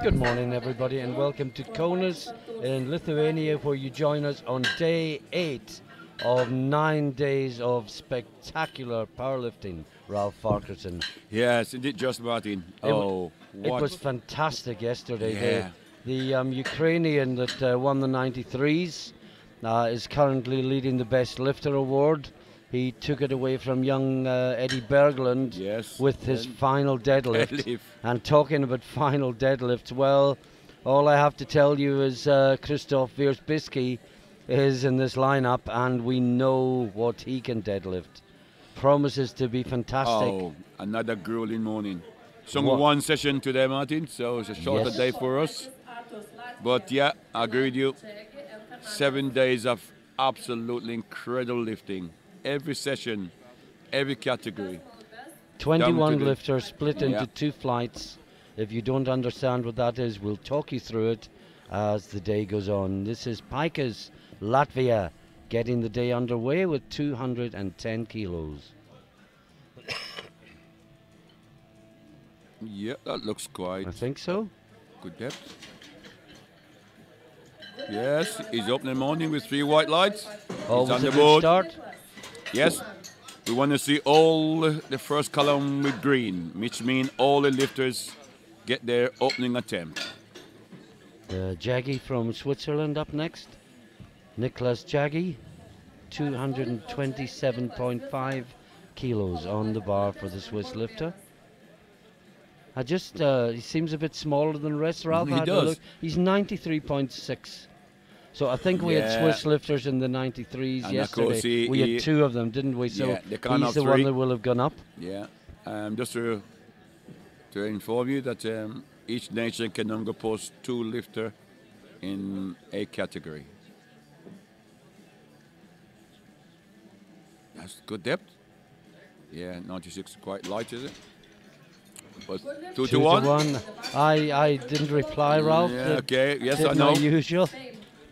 Good morning, everybody, and welcome to Kaunas in Lithuania, where you join us on day 8 of 9 days of spectacular powerlifting. Ralph Farquharson. Yes, indeed, just Martin. It what? was fantastic yesterday. Yeah. The Ukrainian that won the 93s is currently leading the Best Lifter Award. He took it away from young Eddie Berglund with his final deadlift. And talking about final deadlifts, well, all I have to tell you is Christoph Wierzbicki is in this lineup, and we know what he can deadlift. Promises to be fantastic. Oh, another grueling morning. It's only one session today, Martin, so it's a shorter day for us. But yeah, I agree with you. 7 days of absolutely incredible lifting. Every session, every category. 21 lifters split into 2 flights. If you don't understand what that is, we'll talk you through it as the day goes on. This is Paikas, Latvia, getting the day underway with 210 kilos. Yeah, that looks quite. I think so. Good depth. Yes, he's up in the morning with 3 white lights. Always on the a good board. start. Yes, we want to see all the first column with green, which means all the lifters get their opening attempt. Jaggi from Switzerland up next. Niklas Jaggi, 227.5 kilos on the bar for the Swiss lifter. He seems a bit smaller than the rest, Ralph. He does. He's 93.6. So I think we had Swiss lifters in the 93s and yesterday. We had 2 of them, didn't we? So he's the one that will have gone up. Yeah. Just to inform you that each nation can only post 2 lifter in a category. That's good depth. Yeah, 96 quite light, is it? But 2 to 1. I didn't reply, Ralph. Yeah, okay. Yes, I did know. My usual.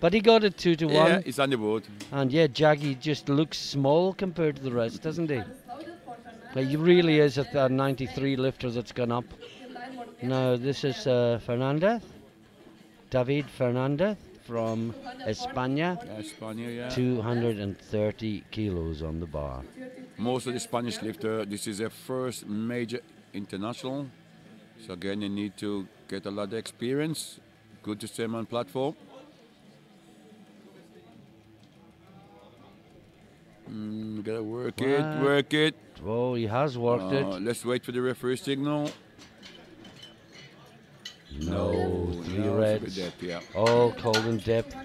But he got it 2 to 1. Yeah, he's on the board. And yeah, Jaggi just looks small compared to the rest, doesn't he? He really is a 93 lifter that's gone up. Now this is Fernandez, David Fernandez from España. España, yeah. 230 kilos on the bar. Most of the Spanish lifter, this is their first major international. So again, they need to get a lot of experience. Good to see them on platform. Gotta work it. Oh, he has worked it. Let's wait for the referee signal. No, 3 reds. Depth, yeah. Oh, cold and depth.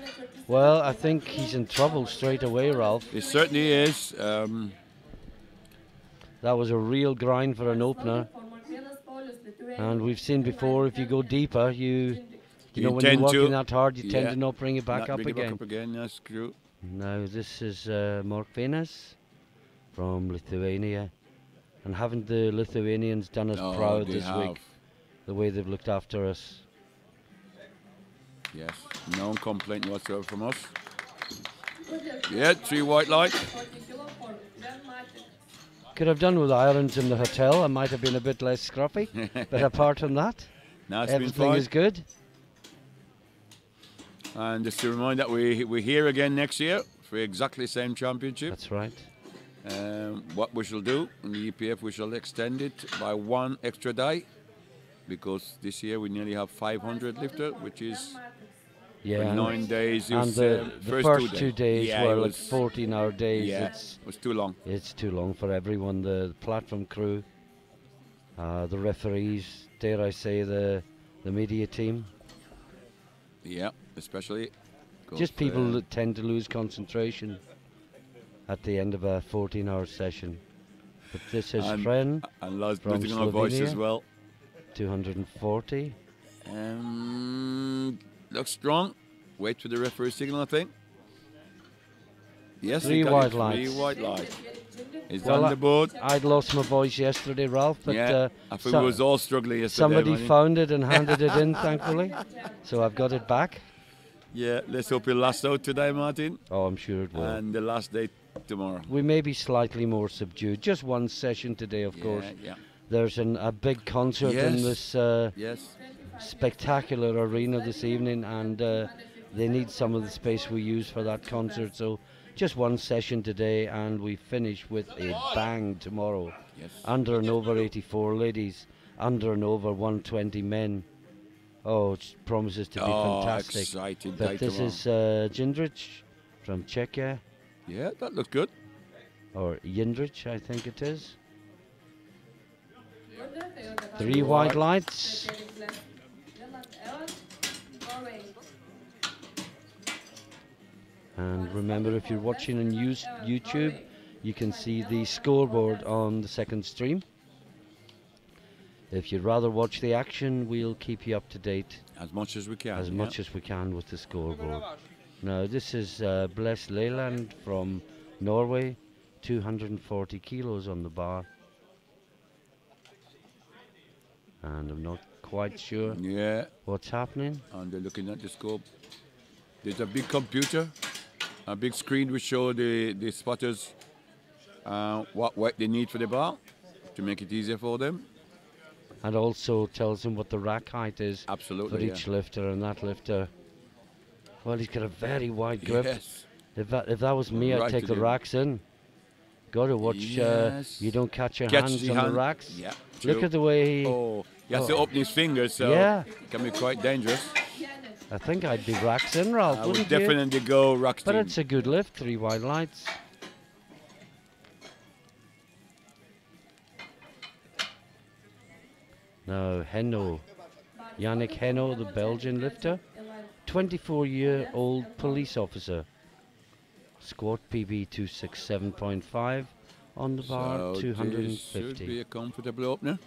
Well, I think he's in trouble straight away, Ralph. It certainly is. That was a real grind for an opener. And we've seen before, if you go deeper, you know, when you're working that hard, you tend to not bring it back up again. That's true. Now this is Mark Venas from Lithuania. And haven't the Lithuanians done us proud this week? The way they've looked after us. Yes, no complaint whatsoever from us. Yeah, 3 white lights. Could have done with irons in the hotel. I might have been a bit less scruffy. But apart from that, everything is good. And just to remind that we're here again next year for exactly the same championship. That's right. What we shall do in the EPF, we shall extend it by 1 extra day, because this year we nearly have 500 lifter, which is 9 days. And the first 2 days were like 14-hour days. Yeah, it was too long. It's too long for everyone. The platform crew, the referees, dare I say, the media team. Yeah, especially. Just people that tend to lose concentration at the end of a 14-hour session. But this is Fren and Lars from putting on our voice as well. 240. Looks strong. Wait for the referee signal, I think. Yes, 3 white lights. 3 white lights. It's on the board. I'd lost my voice yesterday, Ralph, but I think we was all struggling yesterday. Somebody found it and handed it in, thankfully. So I've got it back. Yeah, let's hope it lasts out today, Martin. Oh, I'm sure it will. And the last day tomorrow. We may be slightly more subdued. Just 1 session today, of course. Yeah. There's a big concert in this spectacular arena this evening, and they need some of the space we use for that concert. So just one session today, and we finish with a bang tomorrow. Yes. Under and over 84 ladies, under and over 120 men. Oh, it promises to be fantastic. Exciting but this tomorrow. is Jindrich from Czechia. Yeah, that looks good. Or Jindrich, I think it is. 3 white lights. And remember, if you're watching on YouTube, you can see the scoreboard on the second stream. If you'd rather watch the action, we'll keep you up to date. As much as we can. As much as we can with the scoreboard. Now, this is Bless Leyland from Norway. 240 kilos on the bar. And I'm not quite sure what's happening. And they're looking at the scope. There's a big computer, a big screen which show the spotters what weight they need for the bar to make it easier for them. And also tells them what the rack height is for each lifter, and that lifter, well, he's got a very wide grip. Yes. If that was me, I'd take the racks in. Got to watch you don't catch your hands on the racks. Yeah, look at the way he has to open his fingers, so it can be quite dangerous. I think I'd be racks in, Ralph, I would definitely go racks in. But it's a good lift, 3 white lights. Now Yannick Henno, the Belgian lifter, 24-year-old police officer. Squat PB 267.5 on the bar, so 250. This should be a comfortable opener.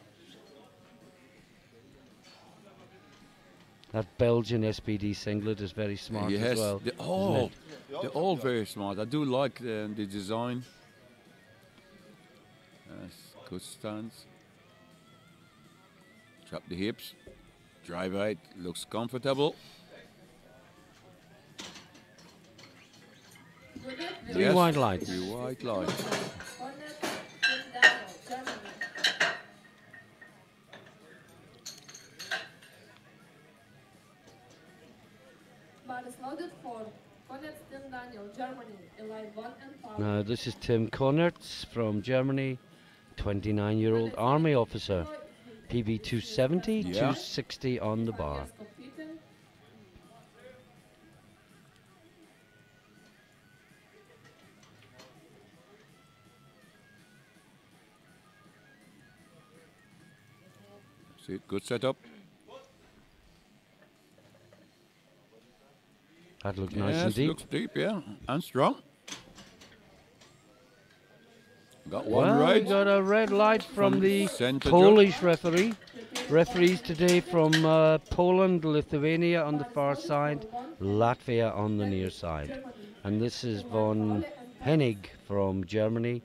That Belgian SPD singlet is very smart as well. They're all very smart. I do like the design. Good stance. Trap the hips. Drive height looks comfortable. 3 white lights. 3 white lights. Now this is Tim Kunitz from Germany, 29-year-old army officer. PB 270, 260 on the bar. See, good setup. That looked nice and deep. Looks deep, and strong. Got one right. We got a red light from the Polish referee. Referees today from Poland, Lithuania on the far side, Latvia on the near side. And this is von Hennig from Germany.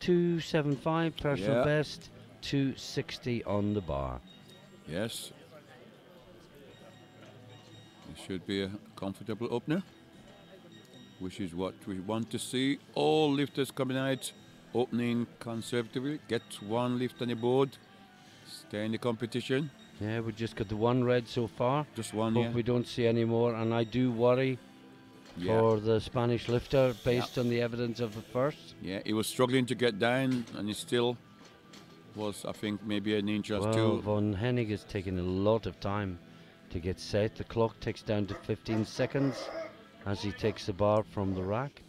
275 personal best, 260 on the bar. Yes. It should be a comfortable opener, which is what we want to see. All lifters coming out, opening conservatively, get one lift on the board, stay in the competition. Yeah, we just got the one red so far. Just one, Hope we don't see any more, and I do worry for the Spanish lifter based on the evidence of the first. Yeah, he was struggling to get down, and he still was, I think, maybe an inch or two. Von Hennig is taking a lot of time to get set. The clock ticks down to 15 seconds as he takes the bar from the rack.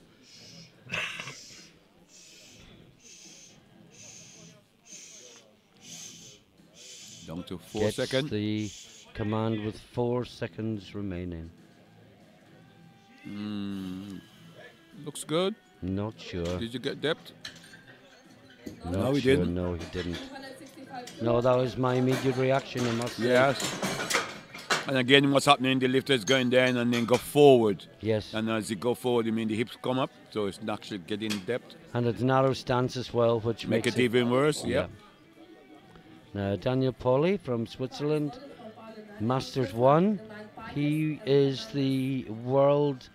Down to 4 seconds. The command with 4 seconds remaining. Looks good. Not sure. Did you get depth? No, he didn't. No, he didn't. No, that was my immediate reaction, I must say. Yes. And again, what's happening, the lifter is going down and then go forward. Yes. And as you go forward, the hips come up, so it's actually getting depth. And it's narrow stance as well, which makes it even worse. Yeah. Now, Daniel Pauly from Switzerland, Masters 1. He is the World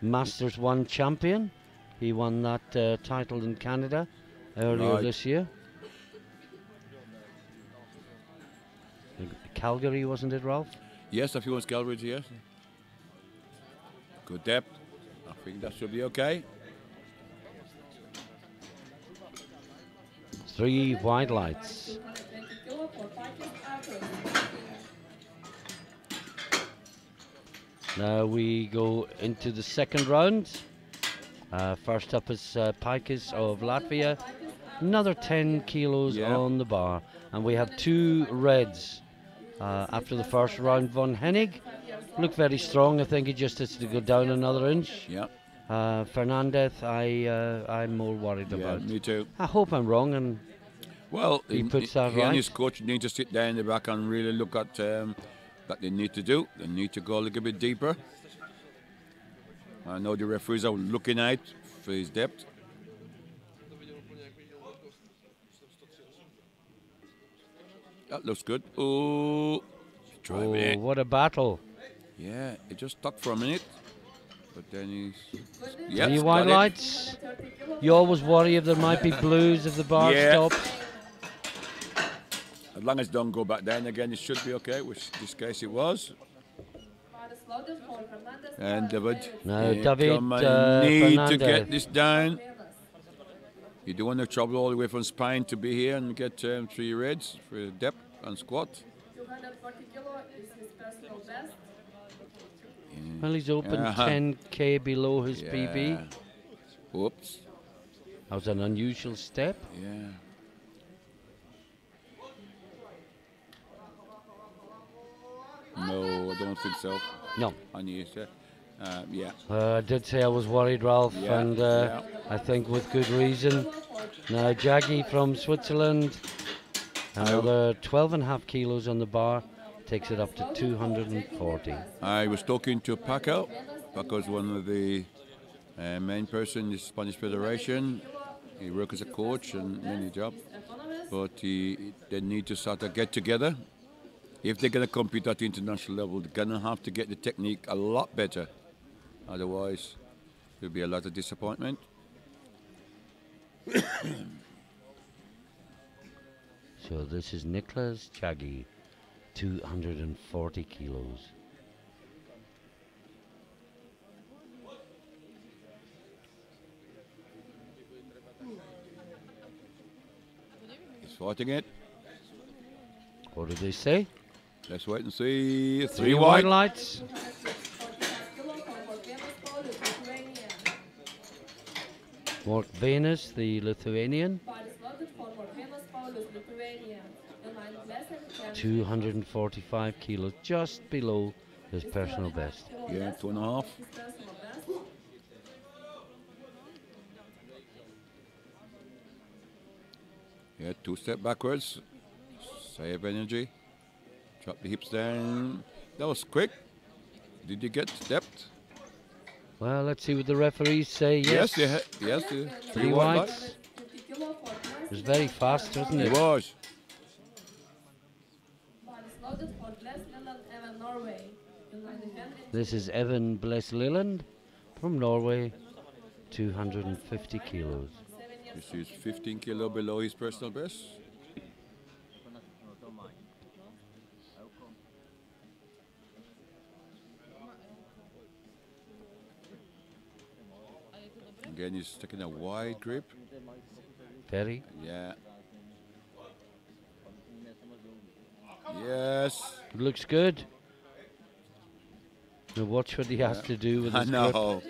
Masters 1 champion. He won that title in Canada earlier this year. Calgary, wasn't it, Ralph? Yes, a few ones Calgary, yes. Good depth. I think that should be okay. 3 wide lights. Now we go into the second round. First up is Paikas of Latvia. Another 10 kilos on the bar. And we have 2 reds. After the first round, Von Hennig looked very strong. I think he just has to go down another inch. Yeah. Fernandez, I'm more worried about. Me too. I hope I'm wrong, and he puts that right. He and his coach need to sit down in the back and really look at what they need to do. They need to go a little bit deeper. I know the referees are looking out for his depth. That looks good. Oh, what a battle. Yeah, it just stuck for a minute. But then he's... 3 wide lights. You always worry if there might be blues if the bar stops. As long as it don't go back down again, it should be okay, which in this case it was. And David, need Fernandez to get this down. You don't want to travel all the way from Spain to be here and get 3 reds for depth and squat. 240 kilo is his personal best. Well, he's open 10k below his PB. Oops. That was an unusual step. Yeah. No, I don't think so. No. I did say I was worried, Ralph, and I think with good reason. Now Jaggy from Switzerland, another 12.5 kilos on the bar, takes it up to 240. I was talking to Paco. Paco's one of the main person in the Spanish Federation. He works as a coach and many jobs, but they need to start to get together. If they're going to compete at the international level, they're going to have to get the technique a lot better. Otherwise, there'll be a lot of disappointment. So this is Nicholas Jaggi, 240 kilos. He's fighting it. What did they say? Let's wait and see. 3 wide lights. Mark Venus, the Lithuanian. 245 kilos, just below his personal best. Yeah, 2.5. Yeah, 2 step backwards. Save energy. Drop the hips down. That was quick. Did you get depth? Well, let's see what the referees say. Yes. Yes. 3 wides. It was very fast, wasn't it? It was. This is Evan Bless-Lilland from Norway, 250 kilos. This is 15 kilo below his personal best. Again, he's taking a wide grip. Very. Yeah. Yes. It looks good. Now watch what he has to do with his grip.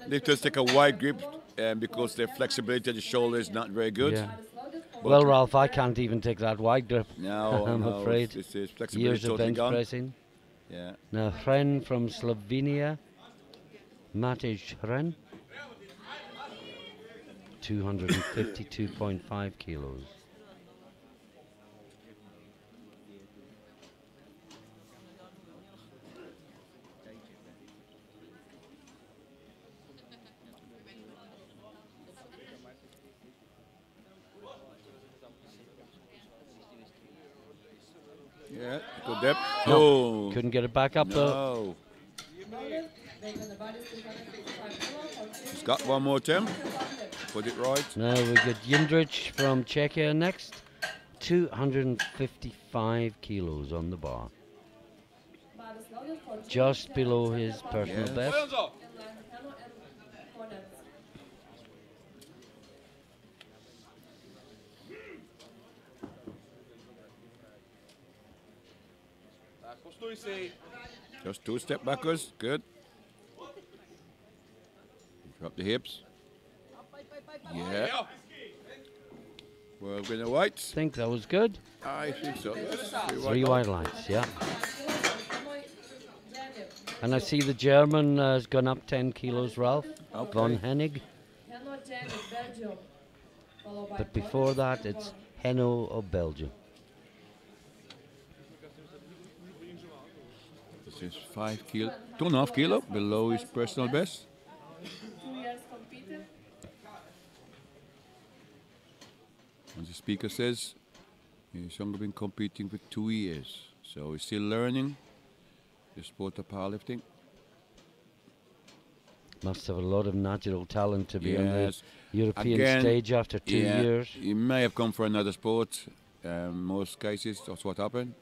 They just take a wide grip because their flexibility of the shoulder is not very good. Yeah. Well, Ralph, I can't even take that wide grip. No, I'm afraid. This is flexibility Years of totally bench gone. pressing. Yeah. Now, Hren from Slovenia, Matej Hren, 252.5 kilos. Yeah, good depth. No, couldn't get it back up though. He's got one more attempt. Put it right. Now we get Jindrich from Czechia next. 255 kilos on the bar. Just below his personal best. Just 2 step backwards, good. Drop the hips. Yeah. World winner whites. Think that was good. I think so. Three white lights, yeah. And I see the German has gone up 10 kilos, Ralph. Okay. Von Hennig. But before that, it's Henno of Belgium. This is 5 kilo, 2.5 kilo below his personal best. 2 years competed. And the speaker says he's only been competing for 2 years, so he's still learning the sport of powerlifting. Must have a lot of natural talent to be on the European stage after 2 years. He may have come for another sport. Most cases, that's what happened.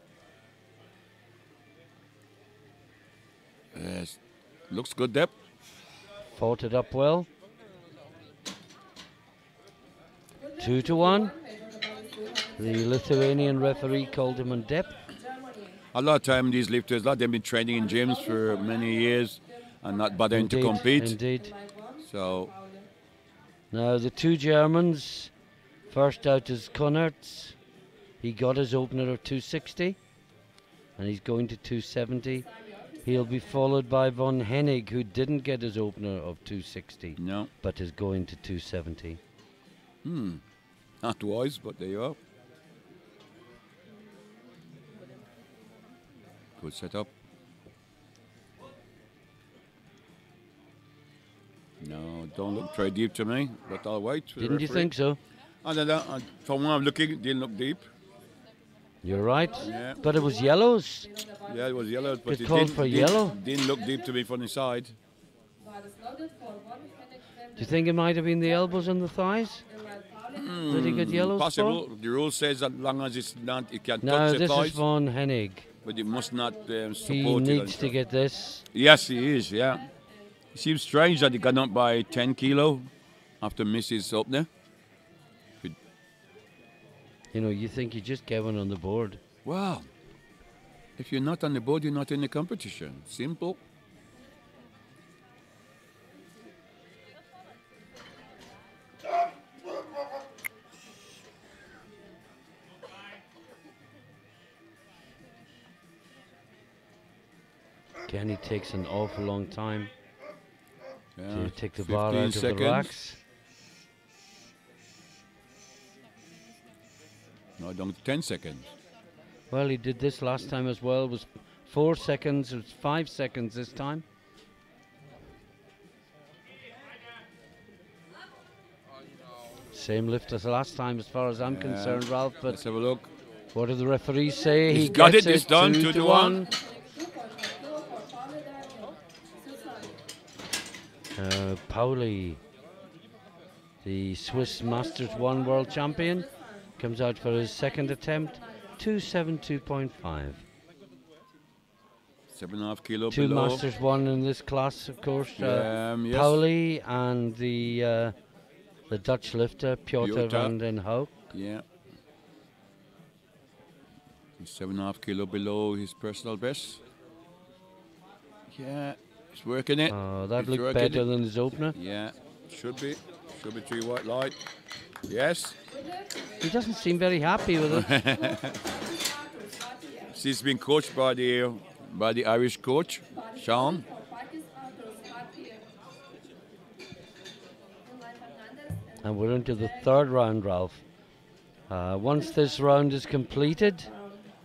Looks good depth. Fought it up well. 2-1. The Lithuanian referee called him on depth. A lot of time these lifters, they've been training in gyms for many years and not bothering to compete. Indeed. So now the two Germans, first out is Kunitz. He got his opener of 260 and he's going to 270. He'll be followed by Von Hennig, who didn't get his opener of 260, but is going to 270. Not wise, but there you are. Good setup. No, don't look very deep to me, but I'll wait. Didn't you think so? From when I'm looking, it didn't look deep. You're right, yeah. But it was yellows. Yeah, it was yellows, but it called for yellow. Didn't look deep to me from the side. Do you think it might have been the elbows and the thighs? Did he get yellows possible. for? The rule says as long as it's not, it can touch the thighs. No, this is Von Hennig. But it must not support it. He needs to get this. Yes, he is, yeah. It seems strange that he got up by 10 kilo after misses opener. You know, you think you just get one on the board. Wow. If you're not on the board, you're not in the competition. Simple. Kenny takes an awful long time to take the bar out of seconds. the racks. No, down to 10 seconds. Well, he did this last time as well. It was 4 seconds. It was 5 seconds this time. Same lift as last time, as far as I'm concerned, Ralph. But let's have a look. What do the referees say? He's got it. It's done. 2-1. Pauly, the Swiss Masters 1 world champion, comes out for his second attempt, 272.5. 7.5 kilo Two below. Masters 1 in this class, of course. Yes. Pauly and the Dutch lifter, Piotr van den Hoek. Yeah. 7.5 kilo below his personal best. Yeah, he's working it. Oh, that looked better than his opener. Yeah, should be. Should be 3 white light. Yes. He doesn't seem very happy with it. She's been coached by the Irish coach, Sean. And we're into the third round, Ralph. Once this round is completed,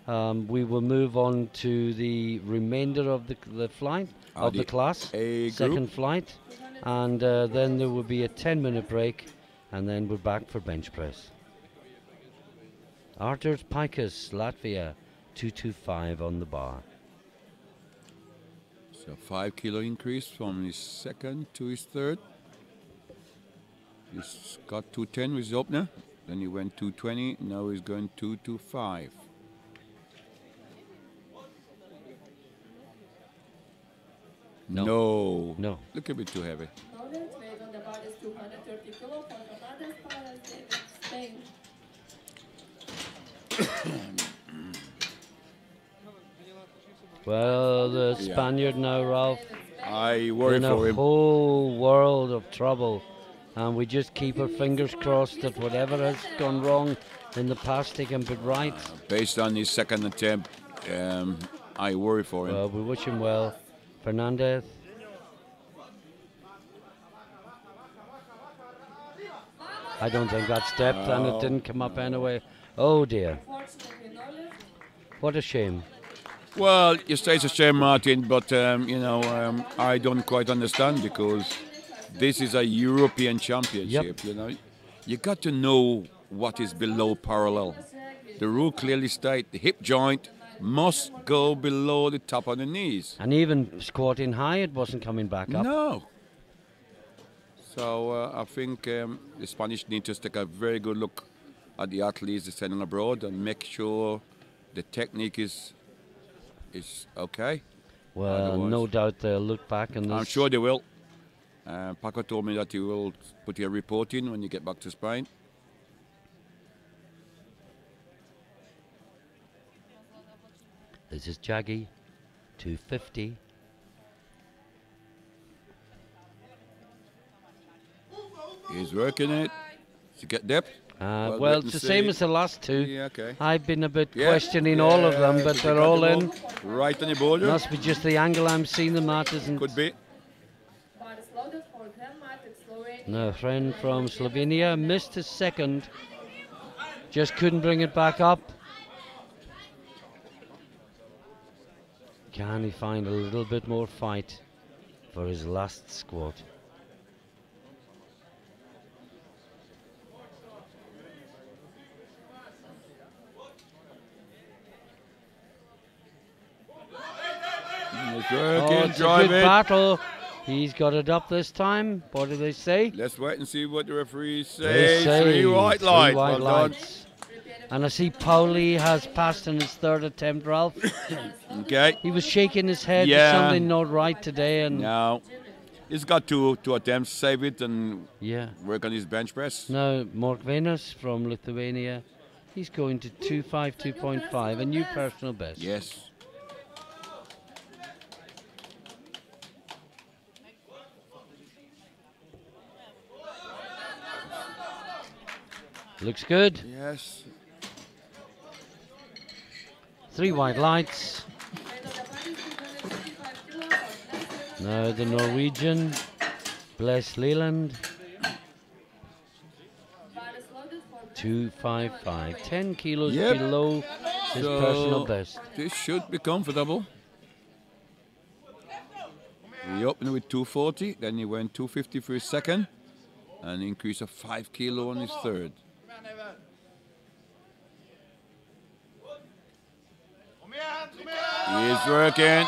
we will move on to the remainder of the flight, of the class, second flight. And then there will be a 10-minute break, and then we're back for bench press. Arturs Paikas, Latvia, 225 on the bar. So 5 kilo increase from his second to his third. He's got 210 with his opener. Then he went 220. Now he's going 225. No. No. Look a bit too heavy. Knowledge weight on the bar is 230 kilo for Fernandez, Pauly, Spain. Well, the Spaniard now, Ralph, I worry in for a him. whole world of trouble. And we just keep our fingers crossed that whatever has gone wrong in the past, they can put right. Based on his second attempt, I worry for him. Well, we wish him well. Fernandez. I don't think that stepped, and it didn't come up anyway. Oh dear. What a shame. Well, you say it's a shame, Martin, but I don't quite understand, because this is a European championship. You know, you got to know what is below parallel. The rule clearly states the hip joint must go below the top of the knees. And even squatting high, it wasn't coming back up. No. So I think the Spanish need to take a very good look at the athletes they're sending abroad and make sure the technique is okay. Well, otherwise, no doubt they'll look back and I'm sure they will. Paco told me that he will put your report in when you get back to Spain. This is Jaggy, 250. He's working it to get depth. Well, it's the same as the last two. Yeah, okay. I've been a bit questioning all of them, but they're all in. Right on the border. Must be just the angle I'm seeing them at, isn't? Could be. No, friend from Slovenia missed his second. Just couldn't bring it back up. Can he find a little bit more fight for his last squat? It's a good battle. He's got it up this time. What do they say? Let's wait and see what the referees say. They say 3 white lights. White Well lights. And I see Pauly has passed in his third attempt, Ralph. Okay. He was shaking his head. There's something not right today. And no. He's got two attempts, save it and work on his bench press. Now, Mark Venus from Lithuania. He's going to 252.5, a new personal best. Yes. Looks good. Yes. 3 white lights. Now the Norwegian, Bless Leland. 255, 10 kilos below his personal best. This should be comfortable. He opened with 240, then he went 250 for his second, and an increase of 5 kilo on his third. He's working.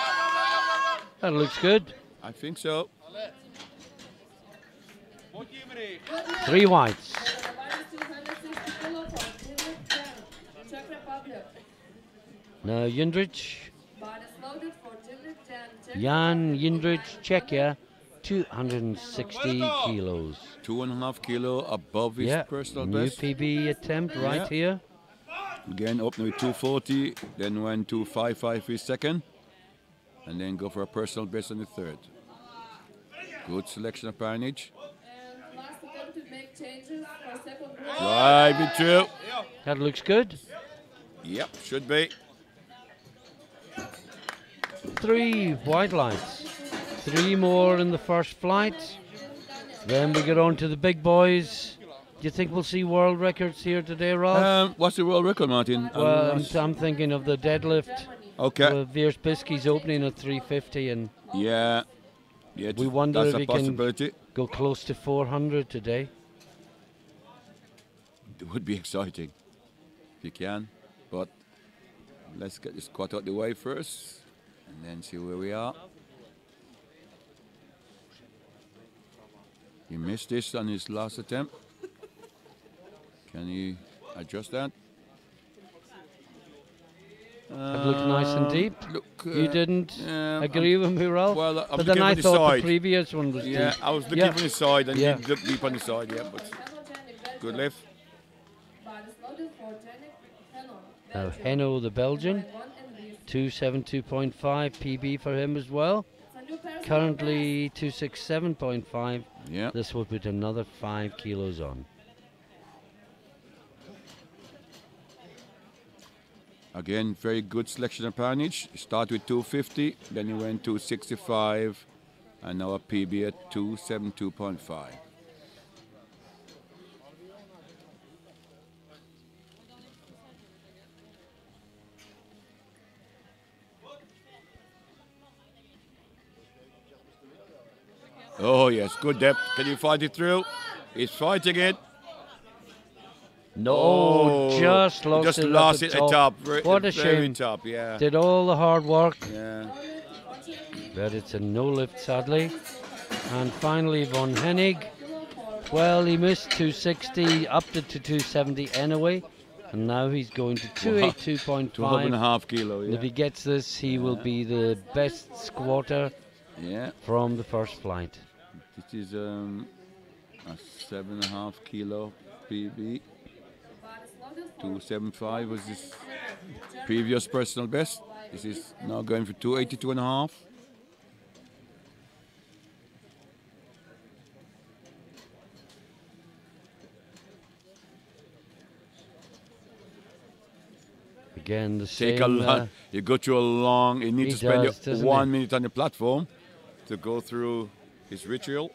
That looks good. I think so. 3 whites. Now Jindrich. Jan Jindrich, Czechia, 260 kilos. 2.5 kilo above his personal best. New PB attempt right here. Again, opening with 240, then went 255 for his second, and then go for a personal best on the third. Good selection of parentage. Drive it through. That looks good. Yep, should be. 3 white lights. 3 more in the first flight. Then we get on to the big boys. Do you think we'll see world records here today, Ralph? What's the world record, Martin? Well, I'm thinking of the deadlift. Okay. Wierzbicki's opening at 350, and yeah, we wonder that's if he a possibility. Can go close to 400 today. It would be exciting if you can, but let's get the squat out the way first, and then see where we are. He missed this on his last attempt. Can he adjust that? It looked nice and deep. Look, you didn't agree with me, Ralph? Well, but then I thought the previous one was deep. Yeah, I was looking for the side and he looked deep on the side, yeah, but good lift. Now, Heno, the Belgian, 272.5 PB for him as well. Currently 267.5. Yeah. This will put another 5 kilos on. Again, very good selection of poundage. Start with 250, then he went 265, and now a PB at 272.5. Oh yes, good depth. Can you fight it through? He's fighting it. No, just lost it at the top. What a shame. Top, yeah. Did all the hard work. Yeah. But it's a no lift, sadly. And finally, Von Hennig. Well, he missed 260, upped it to 270 anyway. And now he's going to 282.5. 12.5 kilo, yeah. If he gets this, he will be the best squatter from the first flight. This is a 7.5 kilo PB. 275 was his previous personal best. This is now going for 282.5. Again, the Take same. a lot. You go through a long. You need to spend 1 minute on the platform to go through his ritual.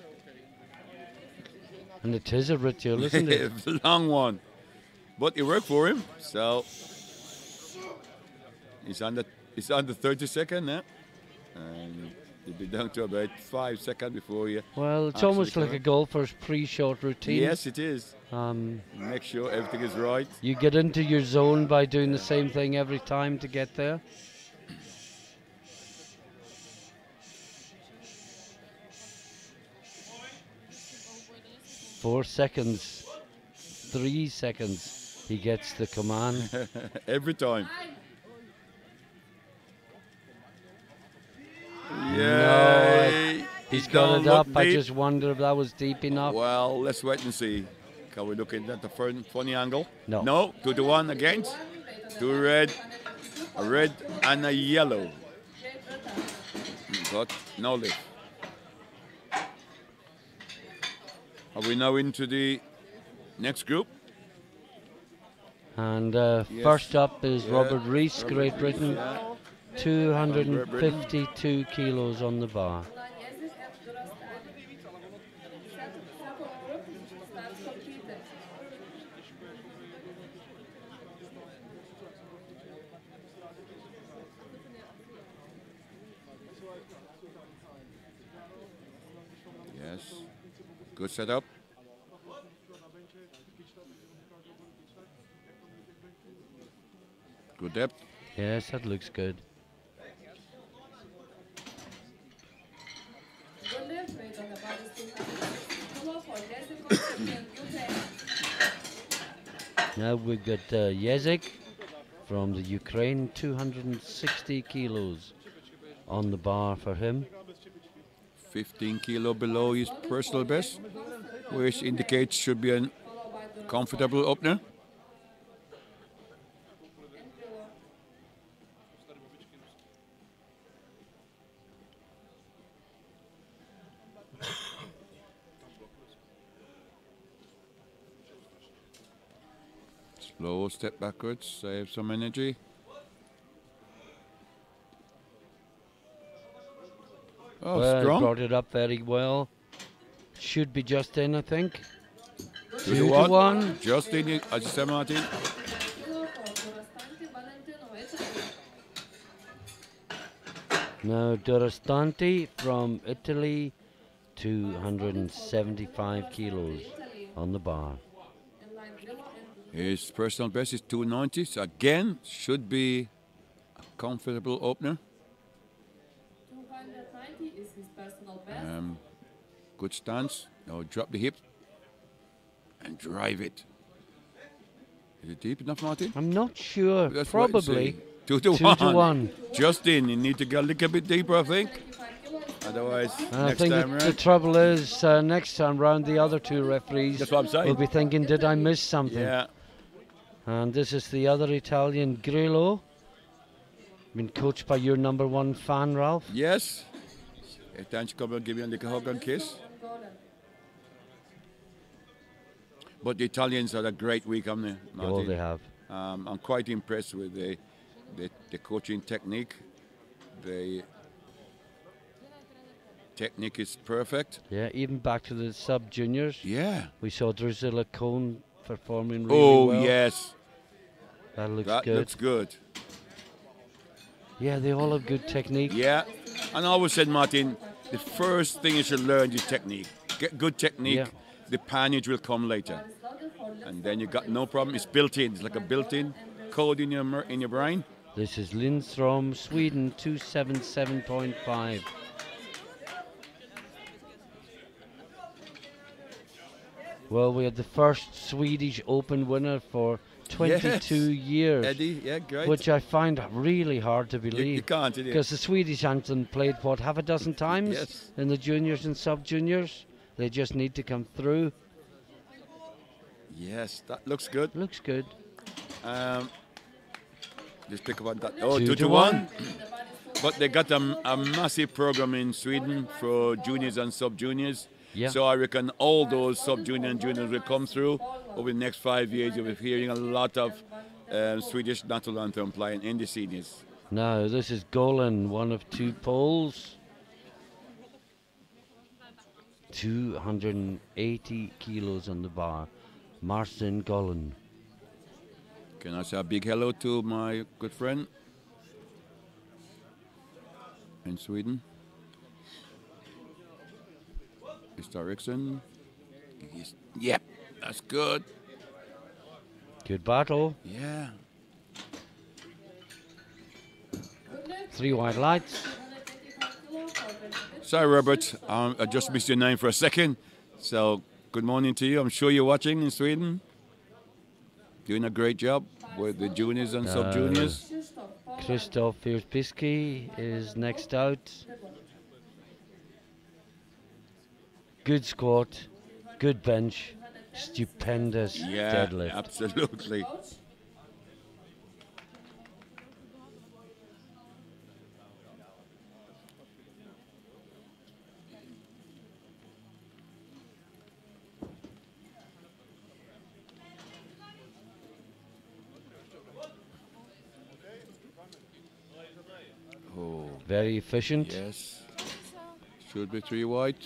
And it is a ritual, isn't it? A long one. But it worked for him, so he's on the 30-second now, and he'll be down to about 5 seconds before you. Well, it's almost like a golfer's pre-shot routine. Yes, it is. Make sure everything is right. You get into your zone by doing the same thing every time to get there. Four seconds, 3 seconds. He gets the command. Every time. Yeah. No, he's got it up. I just wonder if that was deep enough. Well, let's wait and see. Can we look at the funny angle? No. No, 2 to 1 against. 2 red, a red and a yellow. But no lift. Are we now into the next group? And first up is Robert Reese, Great Britain, 252 kilos on the bar. Yes, good setup. Good depth. Yes, that looks good. Now we've got Yezik from the Ukraine, 260 kilos on the bar for him. 15 kilo below his personal best, which indicates should be a comfortable opener. Slow step backwards, save some energy. Oh, well, strong. Brought it up very well. Should be just in, I think. 2 to 1. Just in, as you said, Martin. Now Durastanti from Italy, 275 kilos on the bar. His personal best is 290, so again, should be a comfortable opener. 290 is his personal best. Good stance. Now drop the hip and drive it. Is it deep enough, Martin? I'm not sure. Let's Probably. 2 to 1. 2 to 1. Just in. You need to go a little bit deeper, I think. Otherwise, I next think time the round. trouble is, next time round, the other two referees That's what I'm saying. will be thinking, did I miss something? Yeah. And this is the other Italian, Grillo. Been coached by your #1 fan, Ralph. Yes. Thanks for coming and give me a little hug and kiss. But the Italians had a great week, haven't they, Martin? Oh, they have. I'm quite impressed with the coaching technique. The technique is perfect. Yeah, even back to the sub-juniors. Yeah. We saw Drusilla Cohn performing really well. Oh, yes. That looks That good. looks good. Yeah, they all have good technique. Yeah. And I always said, Martin, the first thing you should learn is technique. Get good technique. Yeah. The pannage will come later. And then you got no problem. It's built in. It's like a built-in code in your brain. This is Lindstrom, Sweden, 277.5. Well, we had the first Swedish Open winner for 22 years. Eddie, yeah, great. Which I find really hard to you believe. can't, did you? Because the Swedish anthem played, what, half a dozen times Yes. in the juniors and sub-juniors? They just need to come through. Yes, that looks good. Looks good. Just pick up on that. Oh, 2 2 to to 1. But they got a massive program in Sweden for juniors and sub-juniors. Yeah. So I reckon all those sub-junior and juniors will come through over the next 5 years. You'll be hearing a lot of Swedish national anthem playing in the seniors. Now, this is Golan, one of 2 Poles. 280 kilos on the bar. Marcin Golan. Can I say a big hello to my good friend in Sweden? Mr. Eriksson. Yep, that's good. Good battle. Yeah. 3 white lights. Sorry, Robert. I just missed your name for a second. So, good morning to you. I'm sure you're watching in Sweden. Doing a great job with the juniors and sub-juniors. Krzysztof Wierzbiski is next out. Good squat, good bench, stupendous Yeah, deadlift. absolutely. Oh, Very efficient. yes. Should be 3 white.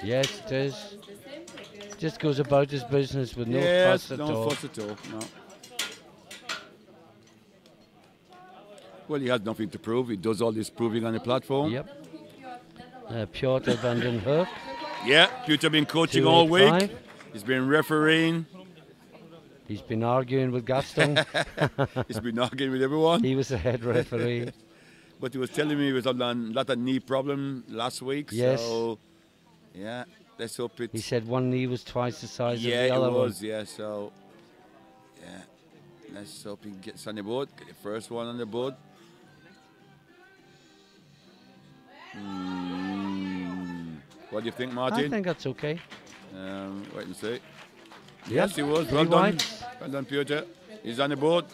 Yes, it is. Just goes about his business with no Yes, fuss at no all. fuss at all. No. Well, he has nothing to prove. He does all this proving on the platform. Yep. Piotr van den Hoek. Yeah, Peter been coaching all week. 285. He's been refereeing. He's been arguing with Gaston. He's been arguing with everyone. He was the head referee. But he was telling me he was on a lot of knee problem last week. Yes. So, yeah, let's hope it. He said one knee was twice the size Yeah, of the other it was. one. Yeah, so yeah, let's hope he gets on the board. Get the first one on the board. What do you think, Martin? I think that's okay. Wait and see. Yep. Yes, he was. 3 Well done. whites. Well done, Peter. He's on the board.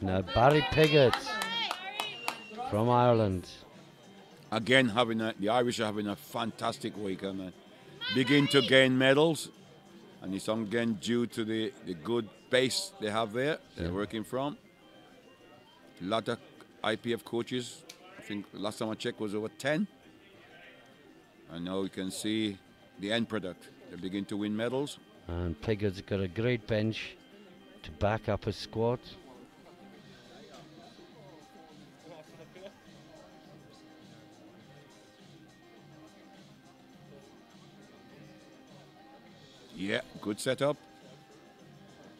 Now Barry Piggott from Ireland. Again, the Irish are having a fantastic week, and begin to gain medals, and it's again due to the good base they have there. They're working from. A lot of IPF coaches. I think last time I checked was over 10. And now you can see the end product. They begin to win medals. And Piggott's got a great bench to back up his squat. Yeah, good setup.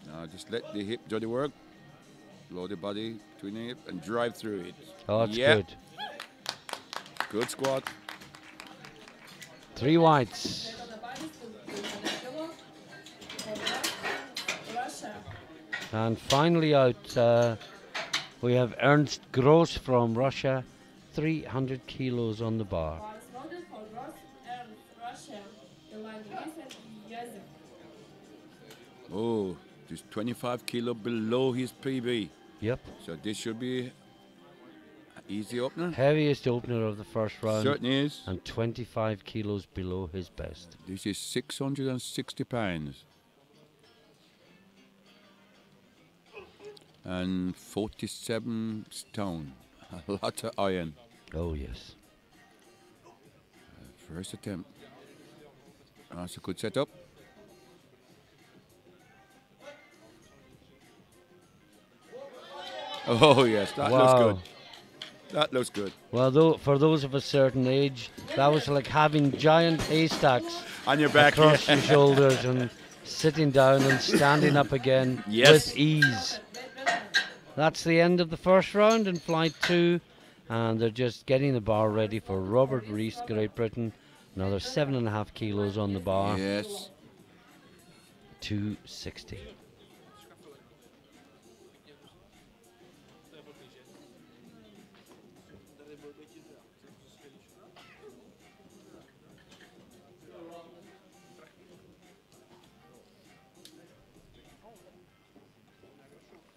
Now just let the hip do the work. Lower the body between the hip and drive through it. Oh, it's Yeah. good. Good squat. 3 whites. And finally out, we have Ernst Gross from Russia, 300 kilos on the bar. Oh, just 25 kilo below his PB. Yep. So this should be an easy opener. Heaviest opener of the first round. Certainly is. And 25 kilos below his best. This is 660 pounds. And 47 stone. A lot of iron. Oh, yes. First attempt. That's a good setup. Oh, yes, that looks good. That looks good. Well, for those of a certain age, that was like having giant haystacks on your back, across your shoulders and sitting down and standing up again with ease. That's the end of the first round in flight 2, and they're just getting the bar ready for Robert Reese, Great Britain. Another 7.5 kilos on the bar. Yes. 260.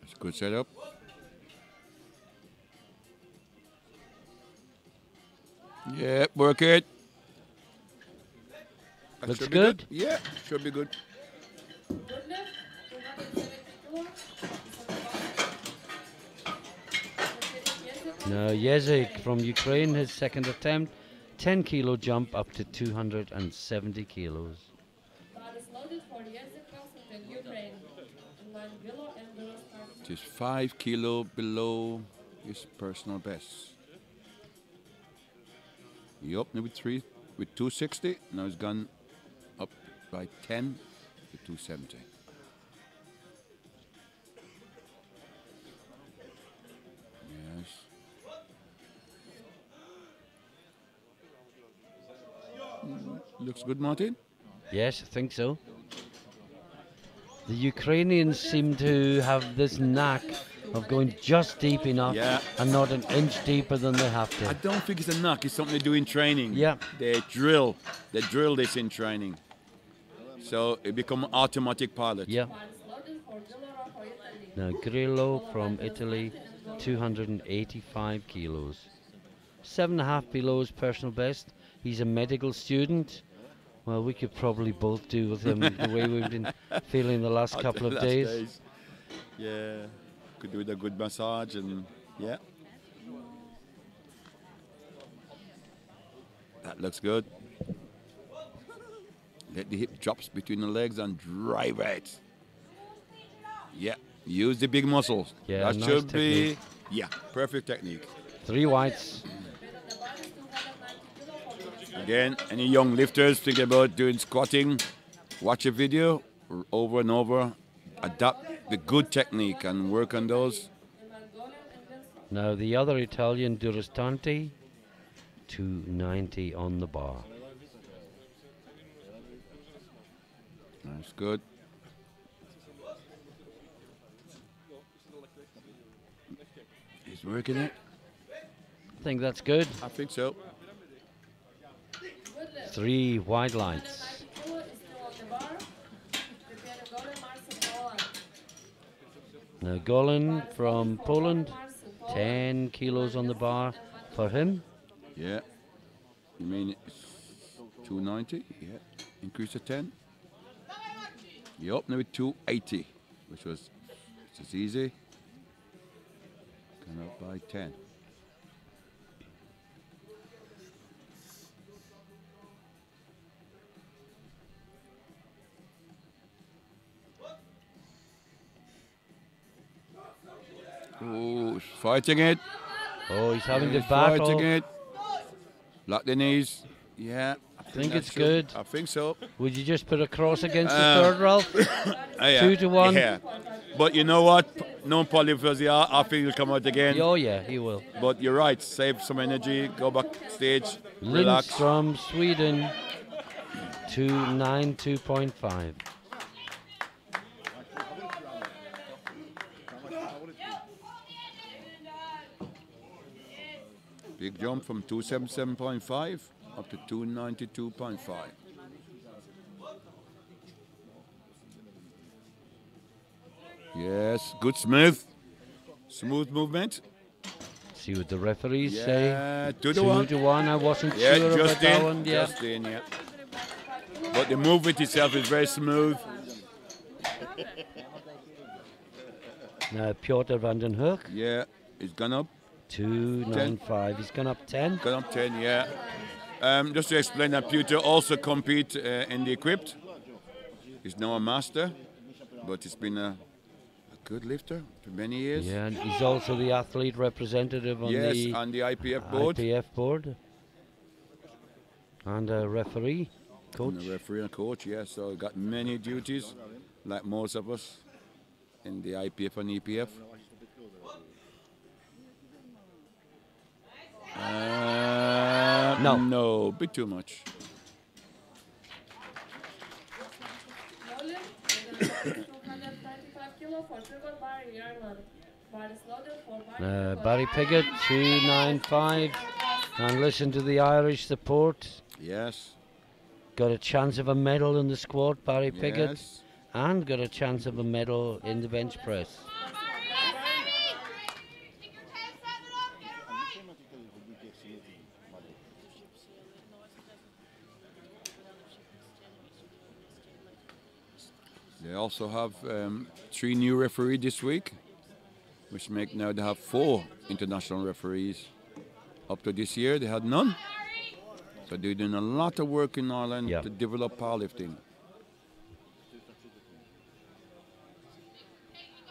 That's a good setup. Yeah, work it. That looks good. good. Yeah, should be good. Now Yezik from Ukraine, his second attempt, 10 kilo jump up to 270 kilos. Just 5 kilo below his personal best. He opened with 260. Now he's gone up by 10 to 270. Yes. Looks good, Martin? Yes, I think so. The Ukrainians seem to have this knack of going just deep enough and not an inch deeper than they have to. I don't think it's a knack, it's something they do in training. Yeah. They drill this in training. So it become automatic pilot. Yeah. Now Grillo from Italy, 285 kilos. 7.5 below his personal best. He's a medical student. Well, we could probably both do with him the way we've been feeling the last couple of days. Yeah, could do with a good massage and yeah. That looks good. Let the hip drops between the legs and drive it. Yeah, use the big muscles. Yeah, that nice should technique. be, perfect technique. 3 whites. Again, any young lifters thinking about doing squatting, watch a video over and over, adapt the good technique and work on those. Now the other Italian, Durastante, 290 on the bar. That's good. He's working it. I think that's good. I think so. 3 wide lights. Now Golan from Poland, 10 kilos on the bar for him. Yeah. You mean it's 290? Yeah. Increase to 10. You open with 280, which was just easy. Come up by 10. Oh, he's fighting it. Oh, he's having the battle. Fighting it. Lock the knees. Yeah. I think it's good. I think so. Would you just put a cross against the third, Ralph? 2 to 1. Yeah. But you know what? No polyphysia. I think he'll come out again. Oh, yeah, he will. But you're right. Save some energy. Go backstage. Relax. Lindstrom, Sweden, 292.5. Big jump from 277.5 up to 292.5. Yes, good smooth movement. See what the referees say. 2 to 1. I wasn't sure about that one. Yeah. Just in, yeah. But the movement itself is very smooth. Now Piotr van den Hoek. Yeah, he's gone up. 295. He's gone up 10. Gone up 10, yeah. Just to explain that Piotr also compete in the equipped. He's now a master, but he's been a good lifter for many years. Yeah, and he's also the athlete representative on on the IPF board. IPF board. And a referee, coach. And a referee and coach, yeah. So got many duties, like most of us, in the IPF and EPF. No, bit too much. Barry Piggott, 295. And listen to the Irish support. Yes. Got a chance of a medal in the squat, Barry Piggott. Yes. And got a chance of a medal in the bench press. They also have 3 new referees this week, which make now they have 4 international referees. Up to this year, they had none. So they're doing a lot of work in Ireland to develop powerlifting.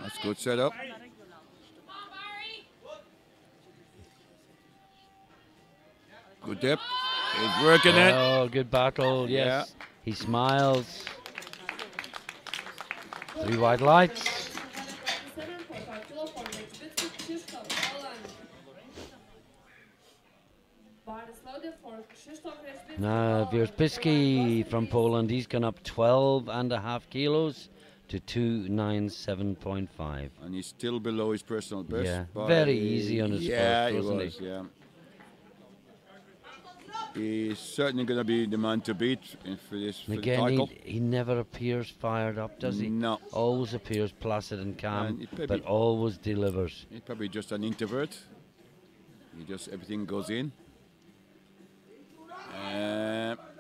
That's good setup. Good depth. He's working it. Oh, good battle. Yes. Yeah. He smiles. 3 white lights. Now, Wierzbicki from Poland, he's gone up 12.5 kilos to 297.5. And he's still below his personal best. Yeah, very easy on his first, wasn't he? Yeah. He's certainly going to be the man to beat for this for Again, the title. he never appears fired up, does he? No. Always appears placid and calm, And but always delivers. He's probably just an introvert. Everything goes in.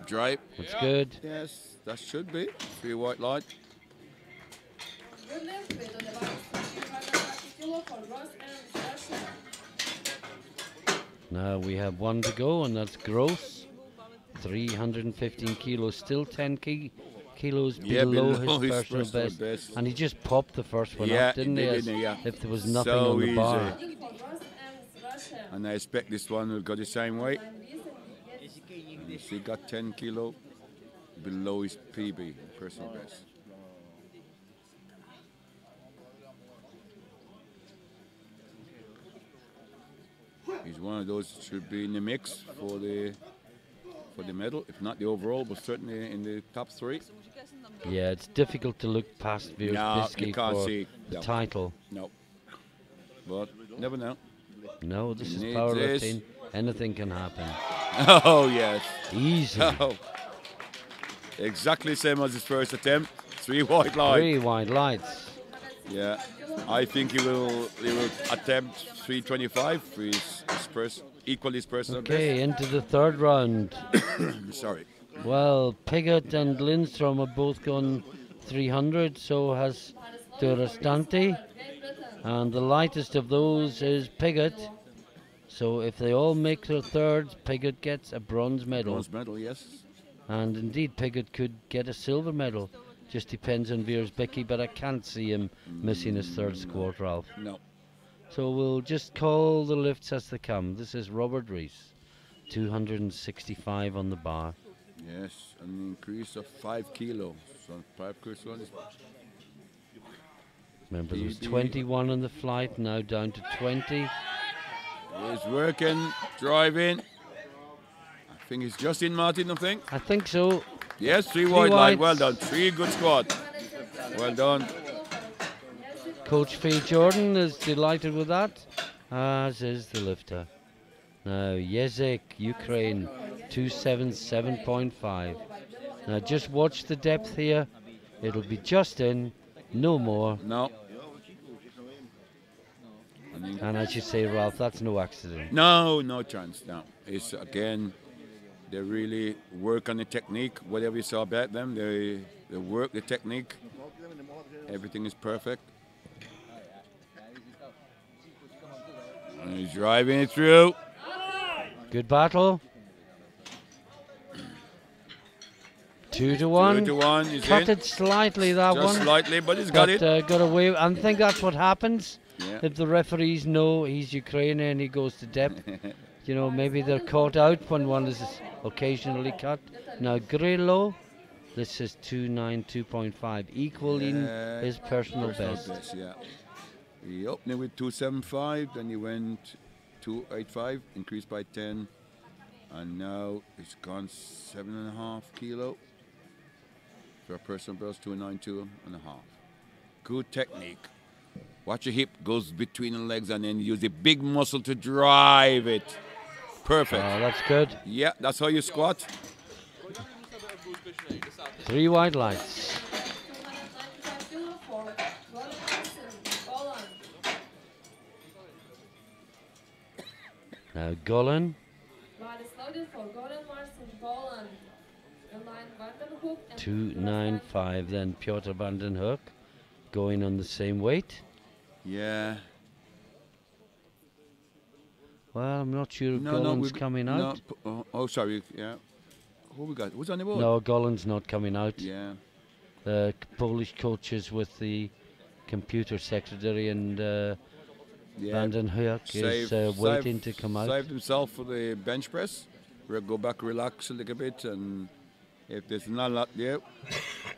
Drive. That's good. Yes, that should be. 3 white light. Now we have 1 to go, and that's gross. 315 kilos, still 10 kilos below his personal best. And he just popped the first one up, didn't he? If there was nothing on the bar. And I expect this one will go the same way. He got 10 kilo below his PB, personal best. He's one of those that should be in the mix for the medal, if not the overall, but certainly in the top 3. Yeah, it's difficult to look past Wierzbicki for the title. No, but never know. No, this is powerlifting. Anything can happen. Oh yes, easy. Oh. Exactly same as his first attempt. 3 white lights. 3 white lights. Yeah, I think he will attempt 325 for equal his personal best. Okay, into the 3rd round. Sorry. Well, Piggott and Lindstrom have both gone 300, so has Durastante. And the lightest of those is Piggott. So if they all make their thirds, Piggott gets a bronze medal. Bronze medal, yes. And indeed, Piggott could get a silver medal. Just depends on Wierzbicki, but I can't see him missing his 3rd squat, Ralph. No. So we'll just call the lifts as they come. This is Robert Reese, 265 on the bar. Yes, an increase of 5 kilos. So 5 kilos. Remember, there was 21 on the flight, now down to 20. He's working, driving. I think it's Justin Martin, I think. I think so. Yes, 3 white light. Well done. 3 good squat. Well done. Coach Phil Jordan is delighted with that, as is the lifter. Now, Jezek, Ukraine, 277.5. Now, just watch the depth here. It'll be just in, no more. No. And as you say, Ralph, that's no accident. No, no chance. No. It's, again, they really work on the technique. Whatever you saw about them, they work the technique. Everything is perfect. And he's driving it through. Good battle. 2 to 1. 2 to 1. He's Cut in. it slightly, that Just one. slightly, but he's got it. Got away. And I think that's what happens. Yeah. If the referees know he's Ukrainian and he goes to depth, you know, maybe they're caught out when one is occasionally cut. Now, Grillo, this is 292.5, equaling his personal best. Yeah. He opened it with 275, then he went 285, increased by 10, and now it's gone 7.5 kilo for a personal best, 292.5. Good technique. Watch your hip goes between the legs and then use the big muscle to drive it. Perfect. Oh, that's good. Yeah, that's how you squat. 3 white lights. Now Golan. 295. Then Piotr Vandenhoek going on the same weight. Yeah. Well, I'm not sure if Golan's coming out. Oh, sorry. Yeah. Who we got? Who's on the board? No, Golan's not coming out. Yeah. The Polish coaches with the computer secretary and Vandenhoek is waiting to come out. Saved himself for the bench press. We'll go back, relax a little bit, and if there's not a lot there,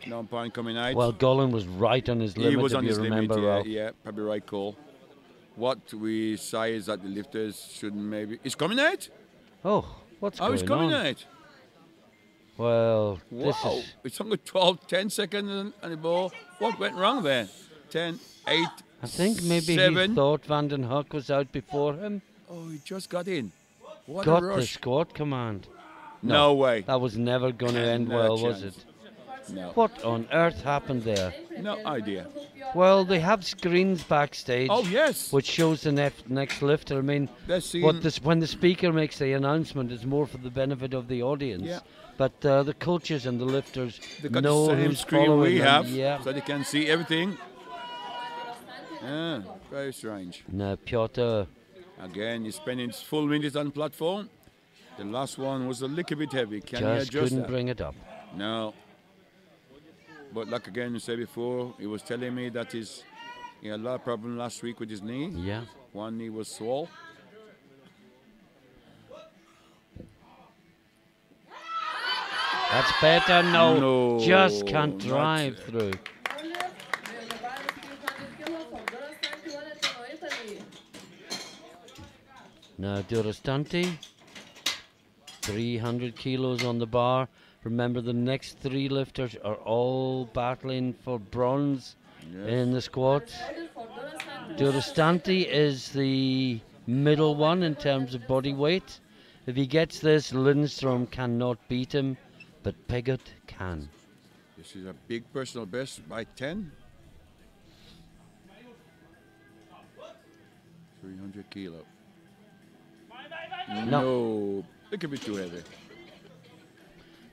no point coming out. Well, Golan was right on his limit. He was if on you his remember, limit, Ralph. yeah, probably right call. What we say is that the lifters shouldn't maybe... It's coming out? Oh, what's going on? Oh, it's coming out. Well, wow. this is... It's only 10 seconds on the ball. What went wrong there? 10, 8, I think maybe 7. he thought Vandenhoek was out before him. Oh, he just got in. What Got a rush. the squat command. No way. That was never going to end well, was it? No. What on earth happened there? No idea. Well, they have screens backstage. Oh, yes. Which shows the next lifter. I mean, when the speaker makes the announcement, it's more for the benefit of the audience. Yeah. But the coaches and the lifters they got know the same who's screen following we them. have, Yeah. so they can see everything. Yeah, very strange. Now, Piotr. Again, he's spending his full minutes on platform. The last one was a little bit heavy. Can he Just adjust couldn't that? bring it up. No. But like again, you said before, he was telling me that he had a lot of problem last week with his knee. Yeah. One knee was swole. That's better. No, No, just can't not drive through. Now Durastanti, 300 kilos on the bar. Remember, the next 3 lifters are all battling for bronze in the squat. Durastanti is the middle one in terms of body weight. If he gets this, Lindstrom cannot beat him, but Piggott can. This is a big personal best by 10. 300 kilo. No, it could be too heavy.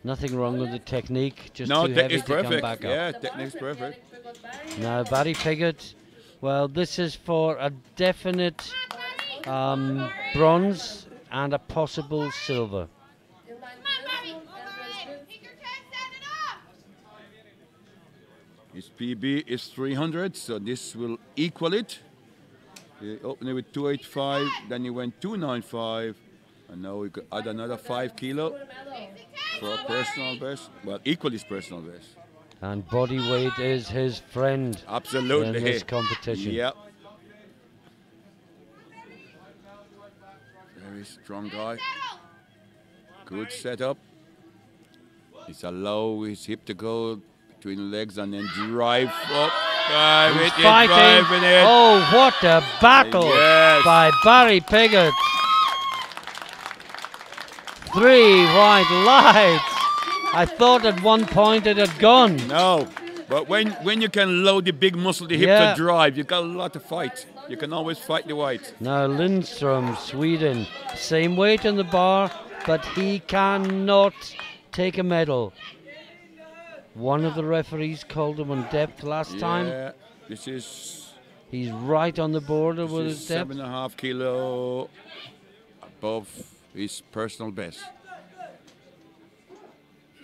Nothing wrong with the technique, just no, too heavy to perfect. come back up. Yeah, technique's perfect. Now Barry Piggott, well, this is for a definite bronze and a possible silver. His PB is 300, so this will equal it. He opened it with 285, then he went 295, and now we could add another 5 kilo for a personal best. Well, equal his personal best. And body weight is his friend. Absolutely. In this competition. Yep. Very strong guy. Good setup. He's allow his hip to go between the legs and then drive up. He's fighting. Oh, what a battle by Barry Piggott. 3 white lights. I thought at one point it had gone. No, but when you can load the big muscle, the hip to drive, you got a lot to fight. You can always fight the white. Now Lindstrom, Sweden, same weight in the bar, but he cannot take a medal. One of the referees called him on depth last time. Yeah, this is... He's right on the border with his depth. 7.5 kilo above his personal best.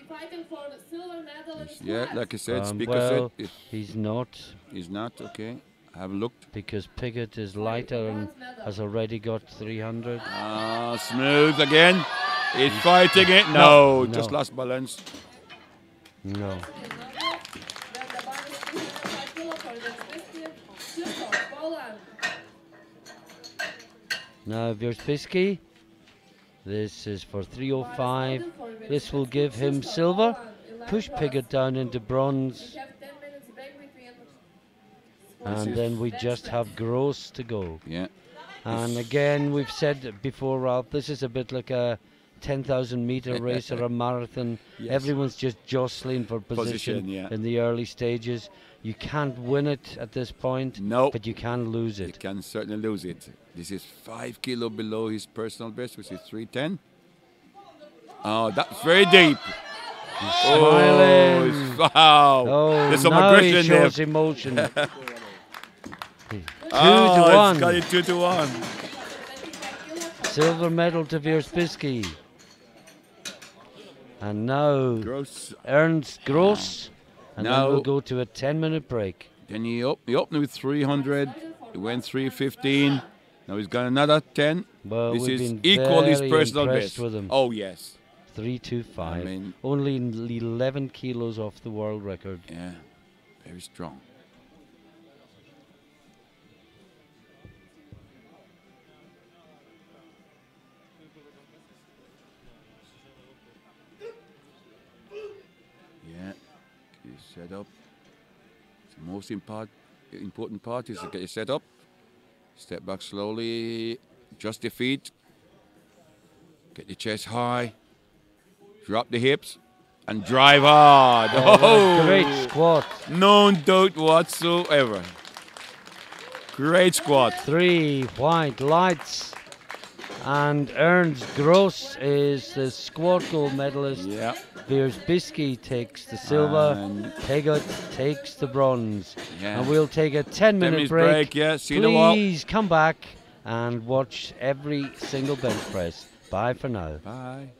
Fighting for the silver medal in Yeah, like I said, Speaker well, said... he's not. He's not, okay. I have looked. Because Piggott is lighter and has already got 300. Ah, smooth again. He's fighting it. No, just lost balance. No. Now Wierzbicki, this is for 305. This will give him silver. Push Piggott down into bronze. And then we just have Gross to go. Yeah. And again, we've said before, Ralph, this is a bit like a 10,000 meter race or a marathon. Yes. Everyone's just jostling for position in the early stages. You can't win it at this point, but you can lose it. You can certainly lose it. This is 5 kilo below his personal best, which is 310. Oh, that's very deep. He's smiling. Wow. Oh, there's some now aggression he shows there. Emotion. 2 to 1. It's got it 2 to 1. Silver medal to Wierzbicki. And now Ernst Gross. And now then we'll go to a 10-minute break. Then he opened with 300. He went 315. Now he's got another 10. Well, this we've is been equal his very personal impressed best. with him. Oh, yes. 325. I mean, only 11 kilos off the world record. Yeah, very strong. Yeah, get your set up. The most important part is to get your set up. Step back slowly, adjust your feet, get the chest high, drop the hips, and drive hard. Oh, great squat. No doubt whatsoever. Great squat. 3 white lights. And Ernst Gross is the squat gold medalist. Yeah. Wierzbicki takes the silver. Piggott takes the bronze. Yeah. And we'll take a 10-minute break. Yeah. See the wall. Please come back and watch every single bench press. Bye for now. Bye.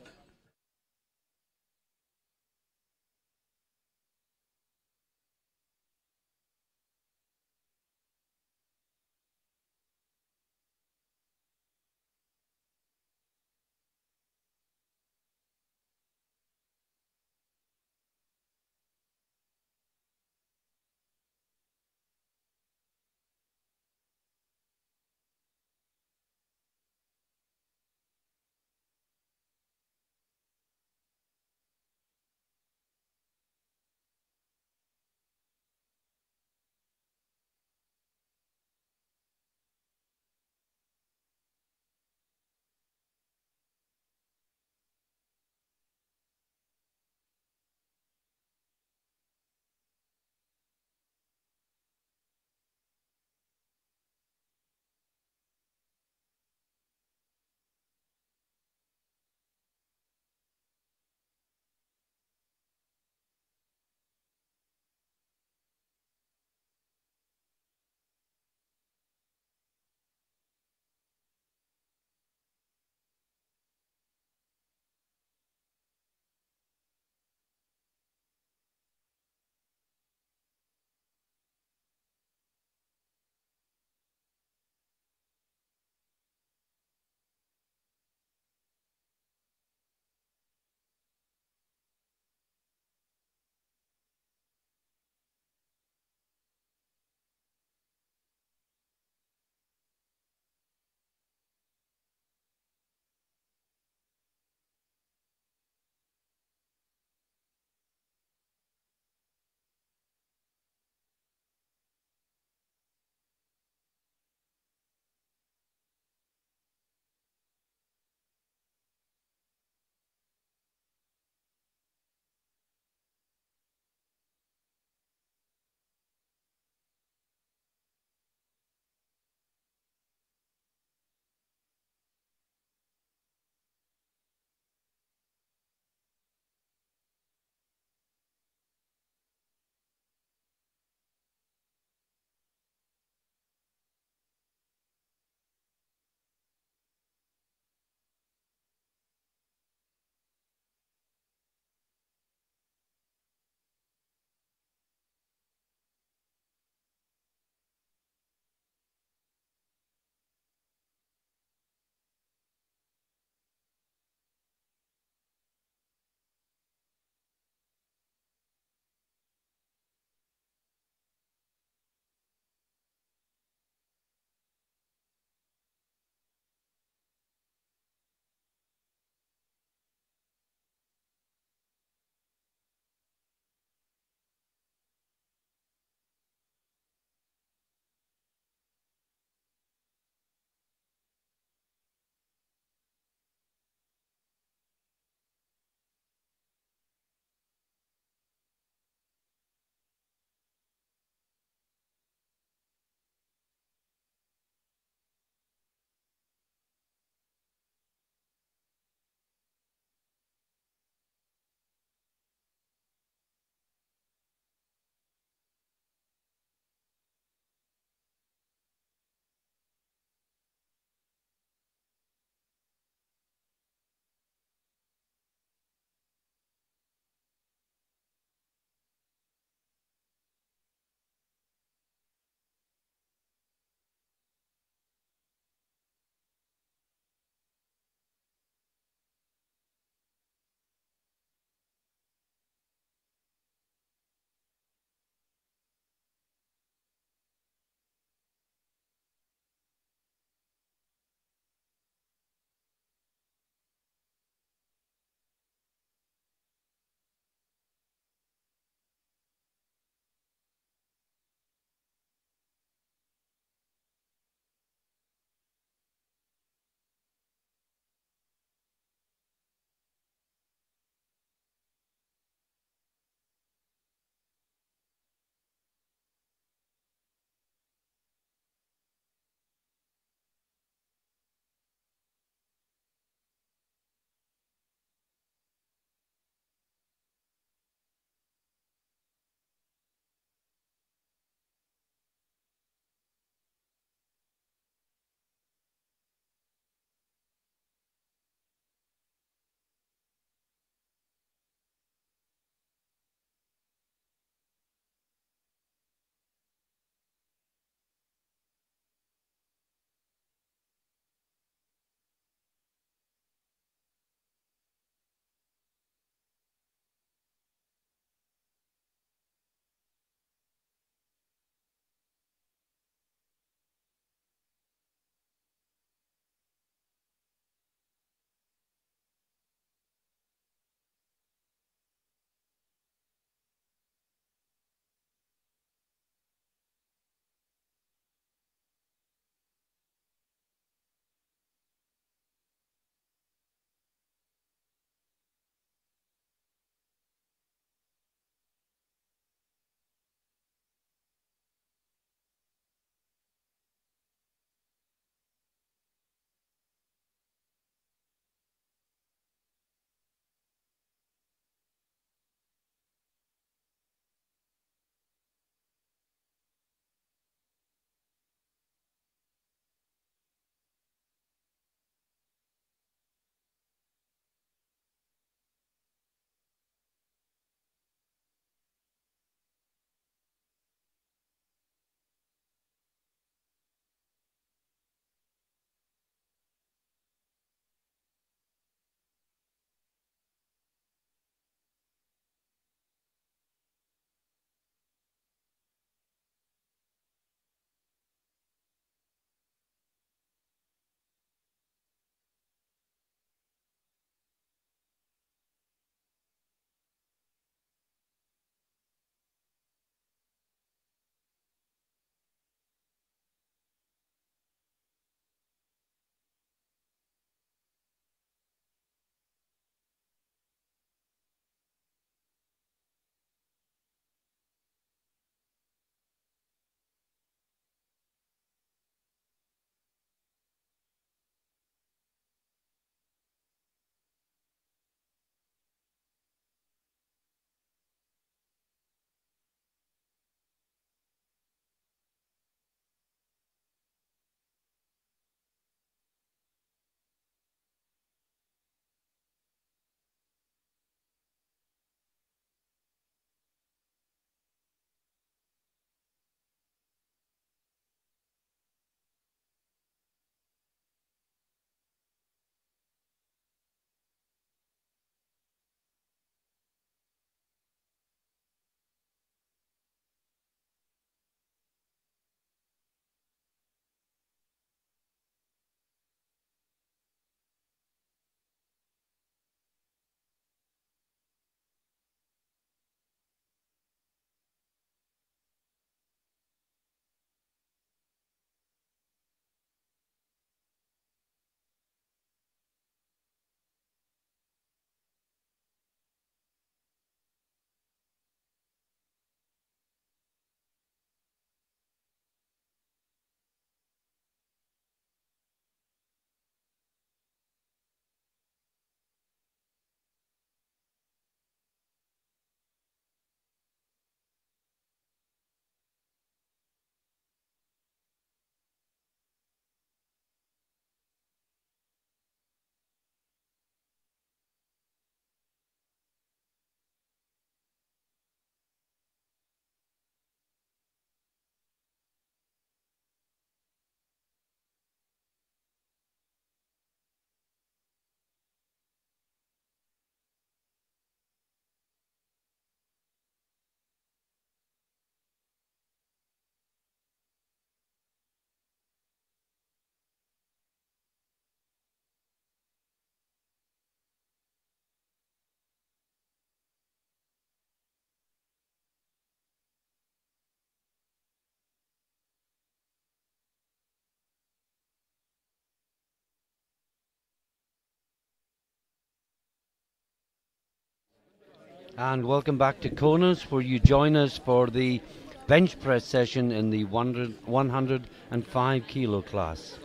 And welcome back to Kunitz, where you join us for the bench press session in the 105 kilo class.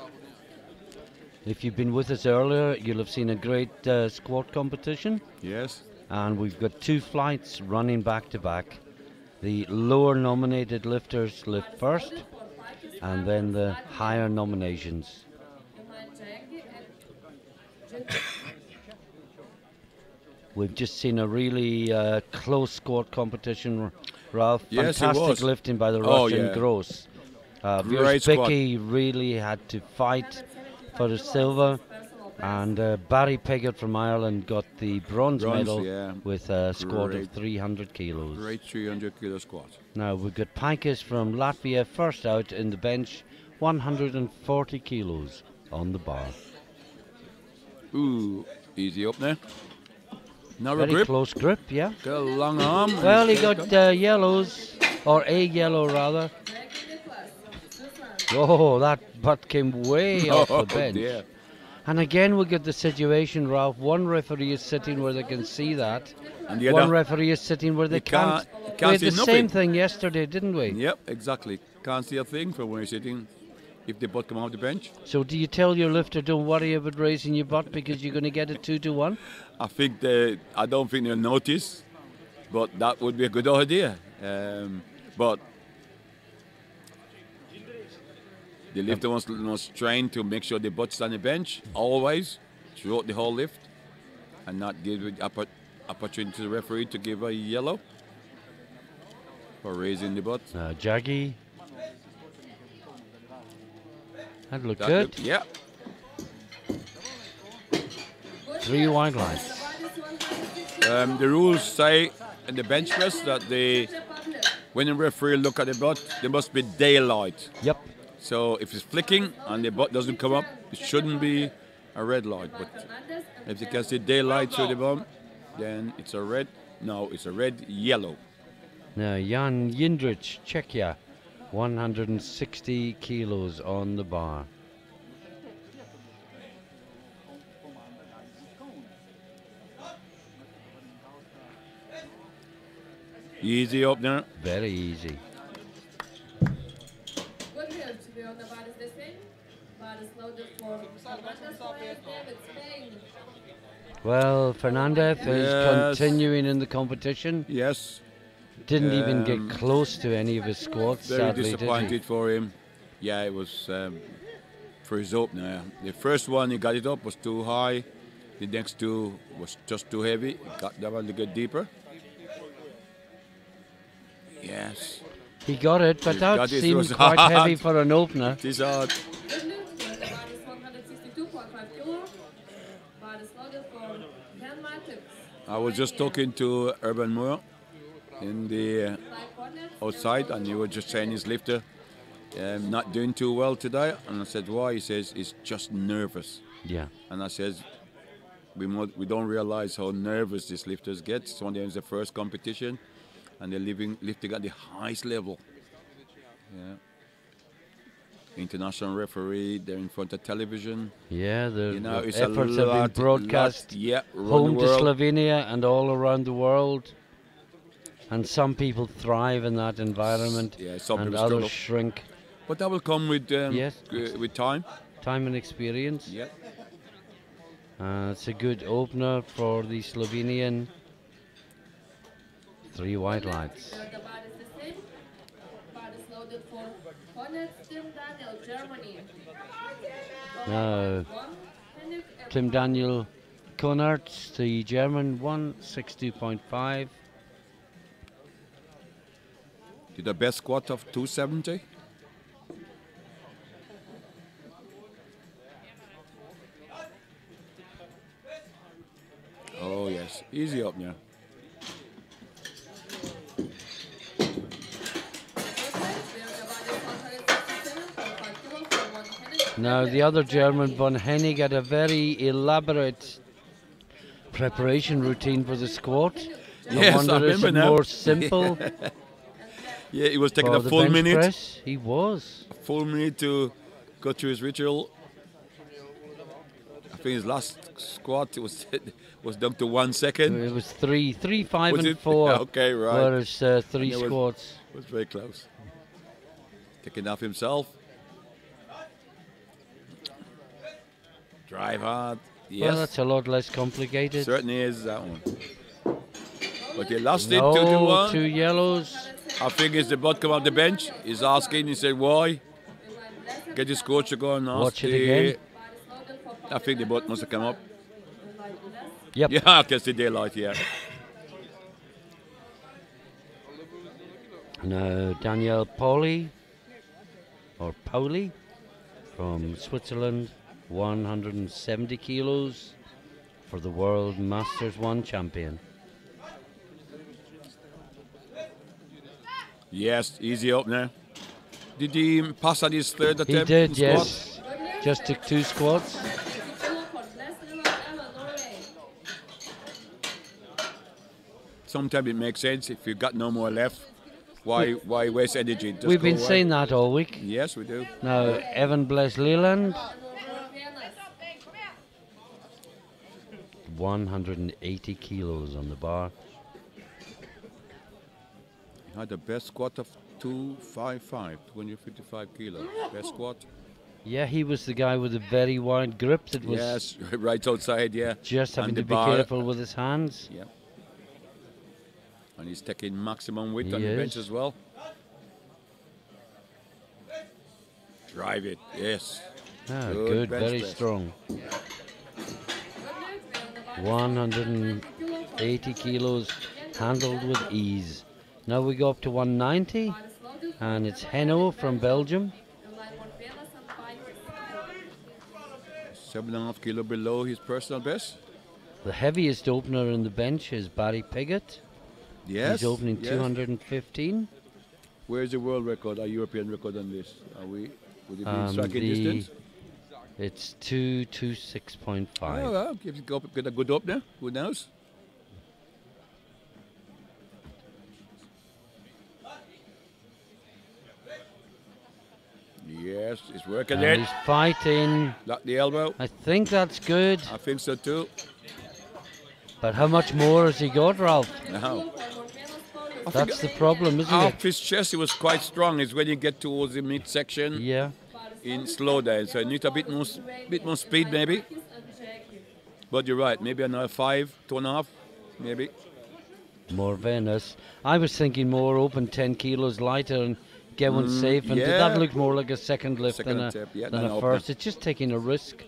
If you've been with us earlier, you'll have seen a great squat competition. Yes. And we've got 2 flights running back to back. The lower nominated lifters lift first, and then the higher nominations. We've just seen a really close squat competition, Ralph. Yes, fantastic lifting by the Russian Gross. Vicky really had to fight for the silver, and Barry Piggott from Ireland got the bronze medal with a squat of 300 kilos. Great 300 kilo squat. Now we've got Paikas from Latvia first out in the bench, 140 kilos on the bar. Ooh, easy up there. Now Very grip. close grip, yeah. Got a long arm. Well, he got yellows, or a yellow rather. Oh, that butt came way off the bench. Dear. And again we get the situation, Ralph. One referee is sitting where they can see that. And the one referee is sitting where they can't. We had the same thing yesterday, didn't we? Yep, exactly. Can't see a thing from where you're sitting if the butt come off the bench. So do you tell your lifter, don't worry about raising your butt because you're going to get it 2-1? I don't think they'll notice, but that would be a good idea. But the lifter must train to make sure the butt's on the bench always throughout the whole lift, and not give opportunity to the referee to give a yellow for raising the butt. Jaggy. That looked good. Yeah. 3 wide lines. The rules say in the bench press that when the referee look at the butt, there must be daylight. Yep. So if it's flicking and the butt doesn't come up, it shouldn't be a red light. But if you can see daylight through the bum, then it's a red. No, it's a red yellow. Now Jan Jindrich, Czechia, 160 kilos on the bar. Easy up there. Very easy. Well, Fernandez is continuing in the competition. Yes. Didn't even get close to any of his squats. Very sadly, disappointed for him. Yeah, it was for his opener. The first one he got it up was too high. The next 2 was just too heavy. He got that one to get deeper. Yes. He got it, but that seemed quite heavy for an opener. It is hard. I was just talking to Urban Moore in the outside, and he was just saying his lifter not doing too well today. And I said, why? He says he's just nervous. Yeah. And I said, we don't realize how nervous these lifters get. It's one of them is the first competition, and they're lifting at the highest level. Yeah. International referee, they're in front of television. Yeah, the it's efforts have been broadcast home to Slovenia and all around the world. And some people thrive in that environment, and others shrink. But that will come with with time. Time and experience. Yeah. It's a good opener for the Slovenian. 3 white lights. Now, Tim Daniel Kunitz, the German, 160.5. Did the best squat of 270. Oh yes, easy up now. Now the other German, Von Hennig, had a very elaborate preparation routine for the squat. Yes, I remember now. More simple. Yeah, he was taking a full minute. Press. He was. A full minute to go through his ritual. think his last squat was down to 1 second. It was 3, 5, Was and it? 4. Okay, right. Whereas 3 squats. Was very close. Taking off himself. Drive hard. Yes. Well, that's a lot less complicated. Certainly is that one. But he lost it 2-1. 2-1. 2 yellows. I think it's the bot come off the bench. He's asking. He said, "Why?" Get his coach to go and ask. Watch it again. I think the bot must have come up. Yep. Yeah, I guess the daylight. Yeah. Now Danielle Pauly, or Pauly, from Switzerland, 170 kilos for the World Masters 1 champion. Yes, easy up now. Did he pass on his third attempt? He did, yes. Just took 2 squats. Sometimes it makes sense if you've got no more left. Why waste energy? Just We've been go away. saying that all week. Yes, we do. Now, Evan Bless Leland, 180 kilos on the bar. He had the best squat of 255, 255 kilos. Best squat. Yeah, he was the guy with the very wide grip that was Yes, right outside, yeah. just having And to the be bar. careful with his hands. Yeah. And he's taking maximum width He on the bench is. as well. Drive it, yes. Ah, Good good, bench very press. strong. 180 kilos, handled with ease. Now we go up to 190, and it's Heno from Belgium. 7.5 kilo below his personal best. The heaviest opener in the bench is Barry Piggott. Yes. He's opening yes. 215. Where's the world record, or European record on this? Would it be in striking distance? It's 226.5. Oh, well, if you get a good up there, who knows? Yes, it's working And it. he's fighting. Lock the elbow. I think that's good. I think so too. But how much more has he got, Ralph? Now, That's the problem, isn't off it? his chest, he was quite strong. It's when you get towards the midsection, Yeah. in slow down. So you need a bit more speed, maybe. But you're right. Maybe another 5, 2.5, maybe. More Venice. I was thinking more open 10 kilos lighter and get one safe. And yeah. that looked more like a second lift Second than attempt, yeah, than than a an first. opener. It's just taking a risk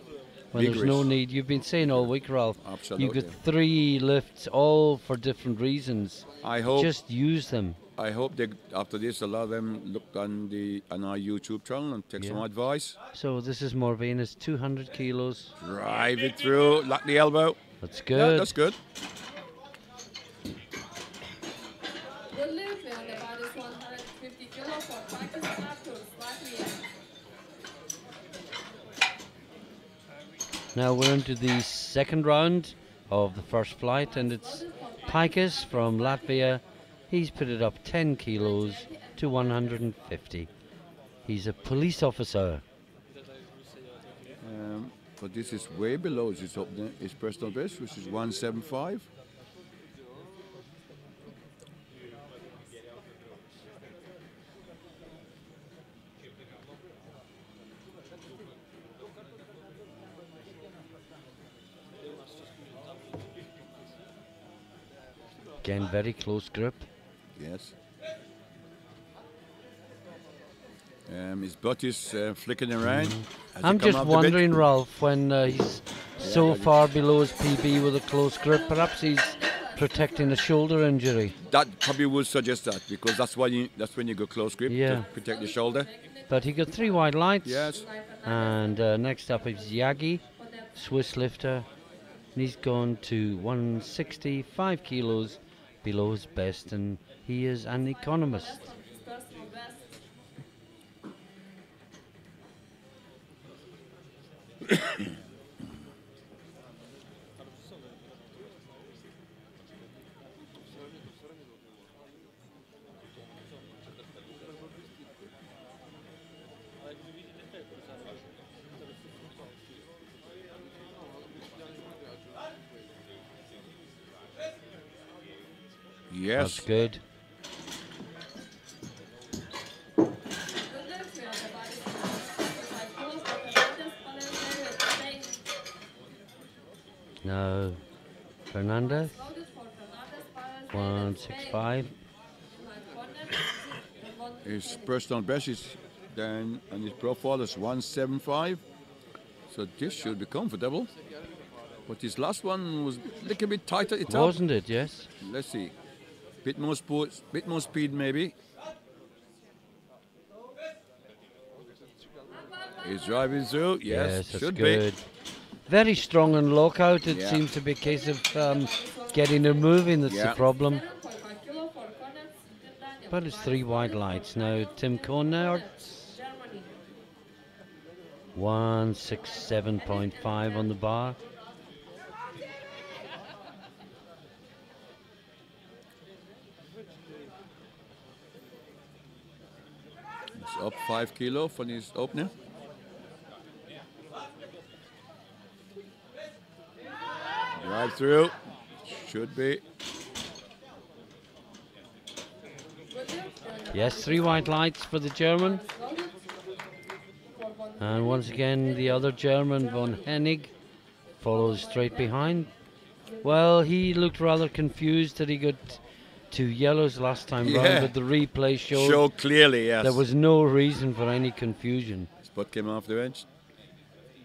when Big there's no risk. need. You've been saying all week, Ralph. Absolutely. You've got 3 lifts, all for different reasons. I hope. Just use them. I hope they, after this, a lot of them look on our YouTube channel and take some advice. So this is Morvena's 200 kilos. Drive it through, lock the elbow. That's Yeah, good. that's good. Good lift on the bar is 150 kilo for Pakistan actors, Latvia. Now we're into the second round of the first flight, and it's Pikus from Latvia. He's put it up 10 kilos to 150. He's a police officer. But this is way below his personal best, which is 175. Again, very close grip. Yes. His butt is flicking around. Has he I'm come just off the bench? wondering, Ralph, when he's so far below his PB with a close grip, perhaps he's protecting a shoulder injury. That probably would suggest that, because that's when you go close grip Yeah. to protect the shoulder. But he got 3 wide lights. Yes. And next up is Yogi, Swiss lifter. And he's gone to 165 kilos below his best, and he is an economist. Personal best. Yes. That's good. Now, Fernandez. 165. His personal best is then, and his profile is 175. So this should be comfortable. But his last one was a little bit tight at the top. Wasn't it? Yes. Let's see. Bit more speed maybe. He's driving through. Yes, that's should good. Be. Very strong and lockout. It seems to be a case of getting her moving. That's the problem. But it's 3 white lights now. Tim Konards. 167.5 on the bar. It's up 5 kilo from his opener. Drive through. Should be. Yes, 3 white lights for the German. And once again, the other German, von Hennig, follows straight behind. Well, he looked rather confused that he got 2 yellows last time round, but the replay showed clearly, yes. There was no reason for any confusion. Spot came off the bench.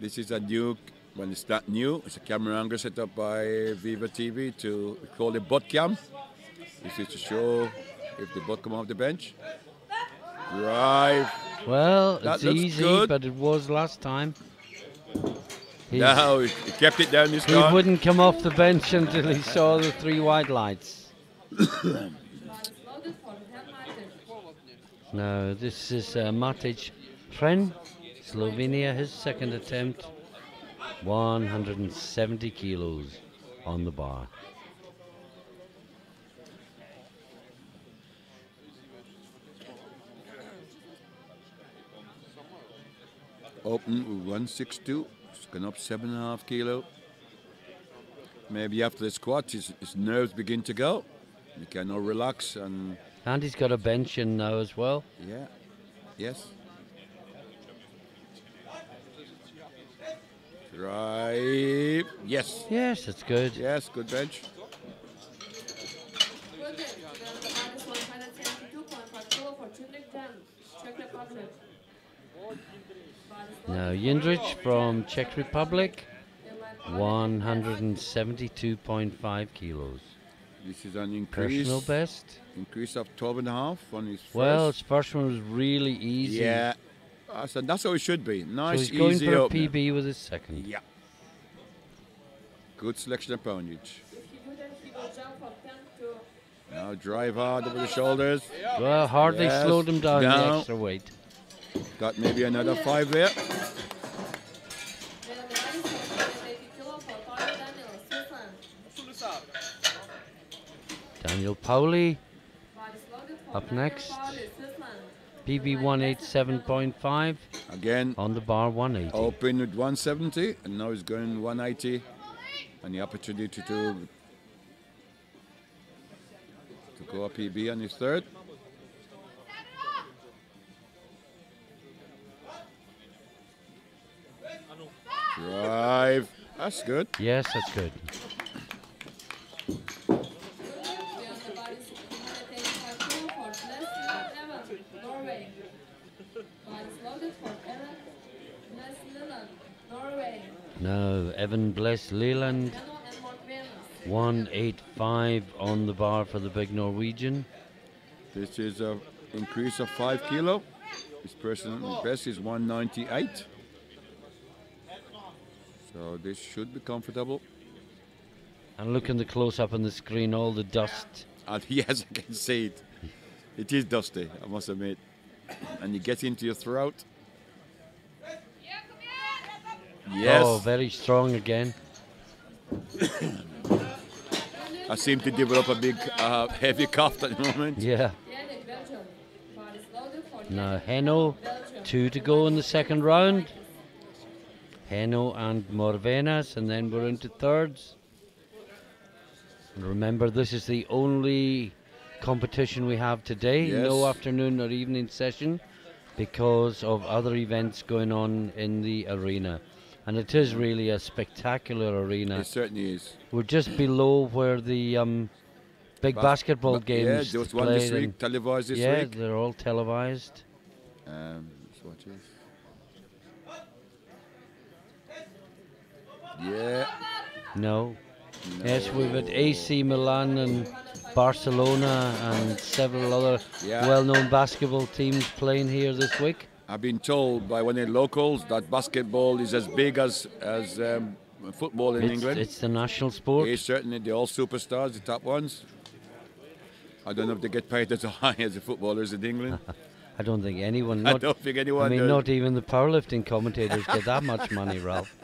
This is a new, when it's not new, it's a camera angle set up by Viva TV to call it bot cam. This is to show if the bot come off the bench. Drive. Well, it's easy, good. But it was last time. No, he kept it down this time. He wouldn't come off the bench until he saw the 3 white lights. Now, this is Matic Fren, Slovenia, his second attempt. 170 kilos on the bar. Open with 162, it's gone up 7.5 kilo. Maybe after the squat, his nerves begin to go. He can now relax and he's got a bench in now as well. Yeah. Yes. Drive. Yes. Yes, it's good. Yes, good bench. Now Jindřich from Czech Republic, 172.5 kilos. This is an increase. Personal best. Increase of 12.5 on his first. Well, his first one was really easy. Yeah. So that's how it should be. Nice, so he's going easy for a opener. PB with his second. Yeah. Good selection of poundage. Now drive hard over the shoulders. Well, hardly slowed him down the extra weight. Got maybe another 5 there. Daniel Pauly up next. PB 187.5. Again. On the bar 180. Open with 170 and now he's going 180. And the opportunity to go a PB on his third. Drive. That's good. Yes, that's good. Now, Evan Bless Leland, 185 on the bar for the big Norwegian. This is an increase of 5 kilo. His personal best is 198. So this should be comfortable. And look in the close-up on the screen, all the dust. And yes, I can see it. It is dusty, I must admit. And it gets into your throat. Yes. Oh, very strong again. I seem to develop a big, heavy cough at the moment. Yeah. Now, Heno, 2 to go in the second round. Heno and Morvenas, and then we're into thirds. And remember, this is the only competition we have today. Yes. No afternoon or evening session because of other events going on in the arena. And it is really a spectacular arena. It certainly is. We're just below where the big basketball games just one this week, televised this week. Yeah, they're all televised. Let's watch this. Yeah. No. Yes, we've had AC Milan and Barcelona and several other well-known basketball teams playing here this week. I've been told by one of the locals that basketball is as big as football in England. It's the national sport. It's certainly, they're all superstars, the top ones. I don't know if they get paid as high as the footballers in England. I don't think anyone. I don't think anyone. I mean, does. not even the powerlifting commentators get that much money, Ralph.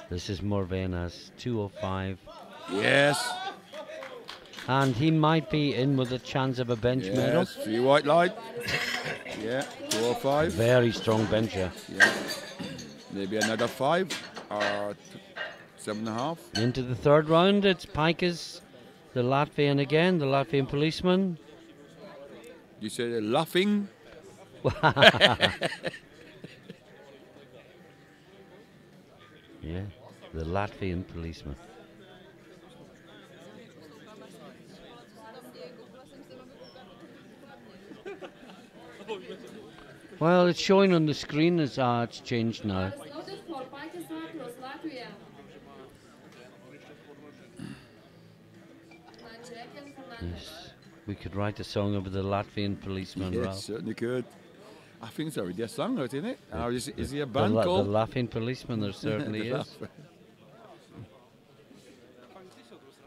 This is Morvena's 205. Yes. And he might be in with a chance of a bench medal. Yes, 3 white light. Yeah, 205. Very strong bencher. Yeah. Maybe another 5 or 7.5. Into the third round, it's Pikus, the Latvian again, the Latvian policeman. You say they're laughing? Yeah, the Latvian policeman. Well, it's showing on the screen as it's changed now. Yes, we could write a song about the Latvian policeman. Yes, Ralph. certainly could. I think it's already a song out, isn't it? Or is he a band called? The Laughing Policeman, there certainly is.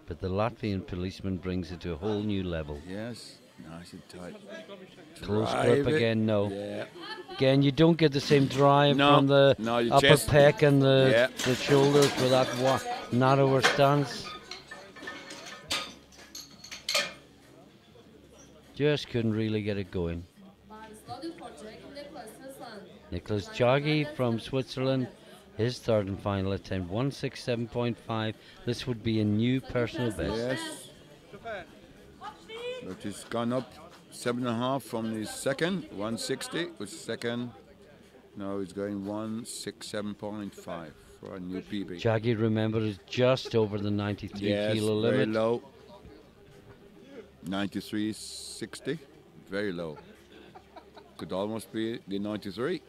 But the Latvian policeman brings it to a whole new level. Yes, nice and tight. Close grip again, no. Yeah. Again, you don't get the same drive from the upper chest. pec and the shoulders with that narrower stance. Just couldn't really get it going. Nicholas Yogi from Switzerland, his third and final attempt, 167.5. This would be a new personal best. Yes. But it's gone up 7.5 from his second, 160 was second. Now he's going 167.5 for a new PB. Yogi, remember, is just over the 93 kilo limit. Very low. 93.60, very low. Could almost be the 93.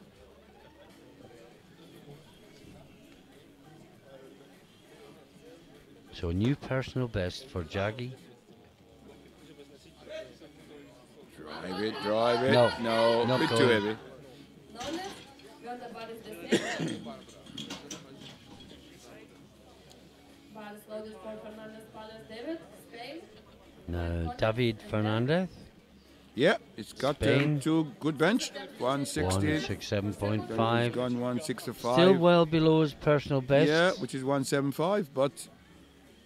So a new personal best for Yogi. Drive it. No, a bit too heavy. No, David Fernandez. Yeah, it's got two good bench. 160. 167.5. Gone 165. Still well below his personal best. Yeah, which is 175. But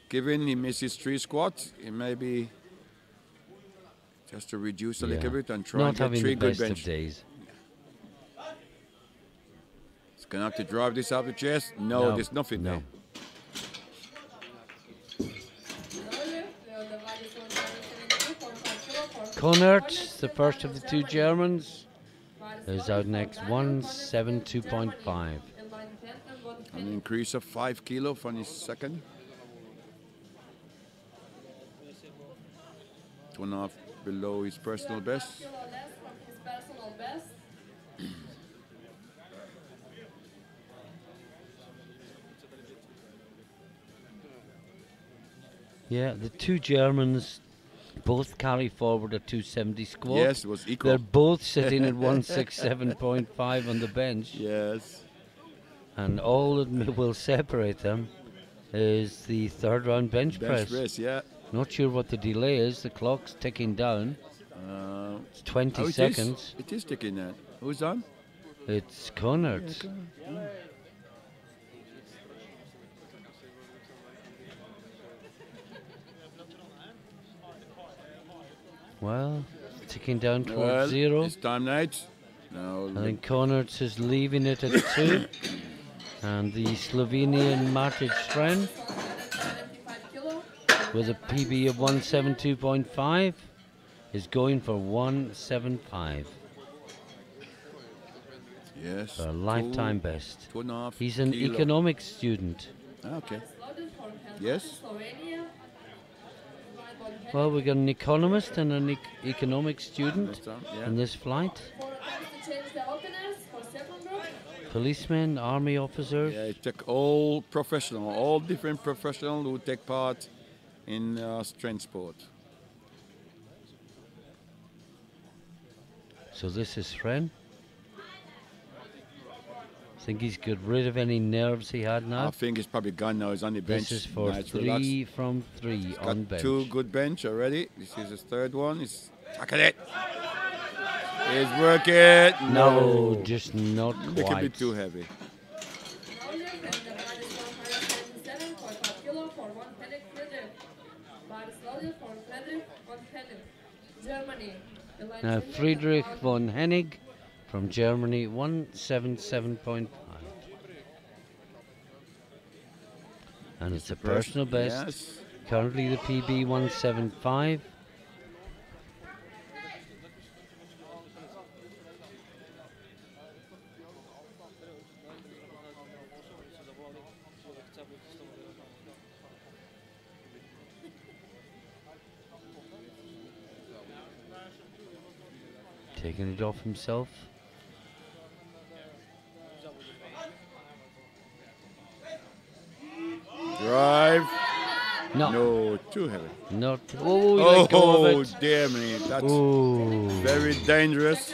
given he misses 3 squats, it may be just to reduce a little bit and try and get 3 good bench. Of days. It's gonna have to drive this out the chest. No, there's nothing there. Kunitz, the first of the 2 Germans, is out next, 172.5. An increase of 5 kilo from his second. 2.5 below his personal best. Yeah, the 2 Germans both carry forward a 270 squat. Yes, it was equal. They're both sitting at 167.5 on the bench. Yes. And all that will separate them is the third round bench press. Bench press, yeah. Not sure what the delay is. The clock's ticking down. It's 20 seconds. It is ticking down. Who's on? It's Kunitz. Well, ticking down towards 0. It's time, Nate. No, I think Kunitz is leaving it at 2. And the Slovenian Matic Sren with a PB of 172.5 is going for 175. Yes. For a lifetime best. 2.5 He's an kilo. economics student. Okay. Yes. Well, we got an economist and an economics student in this flight. Policemen, army officers. Yeah, it took all professional, all different professionals who take part in strength sport. So this is Sren. Think he's got rid of any nerves he had now? I think he's probably gone now. He's on the bench. This is for nice, 3 from 3 he's on got bench. 2 good bench already. This is his 3rd one. He's tackling it. He's working. No, just not It could be quite. too heavy. Now Friedrich von Hennig from Germany, 177.5. And it's a personal best. Yes. Currently the PB 175. Taking it off himself. Drive. No. No, too heavy. Not. Oh, let go of it. Dear me. That's Ooh. very dangerous.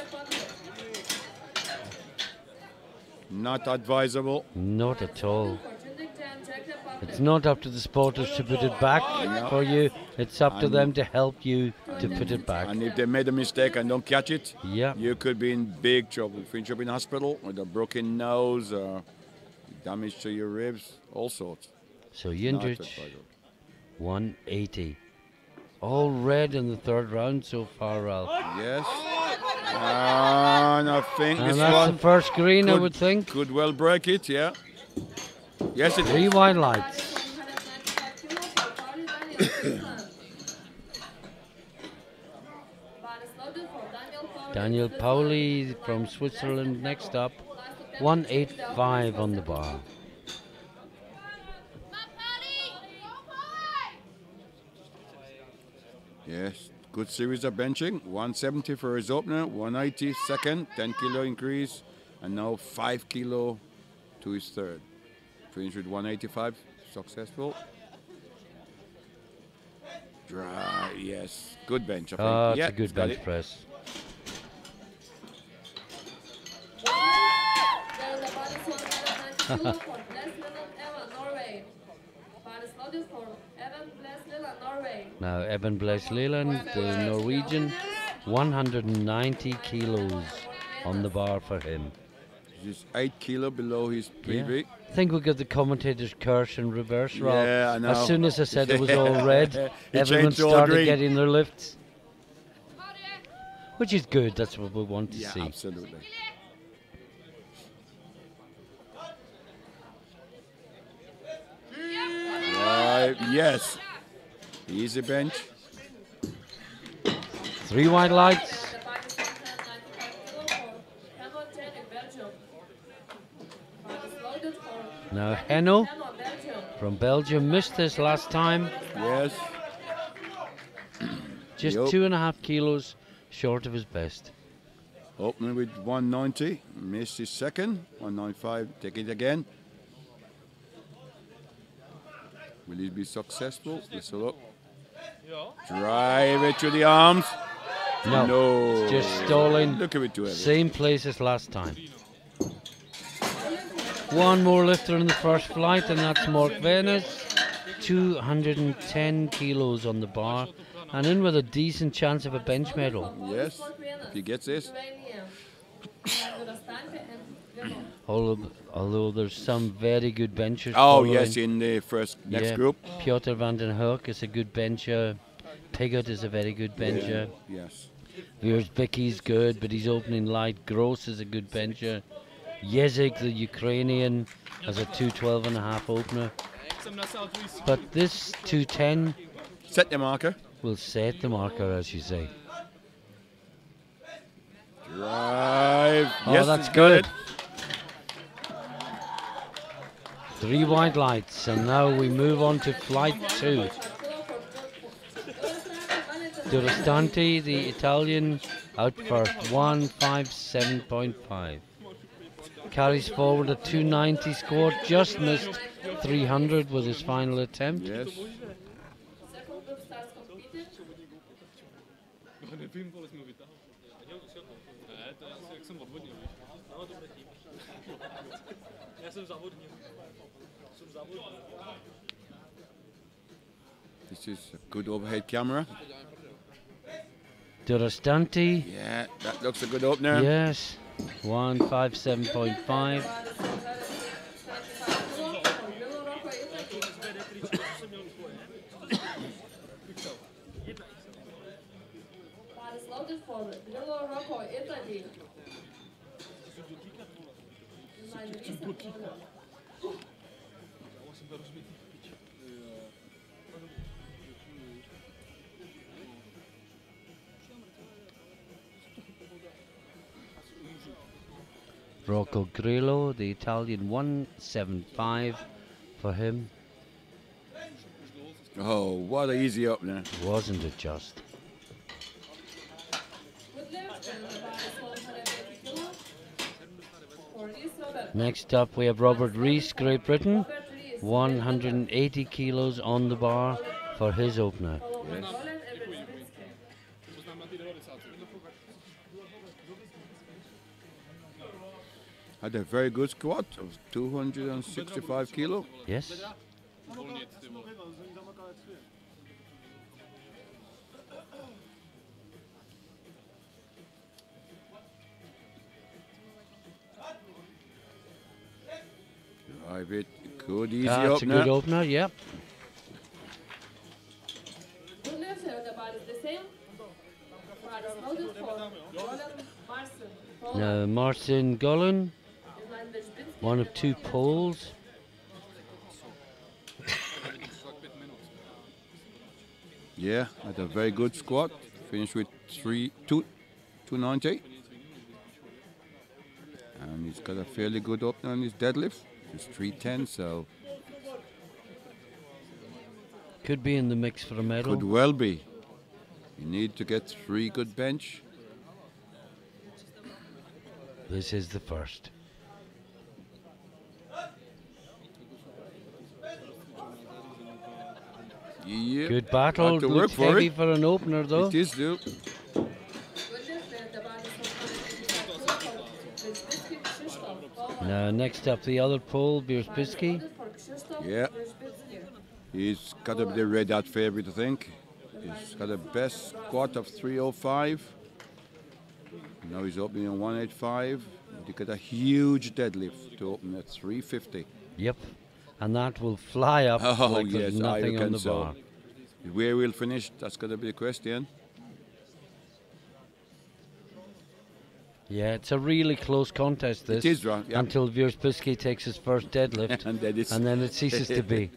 Not advisable. Not at all. It's not up to the sporters to put it back for you. It's up to them to help you to put it back. And if they made a mistake and don't catch it, Yeah. you could be in big trouble. Finish up in hospital with a broken nose or damage to your ribs, all sorts. So Not Jindrich, advisable. 180. All red in the 3rd round so far, Ralph. Yes. And I think And this that's one the first green, I could- would think. could well break it, yeah. Yes, it 3 is. white lights. Daniel Pauly from Switzerland next up. 185 on the bar. Yes, good series of benching. 170 for his opener, 180 second, 10 kilo increase, and now 5 kilo to his 3rd. Finish with 185, successful. Dry, yes, good bench. I think. Ah, it's yeah, a good he's got bench it. press. Now Evan Blaise Leland, the Norwegian, 190 kilos on the bar for him. He's 8 kilo below his PB. I think we got the commentator's curse in reverse, Rob. Yeah, I know. As soon as I said it was all red, It everyone changed to all started green. getting their lifts. Which is good, that's what we want to Yeah, see. absolutely. Right, yes. Easy bench. 3 white lights. Now Henno from Belgium missed this last time. Yes. Just Yup. 2.5 kilos short of his best. Opening with 190. Missed his 2nd. 195. Take it again. Will he be successful? Let's look. Drive it to the arms. No, No. just stalling. Look a bit too heavy. Same place as last time. One more lifter in the first flight, and that's Mark Venus. 210 kilos on the bar, and in with a decent chance of a bench medal. Yes, if he gets this. Although there's some very good benchers. Oh, following. yes, in the next group. Piotr van den Hoek is a good bencher. Piggott is a very good bencher. Yes. Vicky's good, but he's opening light. Gross is a good bencher. Yezik, the Ukrainian, has a 2:12.5 opener. But this 2:10 set the marker. Will set the marker, as you say. Drive. Oh, yes, that's good. 3 white lights, and now we move on to flight 2. Durastanti, the Italian, out first, 157.5. Carries forward a 290 score, just missed 300 with his final attempt. Yes. This is a good overhead camera. Durastanti. Yeah, that looks a good opener. Yes, 157.5. Rocco Grillo, the Italian, 175 for him. Oh, what an easy opener. Wasn't it just? Next up we have Robert Reese, Great Britain, 180 kilos on the bar for his opener. Yes. Had a very good squat of 265 kilo. Yes. Drive it. Good, easy That's opener. a good opener, yep. Now Marcin Golan, one of 2 poles. Yeah, had a very good squat. Finished with 290. And he's got a fairly good opener on his deadlift. It's 310, so could be in the mix for a medal. Could well be. You need to get 3 good bench. This is the first. Yeah, good battle. Looks heavy for an opener, though. It is, dude. Now, next up, the other pole, Bierspiski. Yeah. He's got to be the red hot favorite, I think. He's got a best squat of 305. Now he's opening on 185. He got a huge deadlift to open at 350. Yep. And that will fly up like yes, there's nothing on the bar. Where we'll finish, that's going to be the question. Yeah, it's a really close contest, this. It is, right? Yeah. Until Bierspiski takes his first deadlift. and then it ceases to be.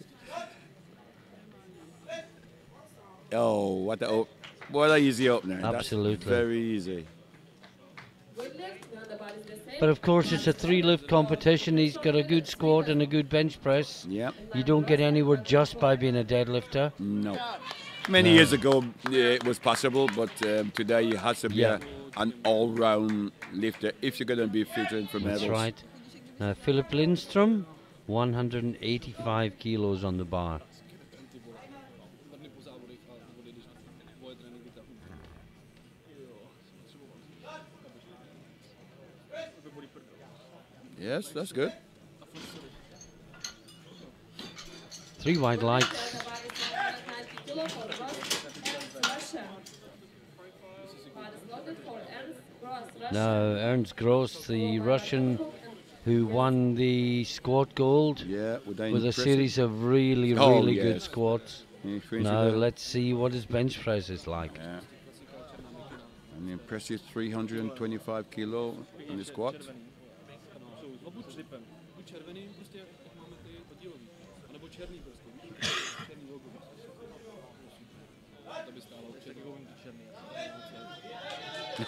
Oh, what an easy opener. Absolutely. That's very easy. But of course, it's a 3-lift competition. He's got a good squat and a good bench press. Yeah. You don't get anywhere just by being a deadlifter. No. Many years ago, it was possible, but today you have to be an all-round lifter if you're going to be featured for medals. That's right. Now, Phillip Lindstrom, 185 kilos on the bar. Yes, that's good. 3 white lights. Now, Ernst Gross, the Russian who won the squat gold with a series of really good squats. Now, let's see what his bench press is like. Yeah. An impressive 325 kilo in the squat.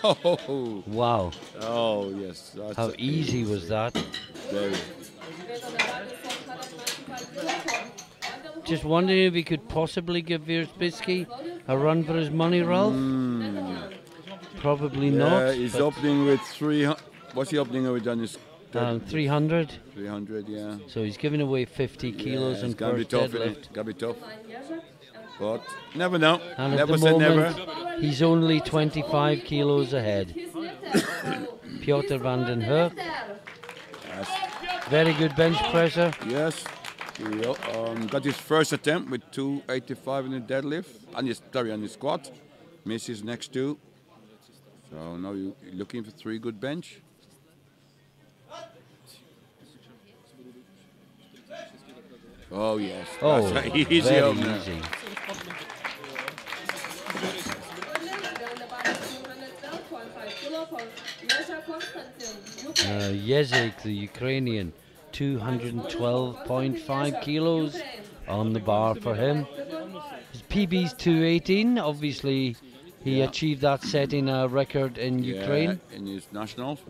Oh, wow. Oh, yes. How easy was that? Very. Just wondering if he could possibly give Wierzbicki a run for his money, Ralph? Probably not. Yeah, he's opening with 300. What's he opening with on his 300. 300, yeah. So he's giving away 50 kilos in gonna be first tough, deadlift. It's gonna be tough. But never know. And never at the say moment, never. he's only 25 kilos ahead. Piotr van den Hurk. Yes. Very good bench presser. Yes. He got his first attempt with 285 in the deadlift. On his squat. Misses next two. So now you're looking for 3 good bench. Oh yes. Oh, that's easy very opener. easy. Jezek, the Ukrainian, 212.5 kilos on the bar for him. His PB's 218. Obviously, he achieved that setting a record in Ukraine. In his nationals.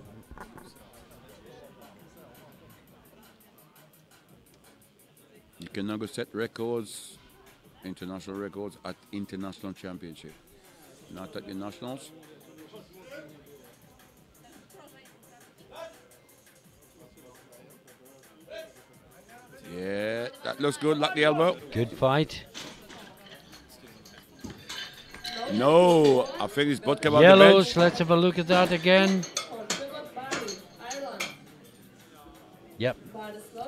You can now go set records, international records at international championship, not at the nationals. Yeah, that looks good, like the elbow. Good fight. No, I think his butt came out the Yellows, bench. let's have a look at that again. Yep.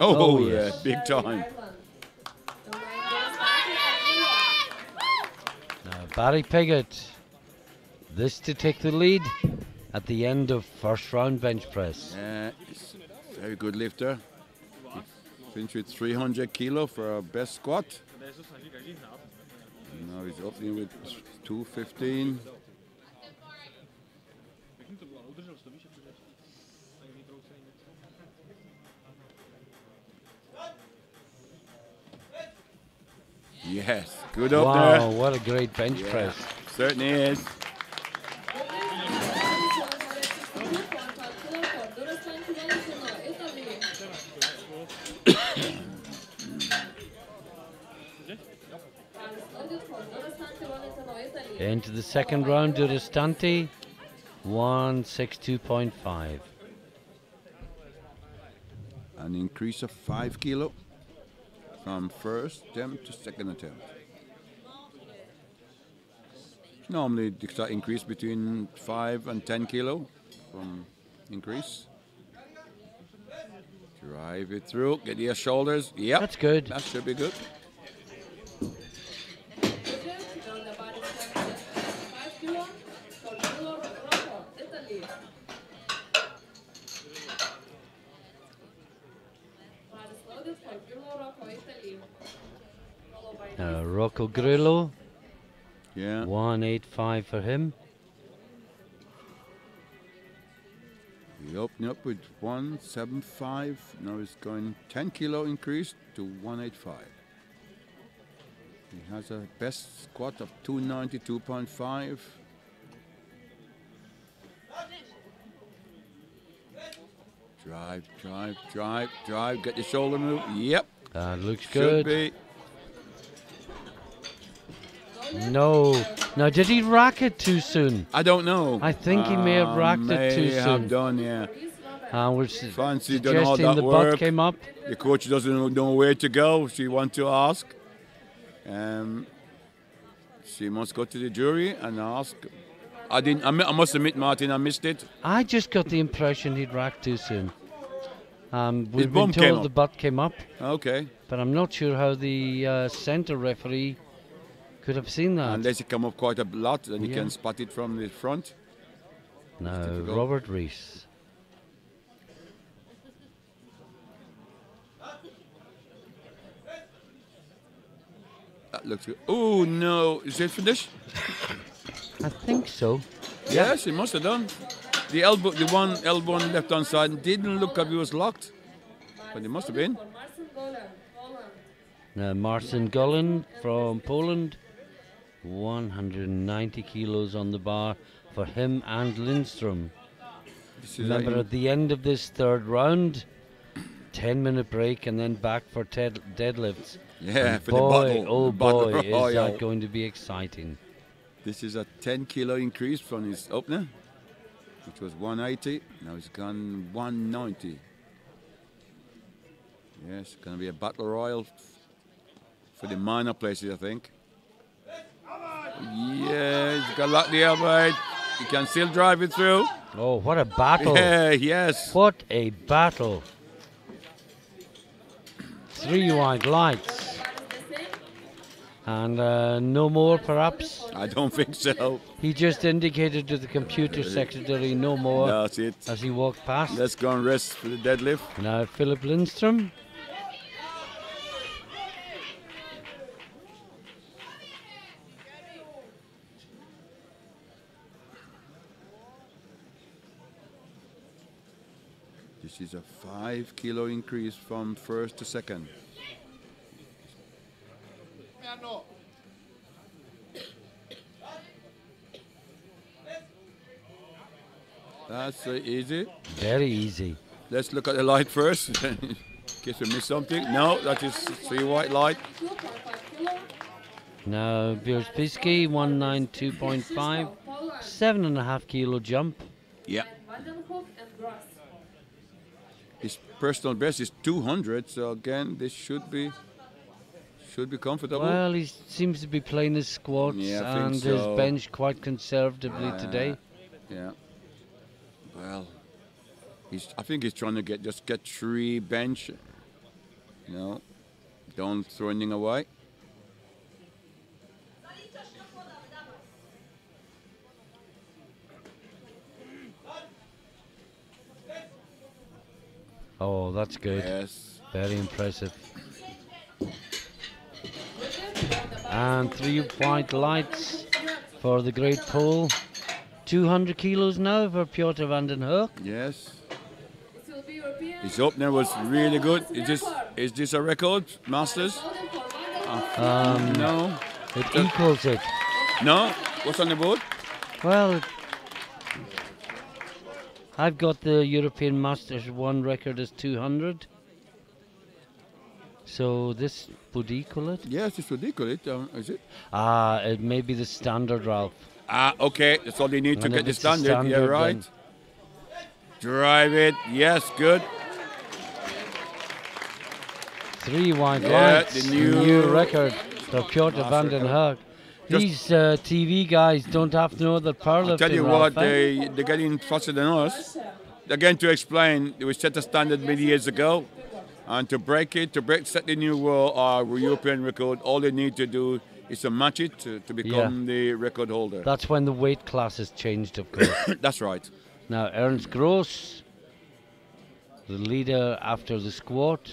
Oh, yes. yeah, big time. Now, Barry Piggott, this to take the lead at the end of first round bench press. Yeah, he's a very good lifter. He finished with 300 kilo for our best squat. And now he's opening with 215. Yes, good up there. Wow, what a great bench press. Certainly is. Into the second round, Durastanti, 162.5. An increase of 5 kilo from first attempt to second attempt. Normally the increase between 5 and 10 kilo from increase. Drive it through, get your shoulders. Yep. That's good. That should be good. Rocco Grillo, yeah, 185 for him. He opened up with 175. Now he's going 10 kilo increase to 185. He has a best squat of 292.5. Drive, drive, drive, drive. Get the shoulder move. Yep. That looks Should good. be. No. Now, did he rack it too soon? I don't know. I think he may have racked it too May have soon. done, yeah. We're Fancy done all suggesting that the work. butt came up. The coach doesn't know where to go. She wants to ask. She must go to the jury and ask. I must admit, Martin, I missed it. I just got the impression he'd racked too soon. We've bum been came told up. the butt came up, Okay. but I'm not sure how the center referee could have seen that. Unless it come up quite a lot, then you Yeah. can spot it from the front. Now, difficult. Robert Reese. That looks good. Oh no, is it finished? I think so. Yes, it must have done. The elbow, the one elbow on the left hand side didn't look like it was locked. but it must have been. Marcin Golan from Poland. 190 kilos on the bar for him and Lindstrom. Remember, at the end of this third round, 10-minute break and then back for deadlifts. Yeah, and for boy, the bottle. oh the bottle boy, royal. is that going to be exciting. This is a 10-kilo increase from his opener, which was 180. Now it's gone 190. Yes, going to be a battle royal for the minor places, I think. Yeah, he's got a lot there, but he can still drive it through. Oh, what a battle. Yeah, yes. What a battle. 3 white lights. And no more, perhaps? I don't think so. He just indicated to the computer secretary no more. That's it. As he walked past. Let's go and rest for the deadlift. Now, Phillip Lindstrom. This is a 5-kilo increase from first to second. That's easy. Very easy. Let's look at the light first, in case we miss something. No, that is 3 white light. Now, Bierzpiski, 192.5, 7.5 kilo jump. Yeah. His personal best is 200, so again, this should be comfortable. Well, he seems to be playing his squats and his bench quite conservatively today. Yeah. Well, I think he's trying to get 3 bench. No, don't throw anything away. Oh, that's good. Yes. Very impressive. And 3 white lights for the great Pole. 200 kilos now for Piotr van den Hoek. Yes. His opener was really good. Is this a record, Masters? No. It equals it. No? What's on the board? Well, I've got the European Masters 1 record as 200. So this would equal it? Yes, this would equal it, is it? It may be the standard, Ralph. Okay, that's all they need to get the standard. Yeah, right. Then. Drive it. Yes, good. 3 white lights. The new record for Piotr van den Hoek. These TV guys don't have to know that powerlifting. I'll tell you what, they're getting faster than us. Again, to explain, we set a standard many years ago, and to set the new world European record, all they need to do is to match it to become the record holder. That's when the weight class has changed, of course. That's right. Now, Ernst Gross, the leader after the squat.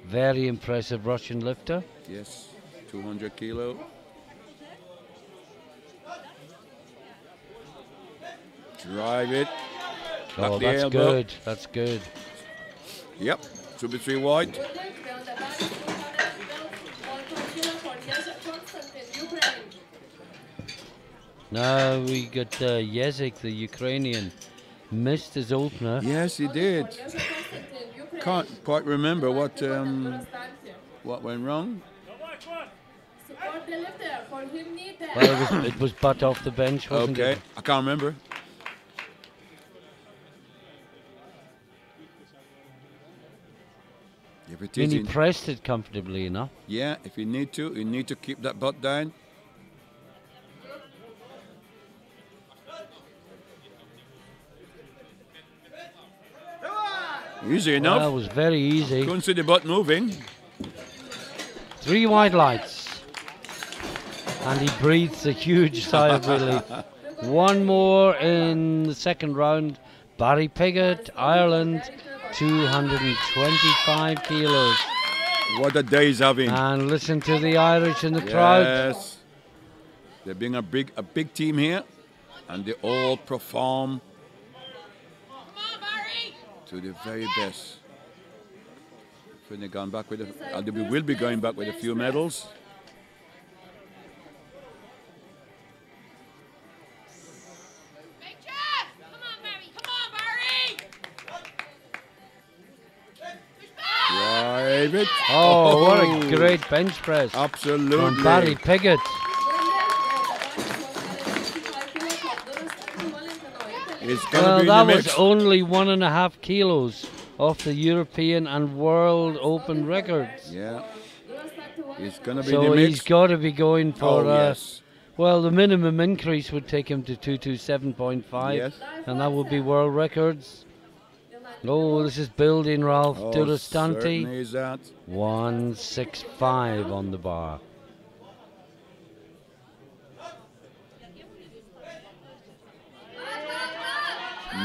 Very impressive Russian lifter. Yes, 200 kilo. Drive it. Oh, that's good. That's good. Yep, 2 wide. Now we got Yezik, the Ukrainian, missed his opener. Yes, he did. Can't quite remember what went wrong. Well, it was butt off the bench, wasn't it? Okay, I can't remember. And he pressed it comfortably enough. Yeah, if you need to keep that butt down. Easy enough. That was very easy. Couldn't see the butt moving. 3 white lights. And he breathes a huge sigh of relief. 1 more in the second round. Barry Piggott, Ireland, 225 kilos. What a day he's having. And listen to the Irish in the crowd. Yes. They're being a big team here, and they all perform to the very best. When they've gone back with we will be going back with a few medals. Right. Oh, what a great bench press. Absolutely. From Barry Piggott. Well, that was only 1.5 kilos off the European and World Open records. Yeah. He's going to be so in the mix. He's got to be going for, yes. Well, the minimum increase would take him to 227.5. Yes. And that would be world records. Oh, this is building, Ralph. Durastanti. Certainly is that. 165 on the bar.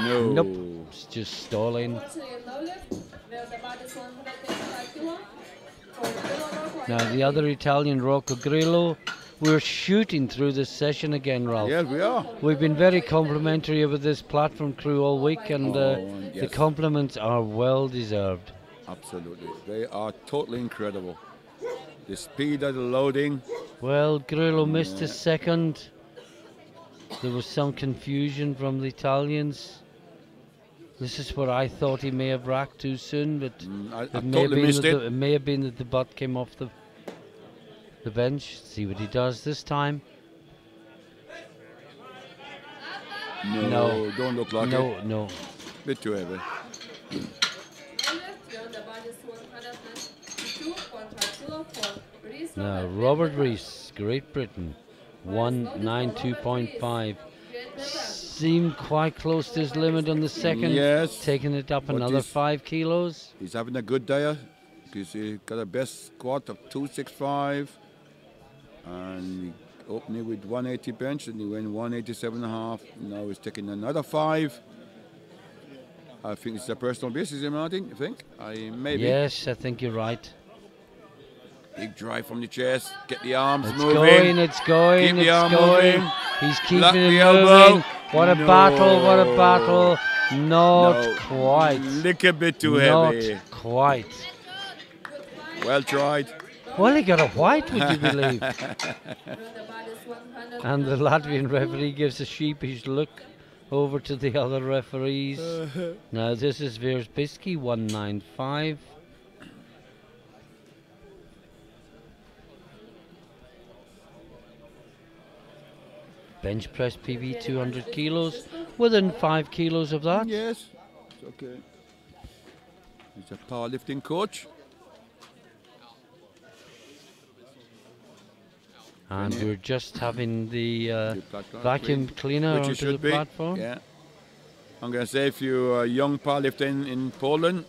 No. Nope. It's just stalling. Now the other Italian, Rocco Grillo. We're shooting through this session again, Ralph. Yes, we are. We've been very complimentary with this platform crew all week, and yes. the compliments are well deserved. Absolutely. They are totally incredible. The speed of the loading. Well, Grillo missed a second. There was some confusion from the Italians. This is what I thought he may have racked too soon, but it may have been that the butt came off the bench. See what he does this time. No, don't look like it. No. Bit too heavy. Now, Robert Reese, Great Britain, 192.5. Seemed quite close to his limit on the second. Yes. Taking it up another 5 kilos. He's having a good day. He's got a best squat of 265. And he opened with 180 bench and he went 187.5. Now he's taking another 5. I think it's a personal best, is it, Martin? You think? Maybe. Yes, I think you're right. Big drive from the chest. Get the arms it's moving. It's going. Keep the arm moving. He's keeping Lock it the elbow. moving. What a battle! What a battle! Not quite. Lick a bit too heavy. Not quite. Well tried. Well, he got a white, would you believe? And the Latvian referee gives a sheepish look over to the other referees. Now this is Wierzbicki, 195. Bench press PB 200 kilos, within 5 kilos of that. Yes, it's okay. He's a powerlifting coach. And we're just having the vacuum cleaner onto the platform. Yeah. I'm going to say if you're a young powerlifter in Poland,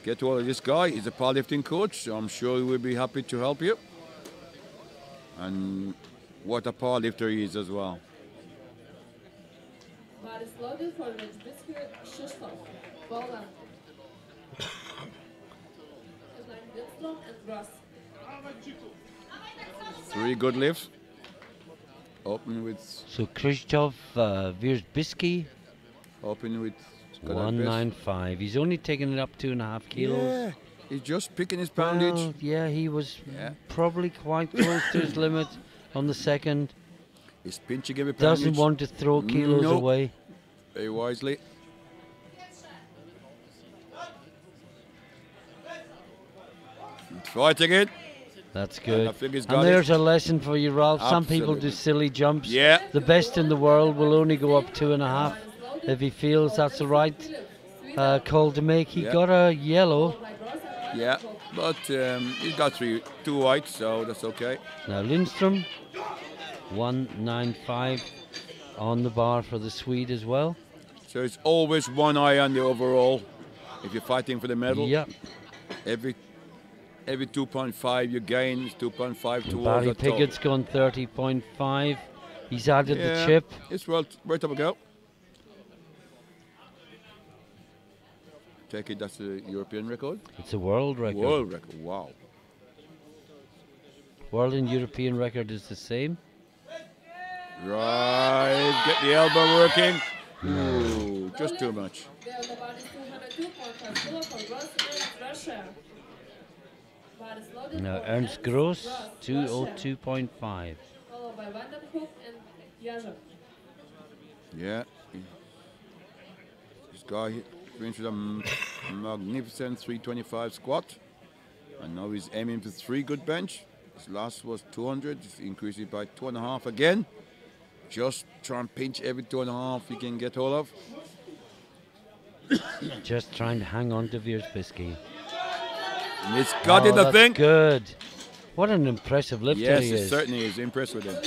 get hold of this guy. He's a powerlifting coach, so I'm sure he will be happy to help you. And what a powerlifter he is as well. Three good lifts. Open with. So Krzysztof Wierzbicki. Open with. 195. He's only taking it up 2.5 kilos. Yeah, he's just picking his poundage. Well, yeah, he was probably quite close to his limit on the second. He's pinching every poundage. Doesn't want to throw kilos away. Very wisely. Fighting it. That's good. And there's a lesson for you, Ralph. Some people do silly jumps. Yeah. The best in the world will only go up 2.5 if he feels that's the right call to make. He got a yellow. Yeah, but he's got 2 whites, so that's okay. Now Lindstrom, 195 on the bar for the Swede as well. So it's always one eye on the overall if you're fighting for the medal. Yeah. Every 2.5 you gain is 2.5 towards Barry the Piggott's gone 30.5. He's added the chip. It's right up a go. Take it, that's a European record? It's a world record. World record, wow. World and European record is the same. Right, get the elbow working. Ooh, just too much. Now Ernst Gross, 202.5. Followed by Vandenhoek and Jazek. Yeah. This guy finished with a magnificent 325 squat. And now he's aiming for 3 good bench. His last was 200. He's increased it by 2.5 again. Just try and pinch every 2.5 he can get hold of. Just trying to hang on to Wierzbicki. It's got it, I think. Good. What an impressive lifter he is. Yes, it certainly is. Impressed with him.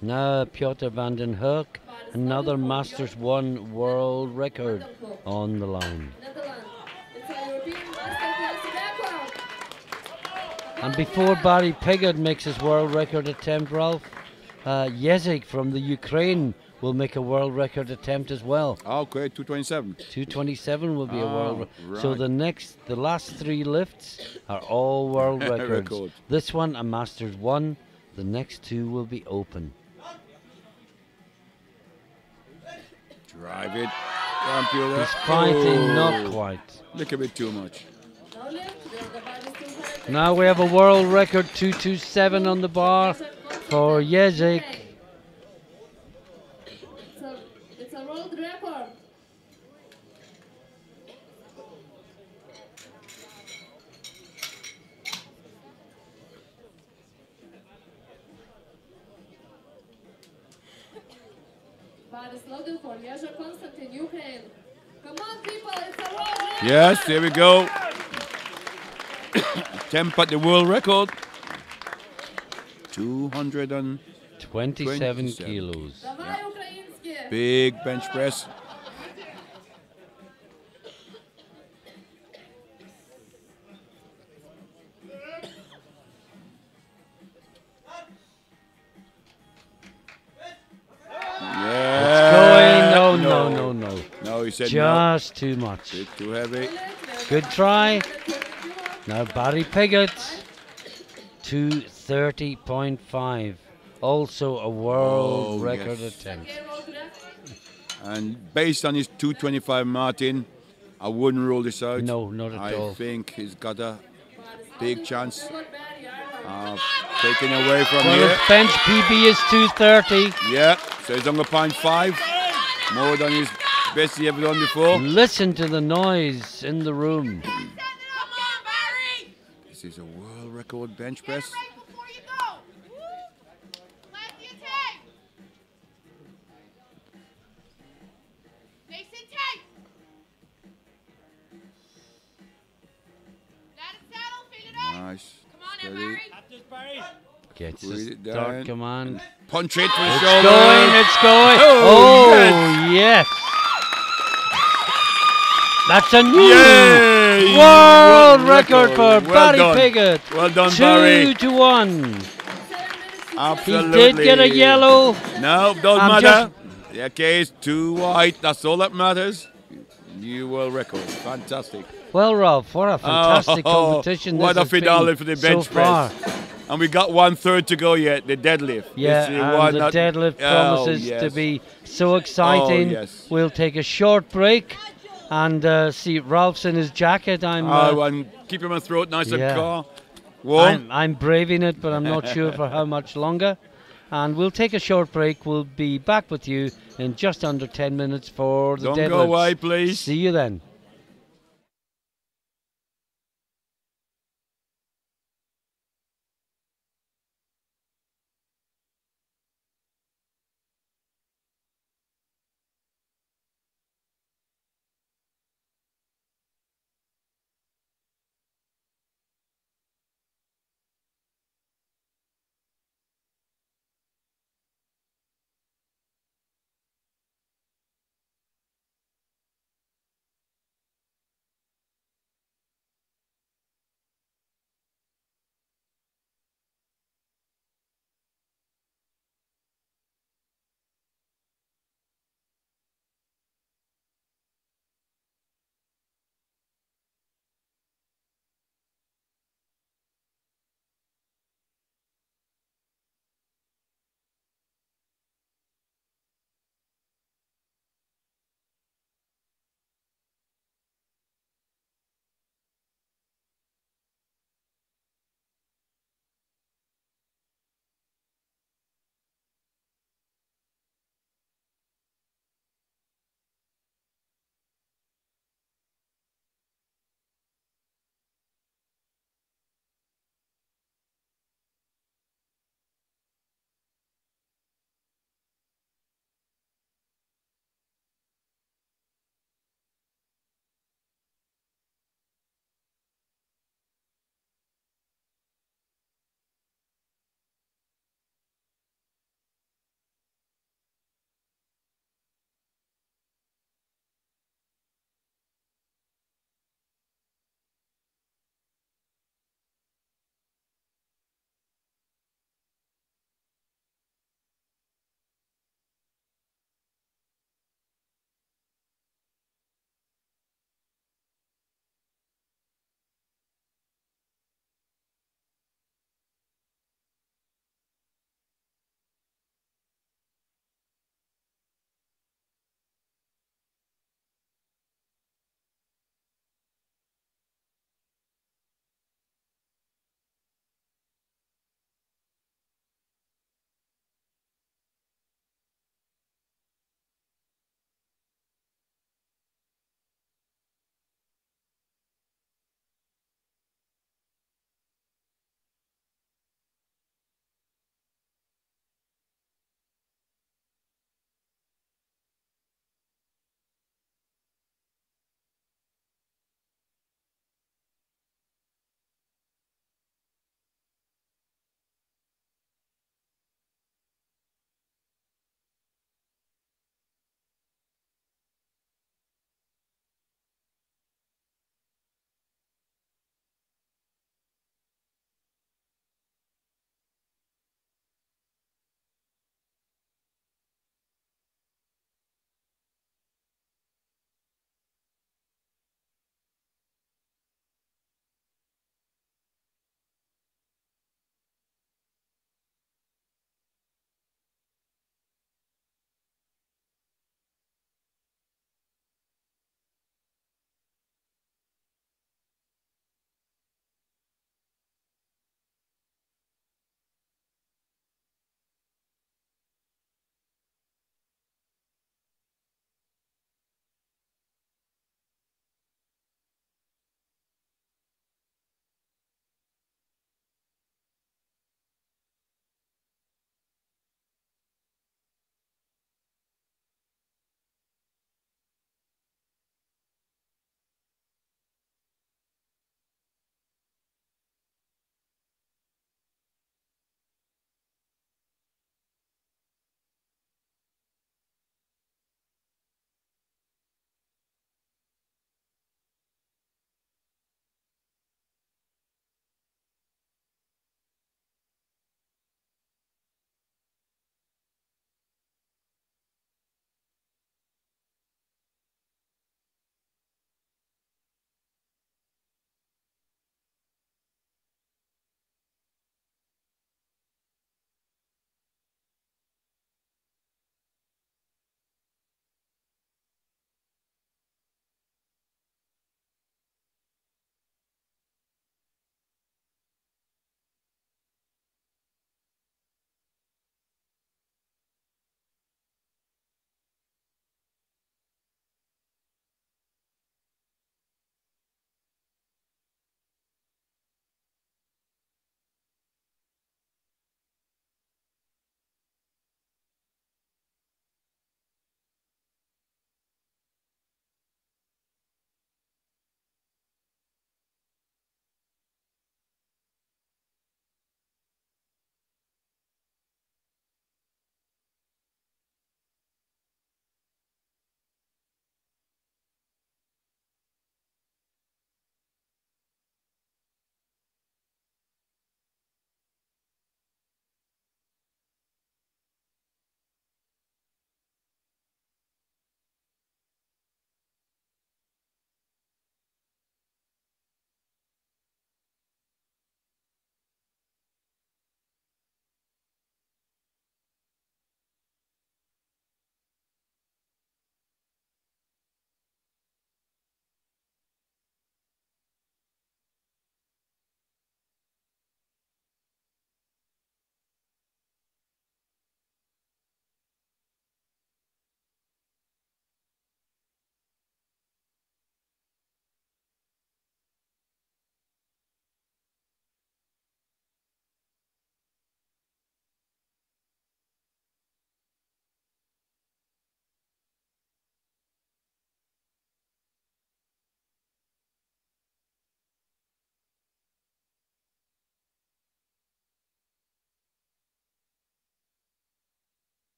Now Piotr van den Hoek, another Masters 1 world record on the line. And before Barry Piggott makes his world record attempt, Ralph, Jezek from the Ukraine will make a world record attempt as well. Okay, 227. 227 will be a world record. So the last 3 lifts are all world records. This one, a Masters 1. The next 2 will be open. Drive it. Computer. He's fighting, not quite. Look a bit too much. Now we have a world record 227 on the bar for Jezek. It's a world record. Bar is loaded for Jezek Konstantin, Ukraine. Come on, people, it's a world record. Yes, there we go. Temp at the world record. 227 kilos. Yeah. Big bench press. No, he said just too much. Too heavy. Good try. Now Barry Piggott, 230.5. Also a world record attempt. And based on his 225 Martin, I wouldn't rule this out. No, not at all. I think he's got a big chance of taking away from here. His bench PB is 230. Yeah, so he's on the 0.5. More than his best he ever done before. Listen to the noise in the room. This is a world record bench press. Nice. Steady. Gets the start command. Punch it for the shoulder. It's going. Oh, yes. That's a new world record for Barry Piggott. Well done, Barry. 2-1. Absolutely. He did get a yellow. No, don't matter. Okay, it's 2 white. That's all that matters. New world record. Fantastic. Well, Ralph, what a fantastic competition what this a finale for the bench press. And we got 1/3 to go yet, the deadlift. Yeah, and the deadlift promises to be so exciting. We'll take a short break and see Ralph's in his jacket. And keep him on throat nice and warm. I'm braving it, but I'm not sure for how much longer. And we'll take a short break. We'll be back with you in just under 10 minutes for the deadlifts. Don't go away, please. See you then.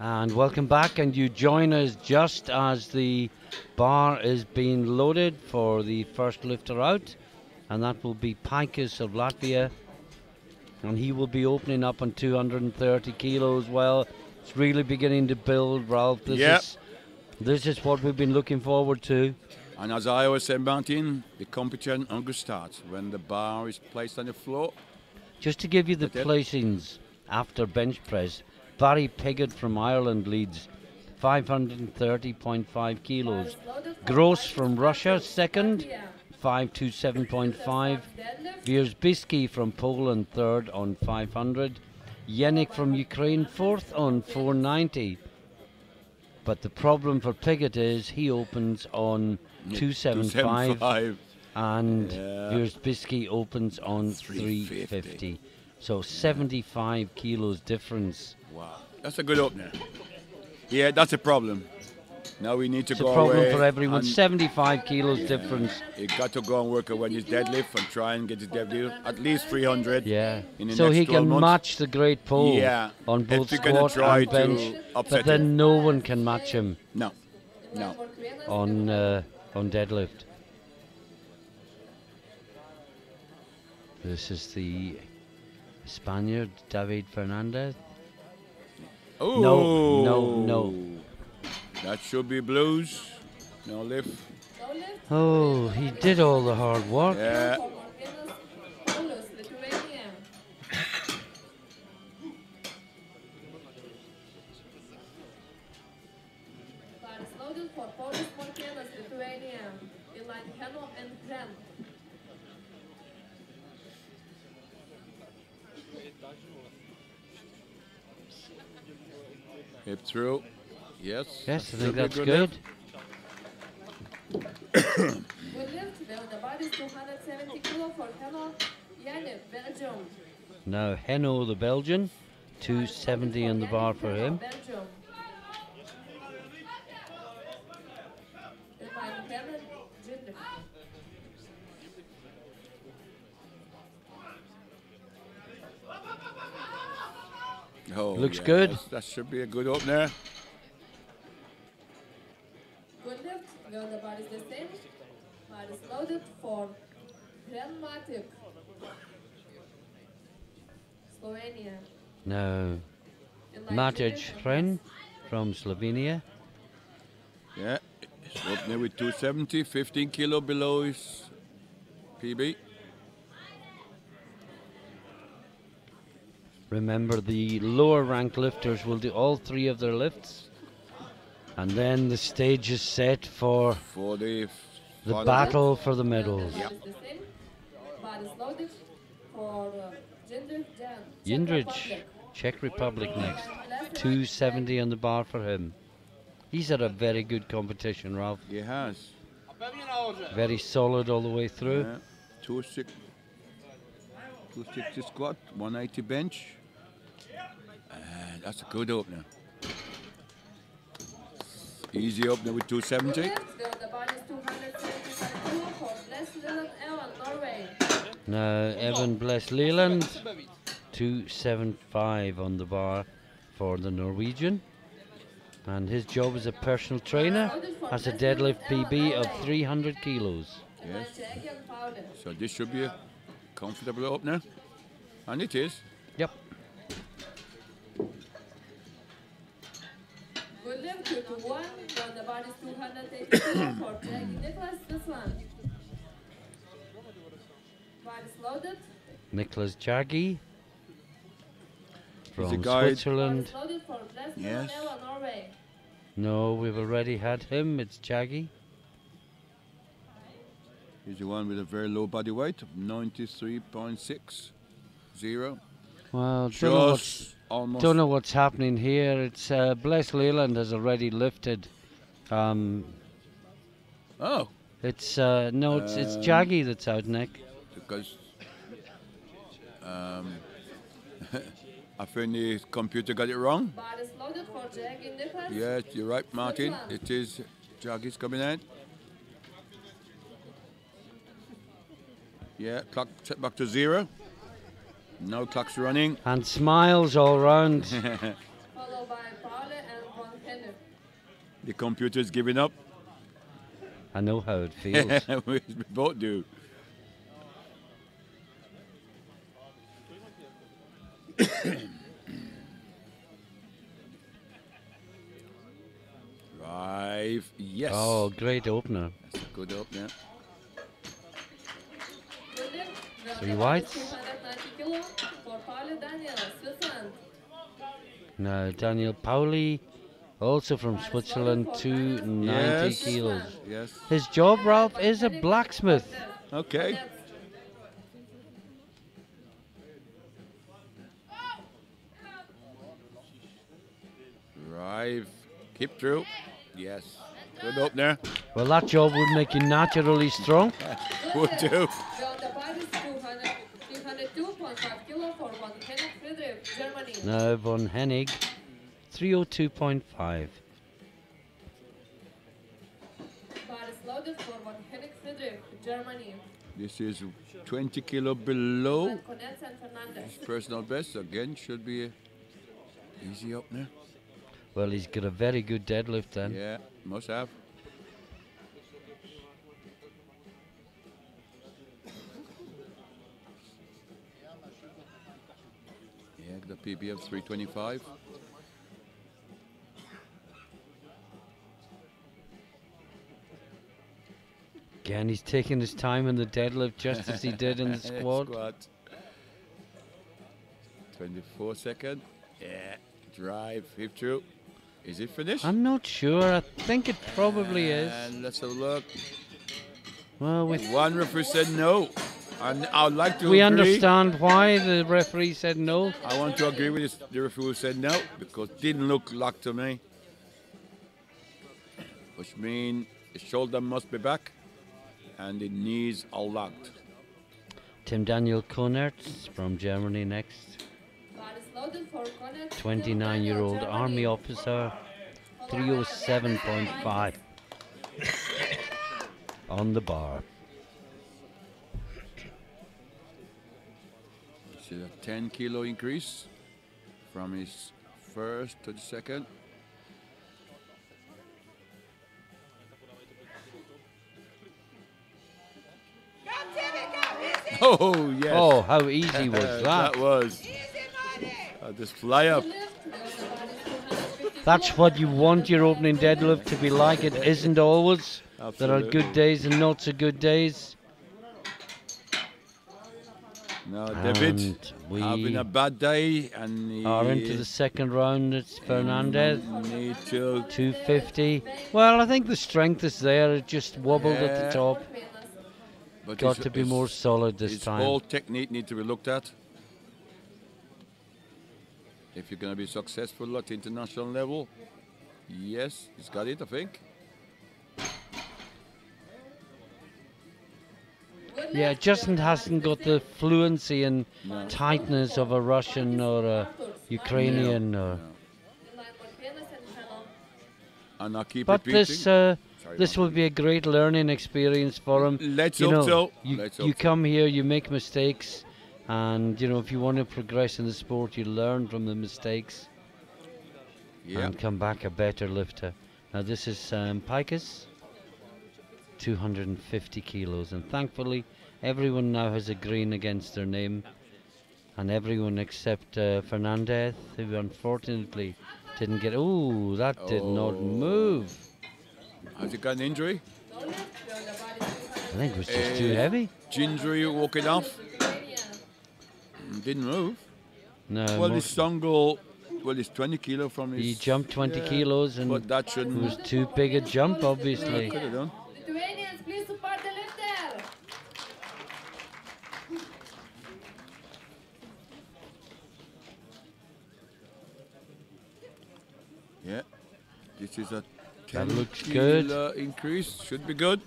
And welcome back, and you join us just as the bar is being loaded for the first lifter out, and that will be Paikas of Latvia, and he will be opening up on 230 kilos. Well, it's really beginning to build, Ralph. This is what we've been looking forward to. And as I always say, Martin, the competition only starts when the bar is placed on the floor. Just to give you the placings after bench press, Barry Piggott from Ireland leads, 530.5 kilos. Gross from Russia, second, 527.5. Wierzbicki from Poland, third on 500. Yenik from Ukraine, fourth on 490. But the problem for Piggott is he opens on 275. And Wierzbicki opens on 350. So 75 kilos difference. Wow, that's a good opener. Yeah, that's a problem. Now we need to go away. It's a problem for everyone. 75 kilos difference. You got to go and work on his deadlift and try and get his deadlift at least 300. Yeah. In the so next he 12 can months. match the great Paul on both squat and bench. But then no one can match him. No. On deadlift. This is the Spaniard, David Fernandez. Oh, no. That should be blues. No lift. Oh, he did all the hard work. Yeah. Hip through. Yes. Yes, I think that's good. Now Heno the Belgian, 270 on the bar for him. Oh, looks good. That should be a good opener. Good lift, the bar is the same. Bar is loaded for Matic, Slovenia. Now Matic Hren from Slovenia. Yeah, it's opener with 270, 15 kilo below his PB. Remember, the lower rank lifters will do all three of their lifts, and then the stage is set for the battle for the medals. Yep. Jindřich, Czech Republic next, 270 on the bar for him. He's had a very good competition, Ralph. He has. Very solid all the way through. 260 squat, 180 bench. And that's a good opener. Easy opener with 270. Now Evan Bless Leland, 275 on the bar for the Norwegian. And his job as a personal trainer has a deadlift PB of 300 kilos. Yes. So this should be a comfortable opener. And it is. Yep. Good lift, 2 to 1. The bar is 280 for Nicholas, this one. Bar is loaded. Nicholas Jaggi from Switzerland. Yes. No, we've already had him. It's Jaggi. He's the one with a very low body weight of 93.60. Well, don't know what's happening here. It's Bless Leland has already lifted. It's it's Jaggi that's out, Nick. Because I think the computer got it wrong. Yes, you're right, Martin. It is Jaggi's coming out. Yeah, clock set back to 0. No clock's running. And smiles all round. Followed by Pauly and The computer's giving up. I know how it feels. We both do. Drive, yes. Oh, great opener. That's a good opener. 3 whites. Now Daniel Pauly, also from Switzerland, 290 kilos. Yes. His job, Ralph, is a blacksmith. Okay. Drive, keep through. Yes. Good opener. Well, that job would make you naturally strong. Would do. Now von Hennig, 302.5. This is 20 kilo below his personal best. Again, should be easy opener. Well, he's got a very good deadlift then. Yeah, must have. Yeah, the PB of 325. Again, he's taking his time in the deadlift just as he did in the squat. 24 second. Yeah, drive, hip through. Is it finished? I'm not sure. I think it probably is. And let's have a look. Well, with one referee said no. And I'd like to we agree. understand why the referee said no. I want to agree with the referee who said no, because it didn't look locked to me. Which means the shoulder must be back and the knees are locked. Tim Daniel Kunitz from Germany next. 29-year-old army officer, 307.5 on the bar. This is a 10 kilo increase from his first to the second. Oh, yes. Oh, how easy was that? That was. Just fly up. That's what you want your opening deadlift to be like. It isn't always. Absolutely. There are good days and not so good days. No, David having a bad day, and he are into the second round. It's Fernandez. Need to 250. Well, I think the strength is there. It just wobbled at the top. But got to be more solid this time. His whole technique needs to be looked at. If you're going to be successful at international level, yes, he's got it, I think. Yeah, Justin hasn't got the fluency and tightness of a Russian or a Ukrainian. And I keep but repeating. this will be a great learning experience for him. Let's hope so. You come here, you make mistakes, and if you want to progress in the sport, you learn from the mistakes and come back a better lifter. Now this is Pikus, 250 kilos, and thankfully everyone now has a green against their name, and everyone except Fernandez, who unfortunately didn't get. Oh, that did not move. Has he got an injury? I think it was just too heavy. Injury walking off. Didn't move. No. Well, his Songo, it's 20 kilo from his. He jumped 20 kilos, and but that shouldn't. It was too big a jump, obviously. Could have done. Lithuanians, please support the lifter. Yeah, this is a 10 that looks good. Increase, should be good.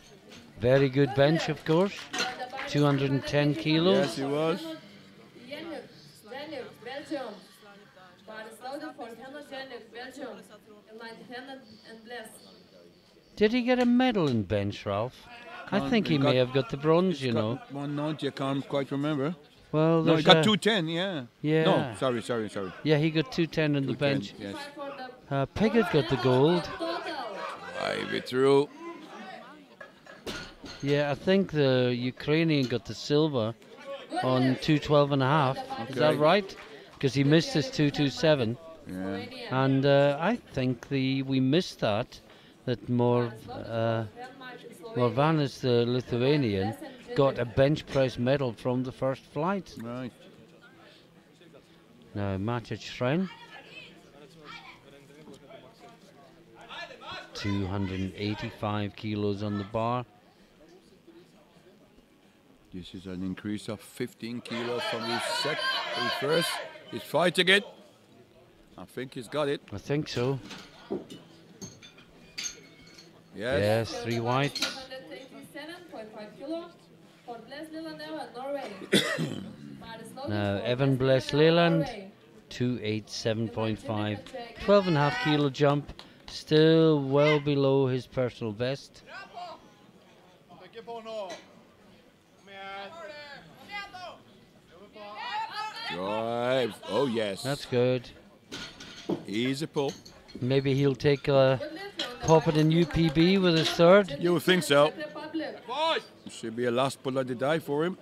Very good bench, of course. 210 kilos. Yes, he was. Did he get a medal in bench, Ralph? I think he may have got the bronze, 190, I can't quite remember. Well, no, he got 210, yeah. Yeah. No, sorry. Yeah, he got 210 in the bench. Yes. Piggott got the gold. Drive it through. Yeah, I think the Ukrainian got the silver on 2:12.5. Okay. Is that right? Because he missed his 2:27. Yeah. And I think we missed that Morvanis, the Lithuanian, got a bench press medal from the first flight. Right. Now Maciej Shren, 285 kilos on the bar. This is an increase of 15 kilos from his first. He's fighting it. I think he's got it. I think so. Yes. Yes, 3 whites. 227.5 kilo for Bles Leland, Norway. Now Evan Bless Leland, 287.5. 12.5 kilo jump, still well below his personal best. Drive. Oh, yes. That's good. Easy pull. Maybe he'll take a pop at a new PB with his third. You would think so. Should be a last pull of the day for him.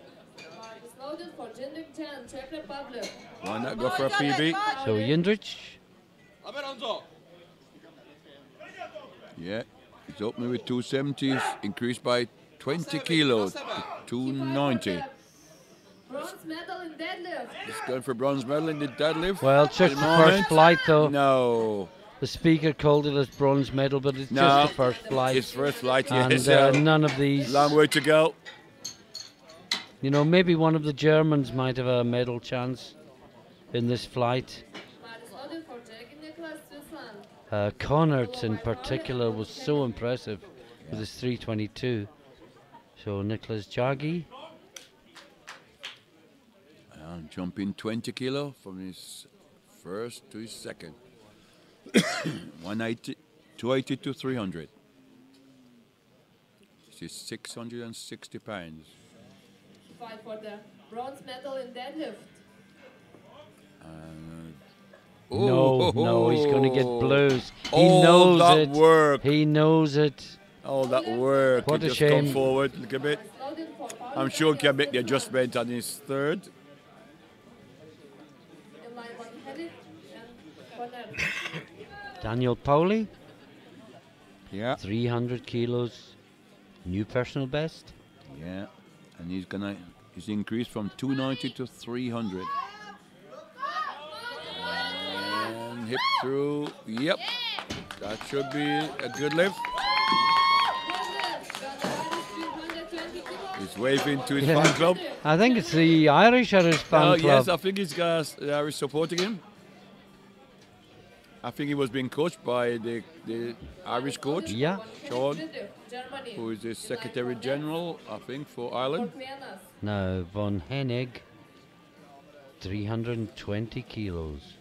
Why not go for a PB? So Jindrich. Yeah, he's opening with 270s, increased by 20 kilos to 290. Bronze medal in deadlift. He's going for bronze medal in the deadlift. Well, just the first flight though. No. The speaker called it as bronze medal, but it's just the first flight. It's first flight, and yes. None of these. Long way to go. You know, maybe one of the Germans might have a medal chance in this flight. Kunitz in particular was so impressive with his 322. So Nicholas Jagi. And jumping 20 kilo from his first to his second. 180, 280 to 300. This is 660 pounds. Fight for the bronze medal in deadlift. No, he's going to get blues. He knows knows it. Work. He knows it. All that work. What he a just shame. come forward, look a bit. I'm sure he can make the adjustment on his third. Daniel Pauly. Yeah. 300 kilos. New personal best. Yeah. And he's increased from 290 to 300. And hip through. Yep. That should be a good lift. He's waving to his fan club. I think it's the Irish at his fan club. Yes, I think he's got the Irish supporting him. I think he was being coached by the Irish coach, Sean, who is the Secretary General, I think, for Ireland. Now, Von Hennig, 320 kilos.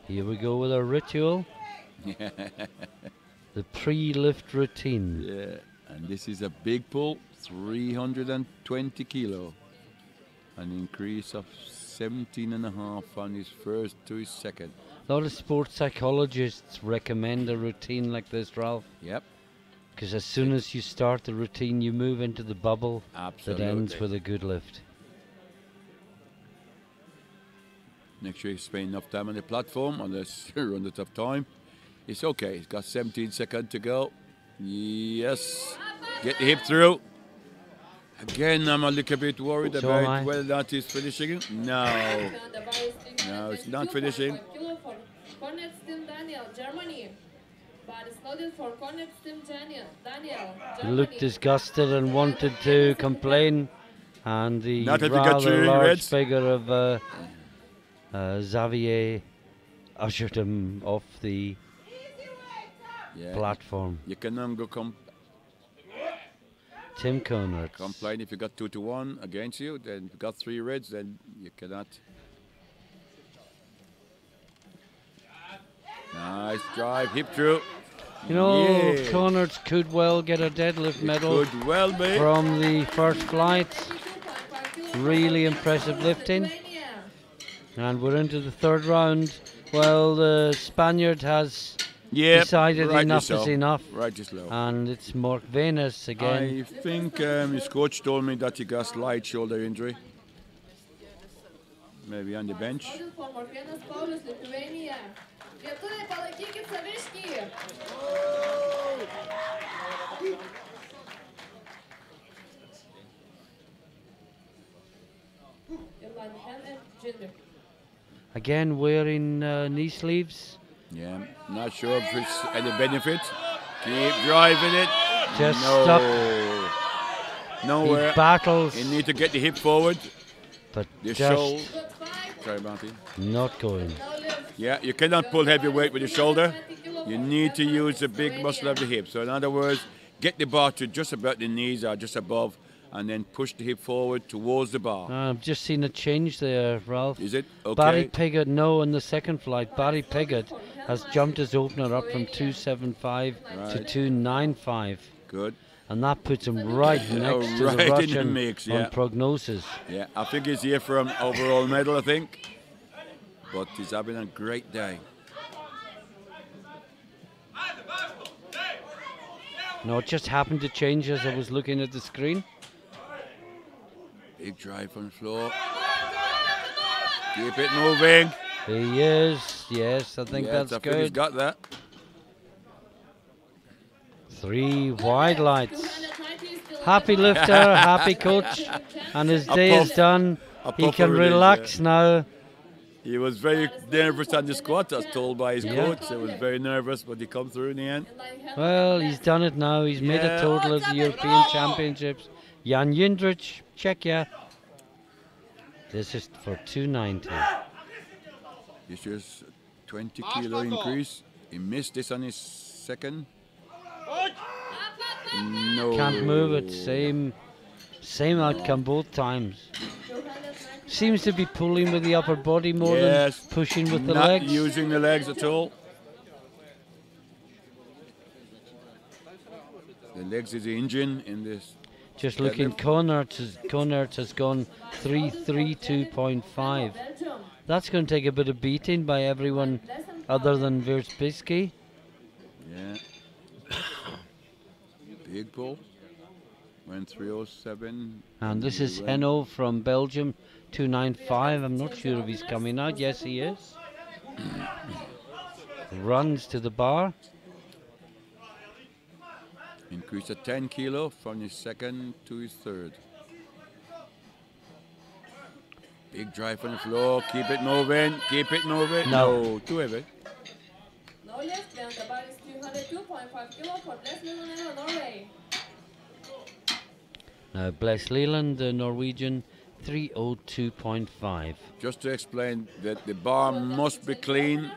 Here we go with our ritual. The pre-lift routine. Yeah, and this is a big pull, 320 kilo. An increase of 17.5 on his first to his second. A lot of sports psychologists recommend a routine like this, Ralph. Yep. Because as soon as you start the routine, you move into the bubble that ends with a good lift. Make sure you spend enough time on the platform, unless you run out of time. It's okay. He's got 17 seconds to go. Yes. Get the hip through. Again, I'm a little bit worried about whether that is finishing. No. No, it's not finishing. He looked disgusted and wanted to complain, and the rather large figure of Xavier ushered him off the platform. You can go Tim Kunitz. Complain if you got 2-1 against you, then if you got 3 reds, then you cannot. Nice drive, hip through. You know, Kunitz could well get a deadlift medal from the first flight. Really impressive lifting. And we're into the third round. Well, the Spaniard has decided enough is enough. Right slow. And it's Mark Venus again. I think his coach told me that he got slight shoulder injury. Maybe on the bench. Again wearing knee sleeves. Yeah, not sure if it's any benefit. Keep driving it. Just no. stuck. Nowhere. He battles. You need to get the hip forward. But the just sorry, Martin. Not going. Yeah, you cannot pull heavy weight with the shoulder. You need to use the big muscle of the hip. So in other words, get the bar to just about the knees or just above, and then push the hip forward towards the bar. I've just seen a change there, Ralph. Is it? Okay. Barry Piggott, no, in the second flight. Barry Piggott has jumped his opener up from 275 to 295. Good. And that puts him right next to the Russian in the mix, on prognosis. Yeah, I think he's here for an overall medal, I think. But he's having a great day. No, it just happened to change as I was looking at the screen. Big drive on the floor. Keep it moving. He is, yes, I think that's I good. think he's got that. 3 wide lights. Happy lifter, happy coach, and his day is done. He can relax now. He was very nervous on the squat, as told by his coach. He was very nervous, but he come through in the end. Well, he's done it now. He's made a total of the European Championships. Jan Jindrich, Czechia. This is for 290. This is 20 kilo increase. He missed this on his second. No. Can't move it. Same outcome both times. Seems to be pulling with the upper body more than pushing with the legs. Not using the legs at all. The legs is the engine in this. Just looking, Kunitz has gone 332.5. That's going to take a bit of beating by everyone other than Verspisky. Yeah. Big pull. Went 307. And this is Henno from Belgium, 295. I'm not sure if he's coming out. Yes, he is. Runs to the bar. Increase at 10 kilo from his second to his third. Big drive on the floor. Keep it moving. Keep it moving. No, too heavy. No lift, and the bar is 202.5 kilo for Bless Leland, Norway. Now, Bless Leland, the Norwegian, 302.5. Just to explain that the bar must be clean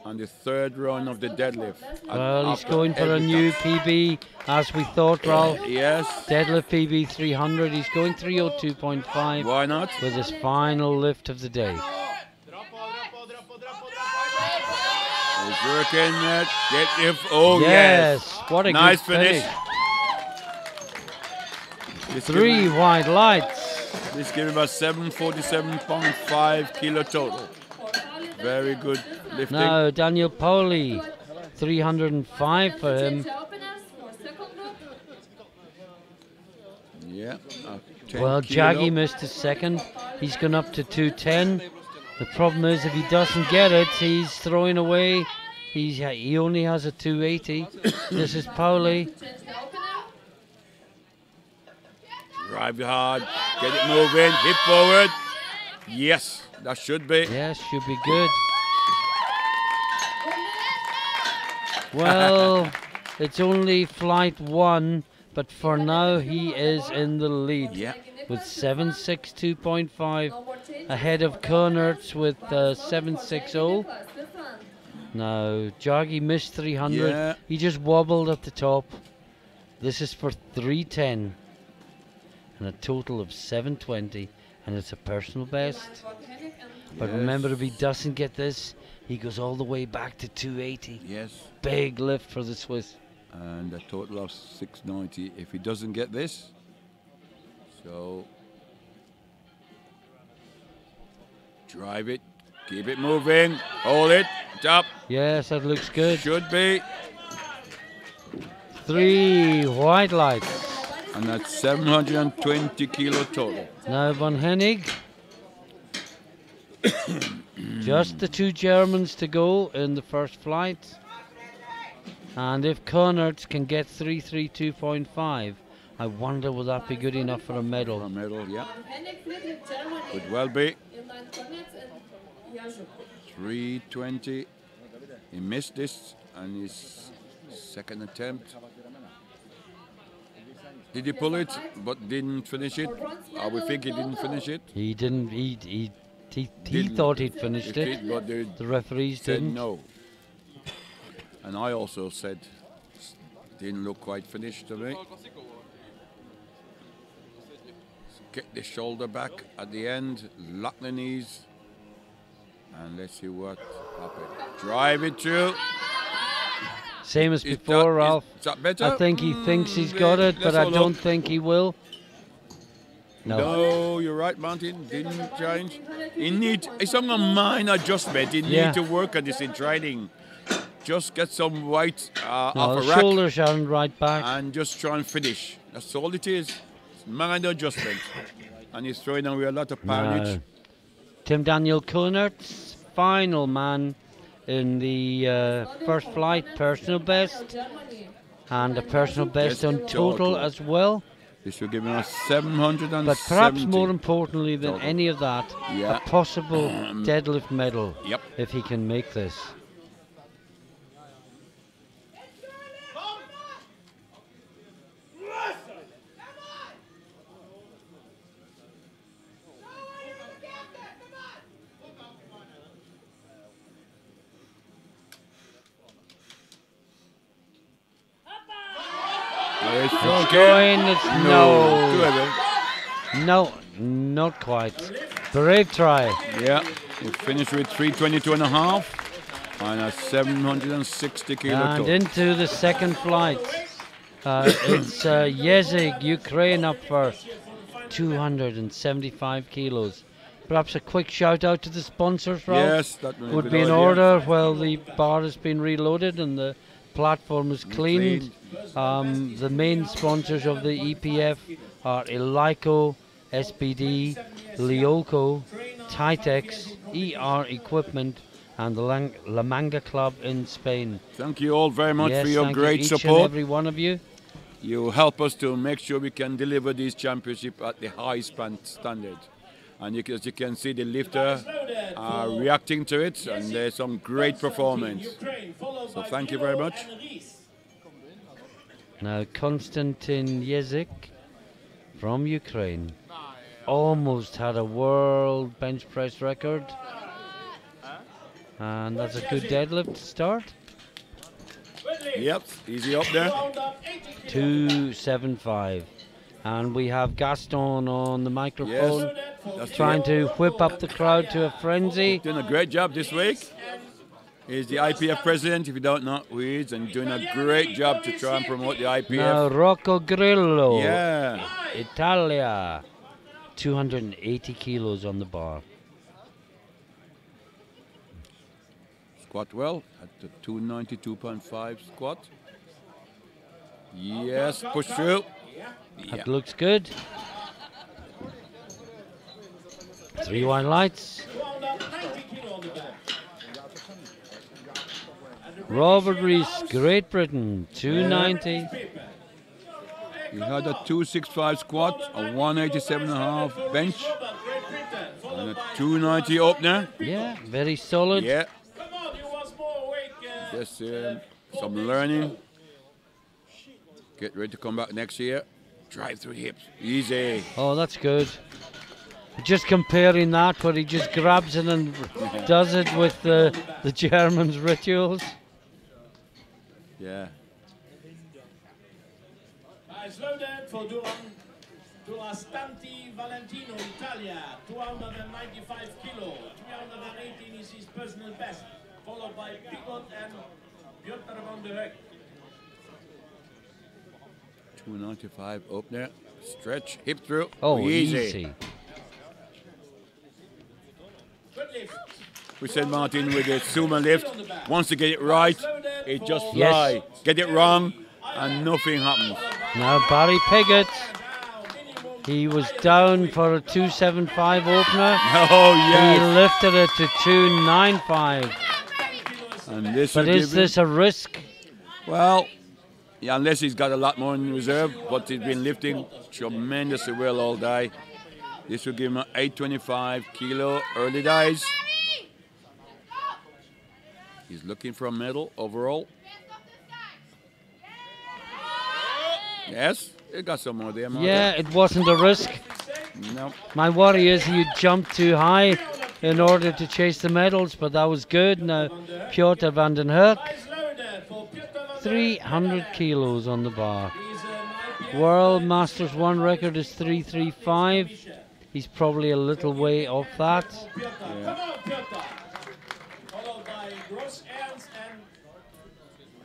on the third run of the deadlift. Well, he's going for a new PB, as we thought, Ralph. Yes. Deadlift PB 300. He's going 302.5. Why not? With his final lift of the day. He's working at deadlift. Oh, yes. What a nice good finish. 3 wide lights. This gave him about 747.5 kilo total. Very good lifting. Now Daniel Pauly, 305 for him. Yeah. Well, Jaggy missed his second. He's gone up to 210. The problem is if he doesn't get it, he's throwing away. He only has a 280. This is Pauly. Drive hard, get it moving, hip forward. Yes, that should be. Yes, should be good. Well, it's only flight 1, but for now he is in the lead with 762.5 ahead of Kunitz with 760. Now, Jaggy missed 300. Yeah. He just wobbled at the top. This is for 310. And a total of 720, and it's a personal best. But remember, if he doesn't get this, he goes all the way back to 280. Yes. Big lift for the Swiss. And a total of 690 if he doesn't get this. So drive it, keep it moving, hold it, Stop. Yes, that looks good. Should be. 3 white lights. And that's 720 kilo total. Now Von Hennig. Just the 2 Germans to go in the first flight. And if Kunitz can get 332.5, I wonder will that be good enough for a medal? For a medal, yeah. Could well be. 320. He missed this on his second attempt. Did he pull it but didn't finish it? We think he didn't finish it? He didn't. He thought he'd finished it. But the referees said didn't. No. And I also said didn't look quite finished to me. Get the shoulder back at the end, lock the knees, and let's see what happens. Drive it through. Same as before, Ralph. Is that better? I think he thinks he's got it, but I don't think he will. No, you're right, Martin. Didn't change. It's some minor adjustment. He need to work on this in training. Just get some weight off a rack. Shoulders aren't right back. And just try and finish. That's all it is. It's minor adjustment. And he's throwing away a lot of poundage. Tim Daniel Kunitz, final man in the first flight, personal best. And a personal best on total as well. This will give him a 770. But perhaps more importantly than any of that, a possible deadlift medal if he can make this. It's going, it's no, not quite. Brave try. Yeah, he finished with 322.5 and a 760 kilo and total. Into the second flight. It's Yezig, Ukraine up first, 275 kilos. Perhaps a quick shout out to the sponsors, Ralph? Yes, that would be in order. Well, the bar has been reloaded and the platform is cleaned. The main sponsors of the EPF are Elico, SBD, Lioco, Titex, ER Equipment, and the La Manga Club in Spain. Thank you all very much for your great support. Each and every one of you. You help us to make sure we can deliver these championships at the highest standard. And as you can see, the lifter are reacting to it, and there's some great performance. So thank you very much. Now Konstantin Yezik from Ukraine almost had a world bench press record, and that's a good deadlift start. Yep, easy up there. 275. And we have Gaston on the microphone, trying to whip up the crowd to a frenzy. Doing a great job this week. He's the IPF president, if you don't know who he is, and doing a great job to try and promote the IPF. Now Rocco Grillo, yeah, Italia, 280 kilos on the bar. Squat well at the 292.5 squat. Yes, push through. That looks good. 3 white lights. Robert Reese, Great Britain, 290. He had a 265 squat, a 187.5 bench, and a 290 opener. Yeah, very solid. Yeah. Just some learning. Get ready to come back next year. Drive through hips. Easy. Oh, that's good. Just comparing that, where he just grabs it and does it with the Germans' rituals. Yeah. Slow down for Dulastanti Valentino, Italia, 295 kilo. 318 is his personal best, followed by Pigot and Piotr van der Heck. 295 opener, stretch, hip through. Oh, easy. Good lift. we said, Martin, with the sumo lift, once you get it right, it just flies. Get it wrong, and nothing happens. Now Barry Piggott, he was down for a 275 opener. Oh, yes. He lifted it to 295. And this but is this a risk? Well, yeah, unless he's got a lot more in reserve, but he's been lifting tremendously well all day. This will give him an 825 kilo early days. He's looking for a medal overall. Yes, he got some more there, Martin. Yeah, it wasn't a risk. No. My worry is he jumped too high in order to chase the medals, but that was good. Now, Piotr van den Hurk, 300 kilos on the bar. World Masters 1 record is 335. He's probably a little way off that.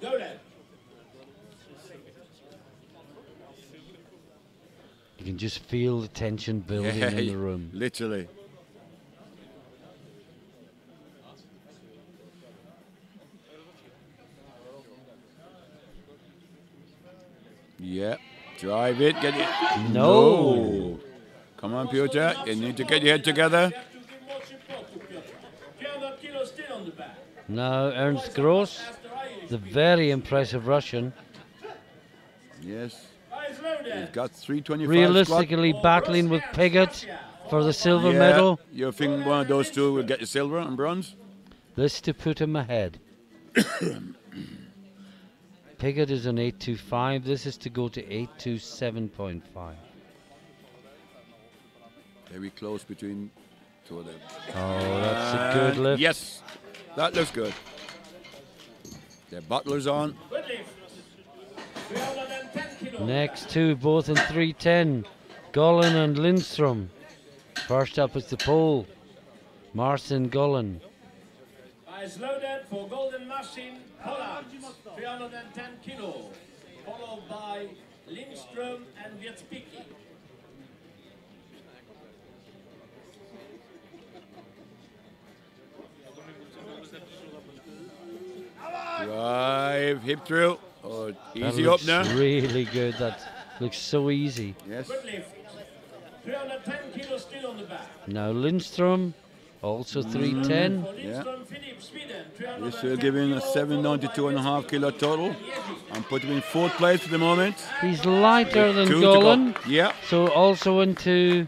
Yeah. You can just feel the tension building in the room. Literally. Yeah, drive it, get it. No. Come on, Piotr, you need to get your head together. Now Ernst Gross, the very impressive Russian. Yes. He's got 325 realistically squat. battling with Piggott for the silver medal. You think one of those two will get the silver and bronze? This to put him ahead. Piggott is an 825. This is to go to 827.5. Very close between two of them. Oh, that's a good lift. Yes, that looks good. The buckler's on. Next two, both in 310. Gollan and Lindstrom. First up is the pole. Marcin Gollan. Eyes loaded for Golden Machine, Holland, 310 kilo, followed by Lindstrom and Wierzbicki. Drive, hip through. Oh, easy that up now. Really good. That looks so easy. Yes. Good lift. 310 kilos still on the back. Now Lindstrom, also 310. Yeah. This will give him a 792.5 kilo total. I'm putting him in 4th place at the moment. He's lighter than Two to Gollan. go. Yeah. So also into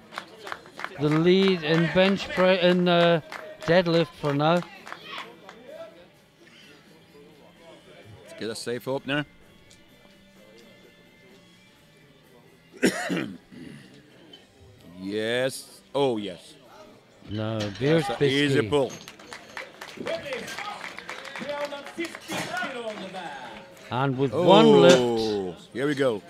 the lead in bench in deadlift for now. Let's get a safe opener. Yes. Oh, yes. No, easy pull. And with one lift, here we go.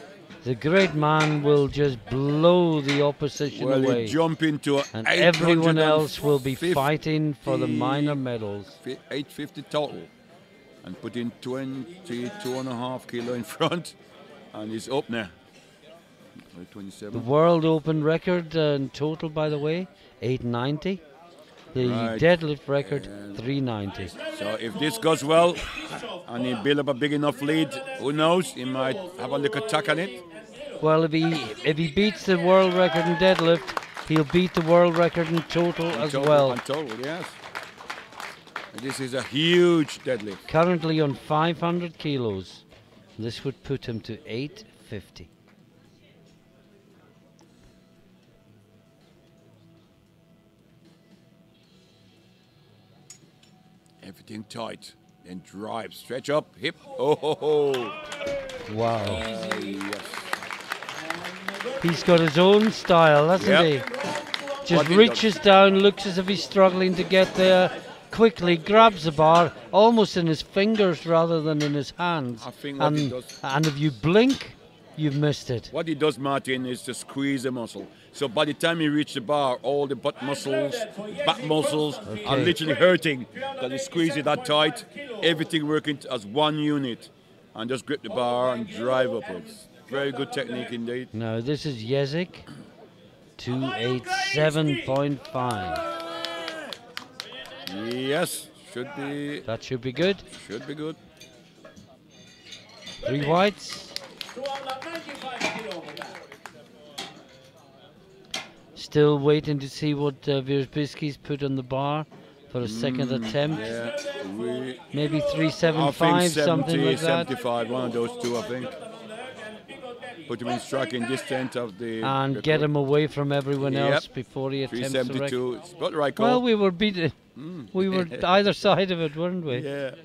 the great man will just blow the opposition away. Jump into and everyone else will be fighting for the minor medals. 850 total. And put in 22.5 kilo in front. And he's up now. 27. The World Open record in total, by the way, 890. The deadlift record, 390. So if this goes well, and he build up a big enough lead, who knows? He might have a little attack on it. Well, if he beats the world record in deadlift, he'll beat the world record in total as well. In total, yes. And this is a huge deadlift. Currently on 500 kilos. This would put him to 850. Everything tight. Then drive, stretch up, hip. Oh, ho, ho. Wow. Yes. He's got his own style, hasn't he? Just reaches down, looks as if he's struggling to get there, quickly grabs the bar, almost in his fingers rather than in his hands. I think what he does. And if you blink, you've missed it. What he does, Martin, is to squeeze the muscle. So by the time he reaches the bar, all the butt muscles, back muscles are literally hurting. Because he squeezes it that tight, everything working as one unit. And just grip the bar and drive upwards. Very good technique indeed. Now this is Jezik, 287.5. Yes, should be. That should be good. Should be good. 3 whites. 295 kilo. Still waiting to see what Wierzbicki's put on the bar for a second attempt. Yeah, maybe 375, something like that. 75, one of those two, I think. Put him in striking distance of the. And record. get him away from everyone else before he attempts the record. 372. It's got the right call. Well, we were beaten. We were either side of it, weren't we? Yeah.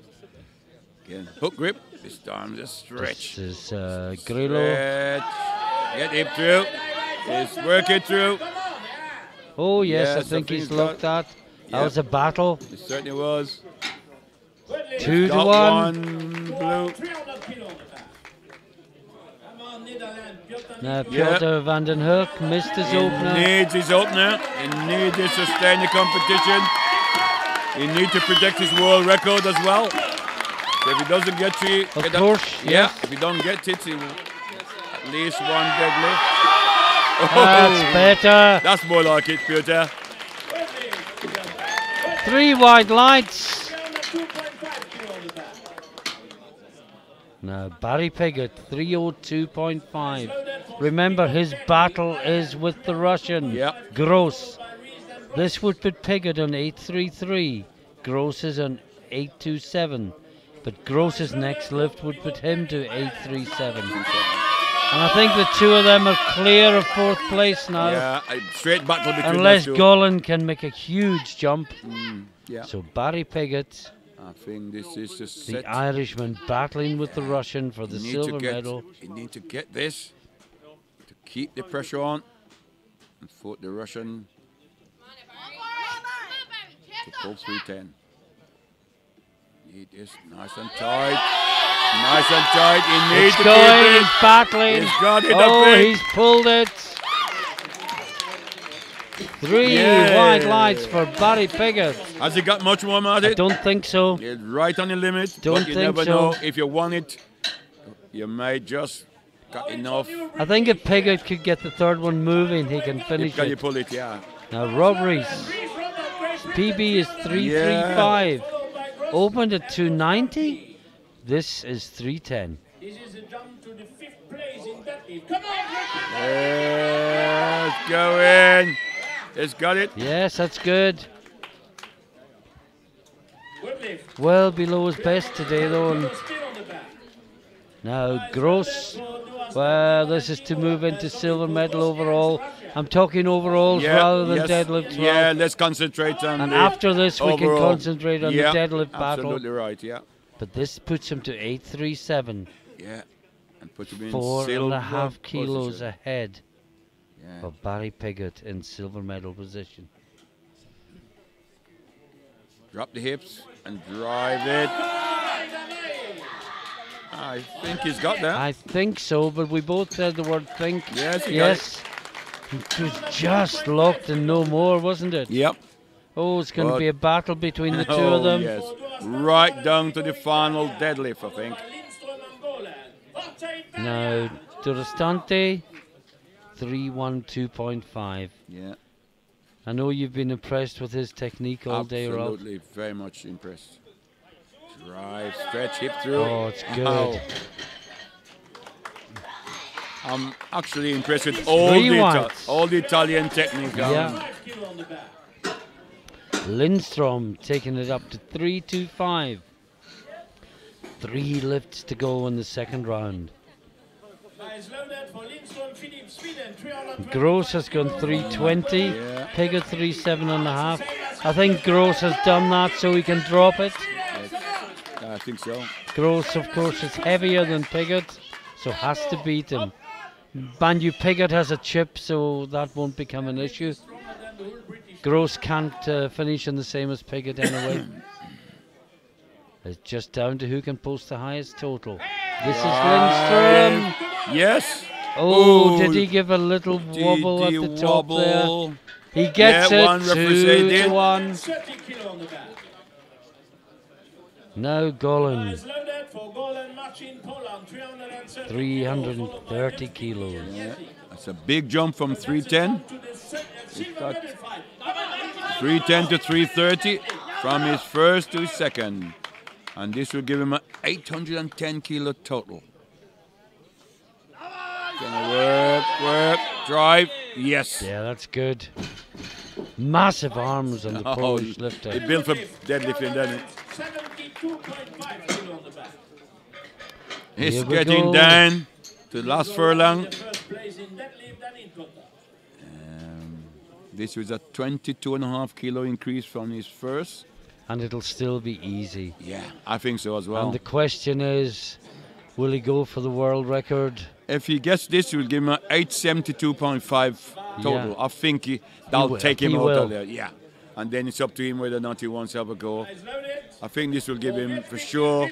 Again, hook grip. This time just stretch. This is Grillo. Get hip through. Just work it through. Oh yes, I think he's looked at. That was a battle. It certainly was. 2 to 1. Blue. Now Piotr van den Hoek missed his opener. He needs his opener. He needs to sustain the competition. He needs to protect his world record as well. So if he doesn't get to it, of course, yeah. If he don't get it, he will at least one deadlift. That's better. That's more like it, Piotr. 3 white lights. Now Barry Piggott, 302.5. Remember, his battle is with the Russian, Gross. This would put Piggott on 833. Gross is on 827. But Gross's next lift would put him to 837. And I think the two of them are clear of 4th place now. Yeah, a straight battle between unless the two. Golan can make a huge jump. Yeah. So Barry Piggott, I think this is just the Irishman, battling with the Russian for the silver medal. You need to get this to keep the pressure on and for the Russian to pull 310. Need this nice and tight. Nice and tight. He needs to going, keep it. He's battling. He's got it he's pulled it. 3 white lights for Barry Piggott. Has he got much more, Martin? I don't think so. He's right on the limit. Don't but you think never so. know. If you want it, you may just got enough. I think if Piggott could get the 3rd one moving, he can finish Can it. you pull it? Yeah. Now Rob Reese. PB is 335. Opened at 290. This is 310. This is a jump to the 5th place in deadlift. Come on, Let's go in. It's got it. Yes, that's good. Well below his best today, though. And now Gross. Well, this is to move into silver medal overall. I'm talking overalls rather than deadlifts. Yeah, let's concentrate on and the after this, we can overall. concentrate on the deadlift battle. Absolutely right, yeah. But this puts him to 837. Yeah, and put him in 4.5 kilos position. ahead of Barry Piggott in silver medal position. Drop the hips and drive it. I think he's got that. I think so, but we both said the word think. Yes, he yes. It was just locked and no more, wasn't it? Yep. Oh, it's going to be a battle between the two of them. Yes. Right down to the final deadlift, I think. Now, Durastante, 312.5. Yeah. I know you've been impressed with his technique all day, Rob. Absolutely, very much impressed. Drive, stretch, hip through. Oh, it's good. Wow. I'm actually impressed with all the Italian technique. Yeah. Lindstrom taking it up to 325. 3 lifts to go in the 2nd round. Gross has gone 320. Piggott 37.5. I think Gross has done that so he can drop it. I think so. Gross, of course, is heavier than Piggott, so has to beat him. Bandu Piggott has a chip, so that won't become an issue. Gross can't finish in the same as Piggott anyway. It's just down to who can post the highest total. This is Lindstrom. Yes. Oh, did he give a little wobble at the top there? He gets it. 2 to 1. Now Golan. 330 kilos. Yeah. That's a big jump from 310. 310 to 330. from his first to his second. And this will give him an 810 kilo total. Gonna work, drive, yes. Yeah, that's good. Massive arms on the Polish lifter. He built for deadlifting, doesn't it? 72.5 kilo on the back. He's getting down to the last furlong. First place in deadlift and in total. This was a 22.5 kilo increase from his first. And it'll still be easy. Yeah, I think so as well. And the question is, will he go for the world record? If he gets this, we'll give him an 872.5 total. Yeah. I think that'll take him out will. of there. Yeah. And then it's up to him whether or not he wants to have a go. I think this will give him, for sure,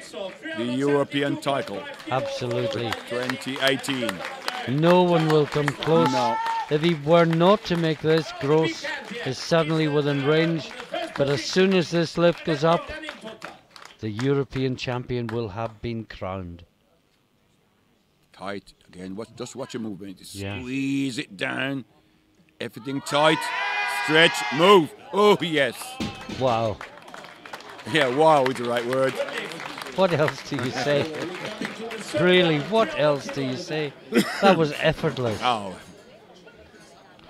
the European title. Absolutely. 2018. No one will come close. No. If he were not to make this, Gross is suddenly within range. But as soon as this lift goes up, the European champion will have been crowned. Tight. Again, just watch your movement. Yeah. Squeeze it down. Everything tight. Stretch. Move. Oh, yes. Wow. Yeah, wow is the right word. What else do you say? Really, what else do you say? That was effortless. Oh.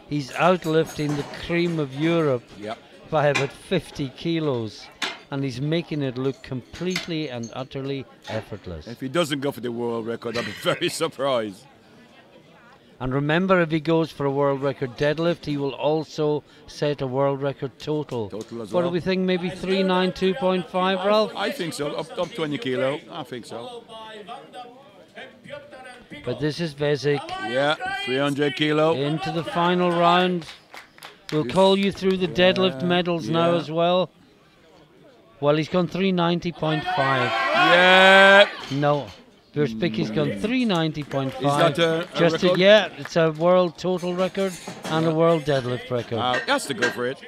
He's outlifting the cream of Europe Yep. by about 50 kilos. And he's making it look completely and utterly effortless. If he doesn't go for the world record, I'll be very surprised. And remember, if he goes for a world record deadlift, he will also set a world record total. Total as What well. do we think? Maybe 392.5, Ralph? I think so. Up 20 kilo. I think so. But this is Vezik Yeah, 300 kilo. into the final round. We'll call you through the deadlift medals now yeah. as well. Well, he's gone 390.5. Yeah. No. He's gone 390.5. Is that a record? Yeah, it's a world total record and a world deadlift record. He has to go for it.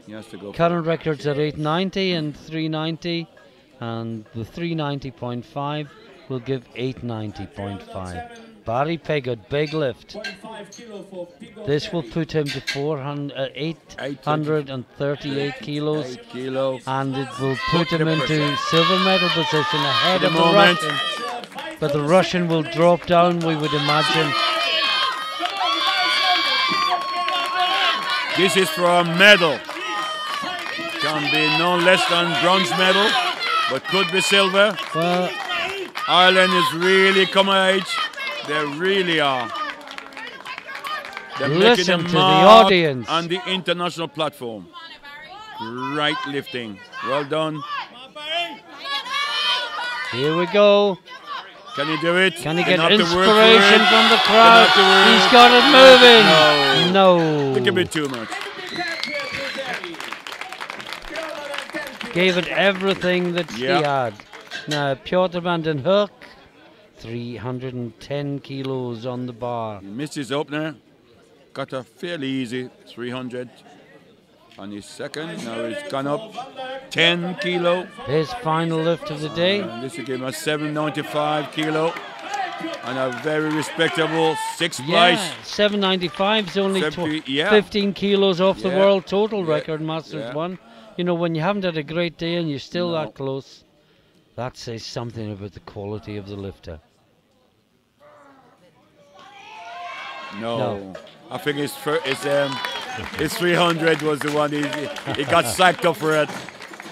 He has to go for Current records are 890 and 390, and the 390.5 will give 890.5. Barry Peggood, big lift. This will put him to 838 kilos, 8 kilo. and it will put him into silver medal position ahead the of the moment. Russian. But the Russian will drop down, we would imagine. This is for a medal. Can be no less than bronze medal, but could be silver. Well, Ireland is really come of age. They really are. They're making listen a to the mark audience. on the international platform. Great lifting. Well done. Here we go. Can he do it? Can he get Enough to work for inspiration it? from the crowd? Enough to work. He's got it moving. No. No. Think a bit too much. Gave it everything that he had. Now, Piotr van den Hoek, 310 kilos on the bar. He missed his opener. Got a fairly easy 300 on his second. Now he's gone up 10 kilo. His final lift of the day. And this will give him a 795 kilo. And a very respectable sixth place. 795 is only 70, 15 kilos off the Yeah. world total record, Masters Yeah. 1. You know, when you haven't had a great day and you're still No. that close, that says something about the quality of the lifter. No. I think his 300 was the one he got sacked up for it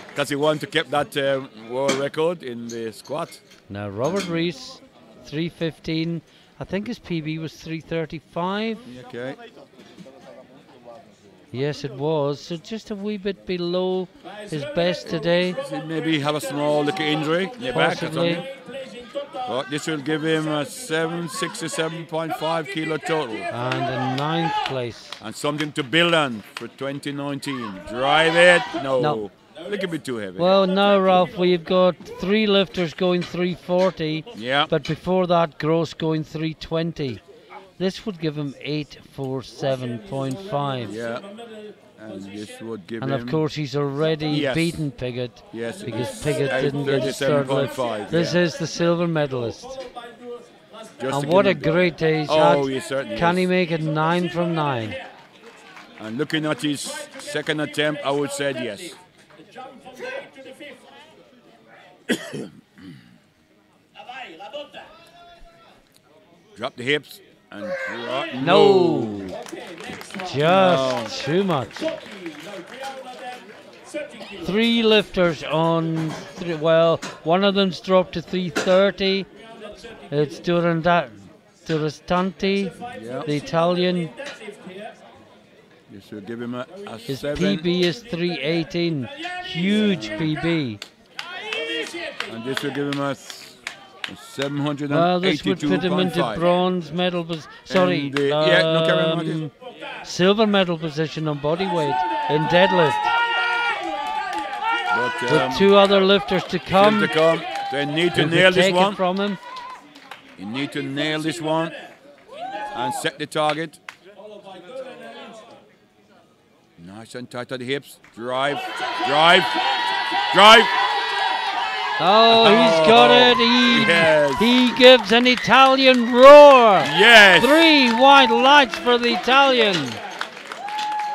because he wanted to keep that world record in the squat. Now, Robert Reese, 315. I think his PB was 335. Okay. Yes, it was. So just a wee bit below his best today. So maybe have a small little injury in the back or Possibly. something. But this will give him a 767.5 kilo total. And in 9th place. And something to build on for 2019. Drive it. No. No. Look a bit too heavy. Well, now, Ralph, we've got 3 lifters going 340. Yeah. But before that, Gross going 320. This would give him 847.5. Yeah. And this would give And him... of course, he's already Yes. beaten Piggott. Yes, Because it's Piggott didn't get his third lift. 837.5, This yeah. is the silver medalist. Just And to what a give him- great day he's Oh, had. he certainly Can is. he make it 9 from 9? And looking at his second attempt, I would say yes. Jump from the 8th to the 5th. Vai, la botta. Drop the hips and drop. No. Okay, next one. Just too much. 3 lifters on, well, one of them's dropped to 330. It's Durastanti, the Italian. This will give him a His 7. PB is 318. Huge PB. And this will give him a 782.5. Well, this would put him into bronze medal silver medal position on bodyweight in deadlift. But, with 2 other lifters to come. They need to nail this one. From him. You need to nail this one and set the target. Nice and tight at the hips. Drive, drive, drive. Oh, he's got it. He gives an Italian roar. Yes. 3 white lights for the Italian.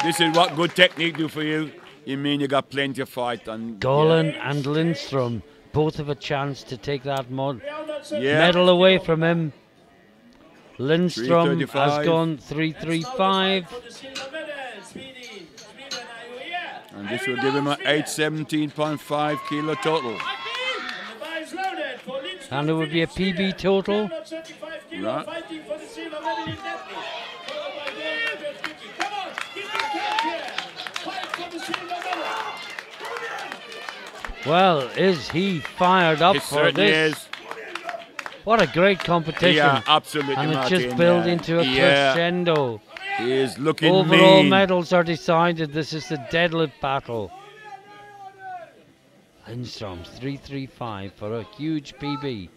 This is what good technique do for you. You mean you got plenty of fight. And Golan and Lindstrom both have a chance to take that medal away from him. Lindstrom has gone 335. And this will give him an 817.5 kilo total. And it would be a PB total. Right. Well, is he fired up for this? Is. What a great competition. Yeah, absolutely. And it just built into a crescendo. He is looking Overall mean. medals are decided. This is the deadlift battle. Lindstrom's 335 for a huge PB.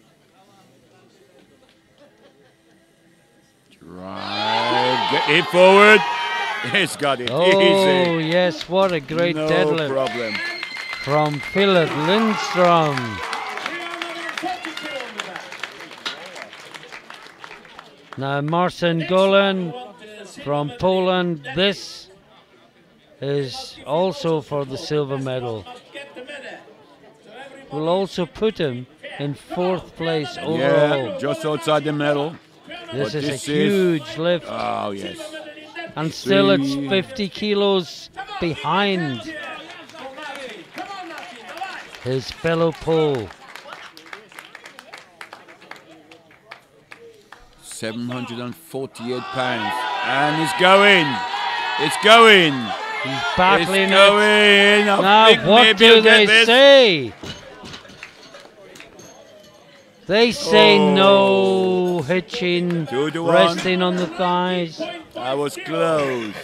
Right, get it forward. He's got it. Oh, easy. yes, what a great deadlift. No problem. From Phillip Lindstrom. Now Marcin Golan from Poland. This is also for the silver medal. Will also put him in 4th place overall. Yeah, just outside the medal. This is a huge lift. Oh, yes. And still it's 50 kilos behind his fellow Pole. 748 pounds. And it's going. It's going. He's battling it's going. Now, what do they say? They say no hitching, resting on the thighs. That was close.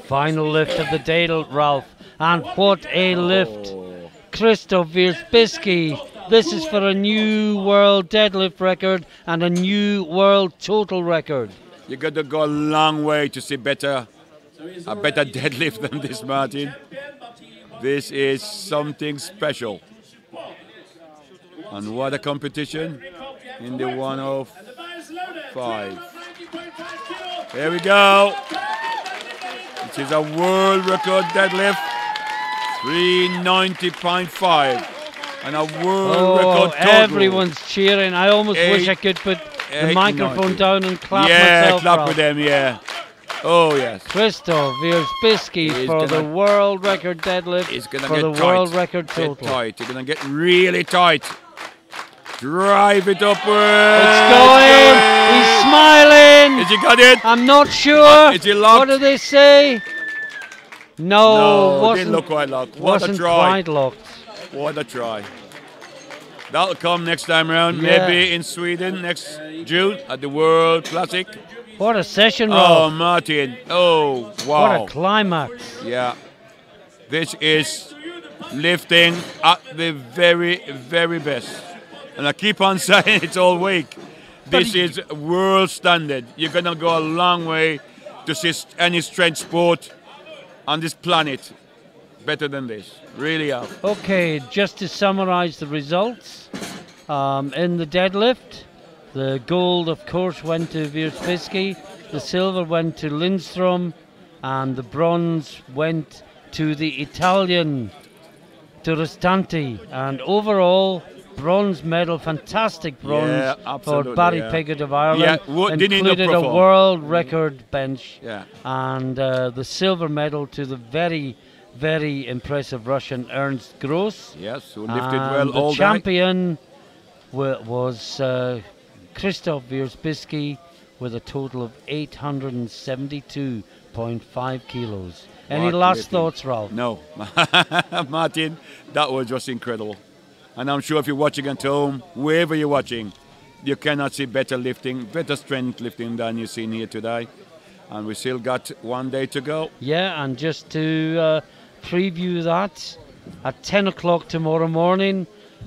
Final lift of the day, Ralph. And what a lift. Krzysztof Wierzbicki. This is for a new world deadlift record and a new world total record. You got to go a long way to see a better deadlift than this, Martin. This is something special. And what a competition in the 105. Here we go. It is a world record deadlift, 390.5. And a world record total. Everyone's cheering. I almost wish I could put the microphone down and clap myself. Yeah, clap with them, yeah. Oh, yes. Krzysztof Wierzbicki for the world record deadlift, for the world record total. Tight. You're going to get really tight. Drive it upwards. It's going. He's smiling. Has he got it? I'm not sure. Is he locked? What do they say? No, didn't look quite locked. Wasn't quite locked. What a try. That'll come next time around, maybe in Sweden next June at the World Classic. What a session, Rob. Oh, Martin. Oh, wow. What a climax. Yeah. This is lifting at the very, very best. And I keep on saying it all week. This is world standard. You're going to go a long way to see any strength sport on this planet better than this. Really are. Okay, just to summarize the results. In the deadlift, the gold, of course, went to Wierzbicki. The silver went to Lindstrom. And the bronze went to the Italian. to Restanti, and overall bronze medal, fantastic bronze for Barry Piggott of Ireland, included a world record bench, and the silver medal to the very, very impressive Russian Ernst Gross. Yes, who lifted well all day. The champion was Krzysztof Wierzbicki with a total of 872.5 kilos. Any last thoughts, Ralph? No. Martin, that was just incredible. And I'm sure if you're watching at home, wherever you're watching, you cannot see better lifting, better strength lifting than you've seen here today. And we still got one day to go. Yeah, and just to preview that, at 10 o'clock tomorrow morning,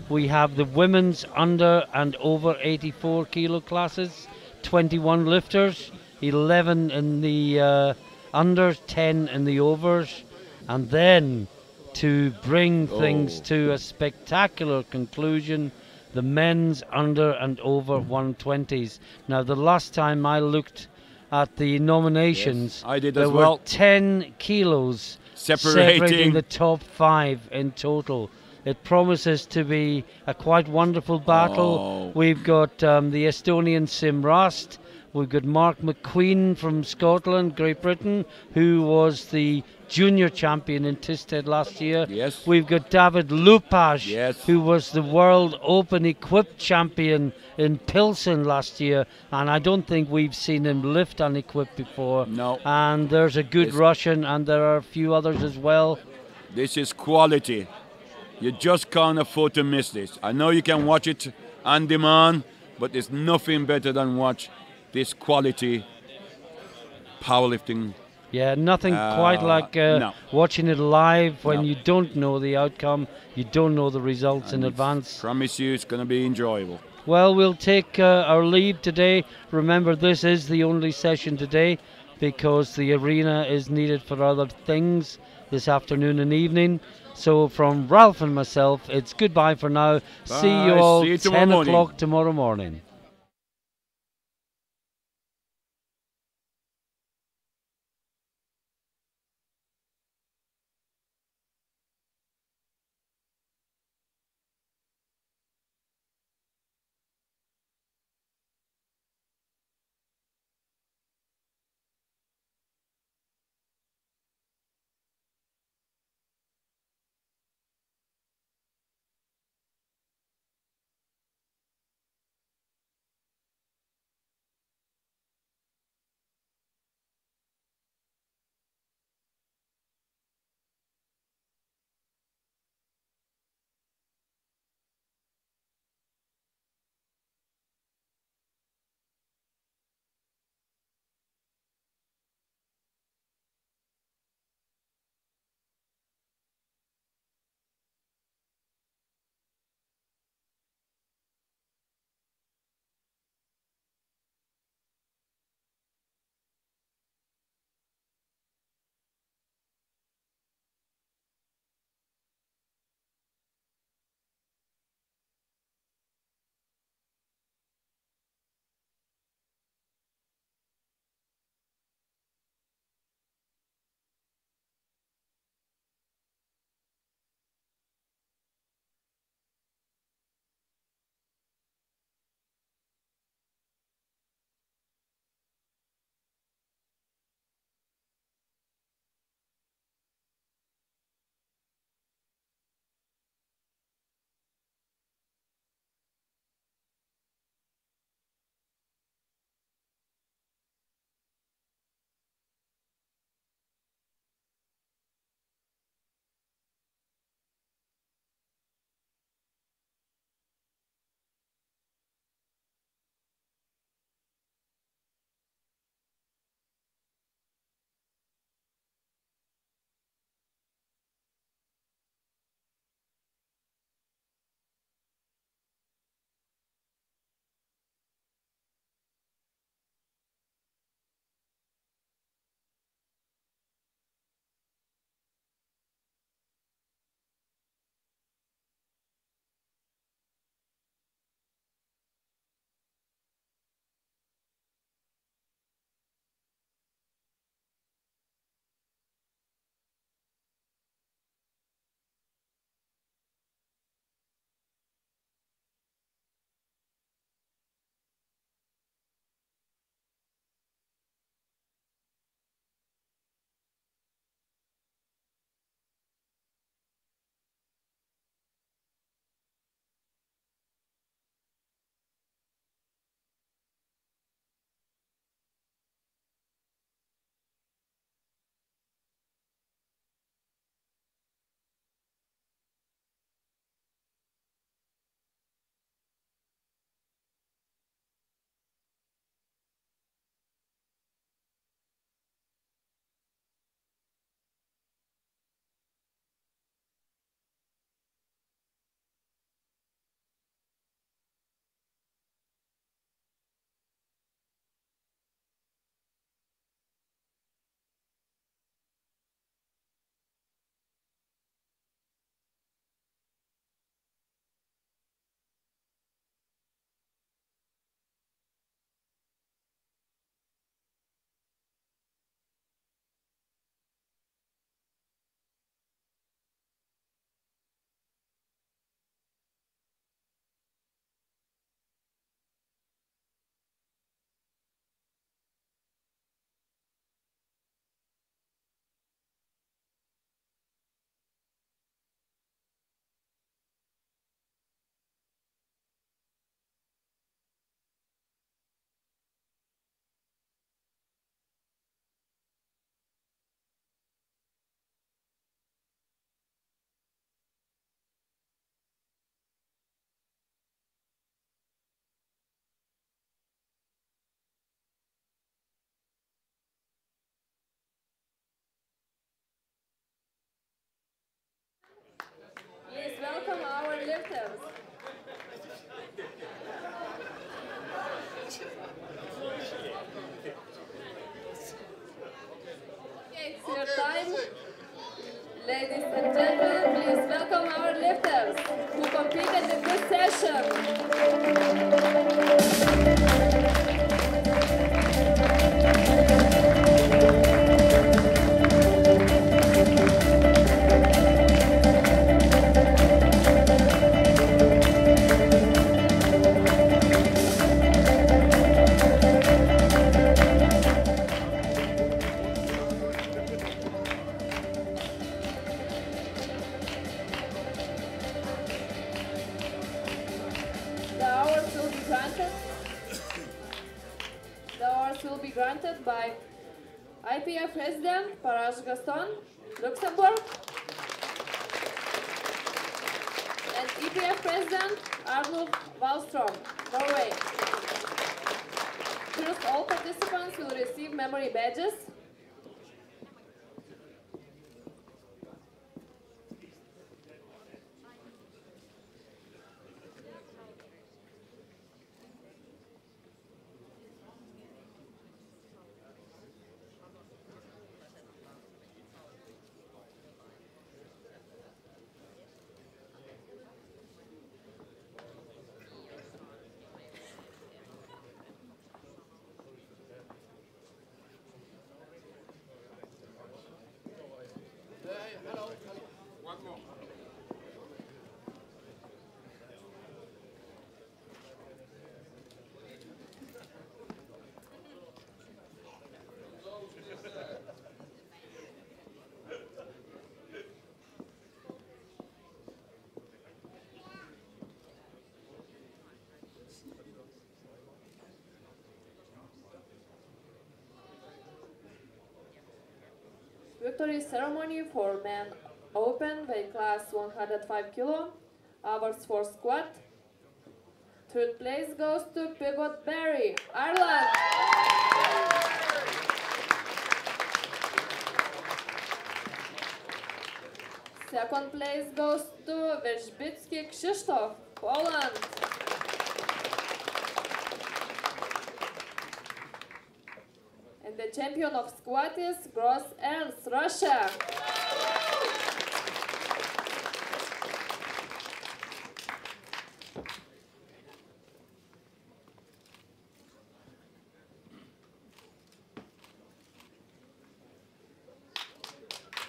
we have the women's under and over 84 kilo classes, 21 lifters, 11 in the unders, 10 in the overs, and then to bring things to a spectacular conclusion, the men's under and over 120s. Now, the last time I looked at the nominations, I did there as well. were 10 kilos separating the top 5 in total. It promises to be a quite wonderful battle. We've got the Estonian Sim Rast. We've got Mark McQueen from Scotland, Great Britain, who was the junior champion in Tisted last year. Yes. We've got David Lupas, who was the World Open Equipped champion in Pilsen last year, and I don't think we've seen him lift unequipped before. No. And there's a good Russian, and there are a few others as well. This is quality. You just can't afford to miss this. I know you can watch it on demand, but there's nothing better than watch this quality powerlifting. Yeah, nothing quite like watching it live when you don't know the outcome, you don't know the results in advance. Promise you it's going to be enjoyable. Well, we'll take our leave today. Remember, this is the only session today because the arena is needed for other things this afternoon and evening. So from Ralph and myself, it's goodbye for now. Bye. See you all See you 10 o'clock tomorrow morning. lifters. Okay, it's your time. Ladies and gentlemen, please welcome our lifters who competed in this session. Granted by IPF President Parash Gaston, Luxembourg, and EPF President Arnulf Wallström, Norway. First, all participants will receive memory badges. Victory ceremony for men open weight class 105 kilo, hours for squat. Third place goes to Pivot Barry, Ireland. Second place goes to Wierzbicki Krzysztof, Poland. And the champion of squat is Gross Ernst, Russia.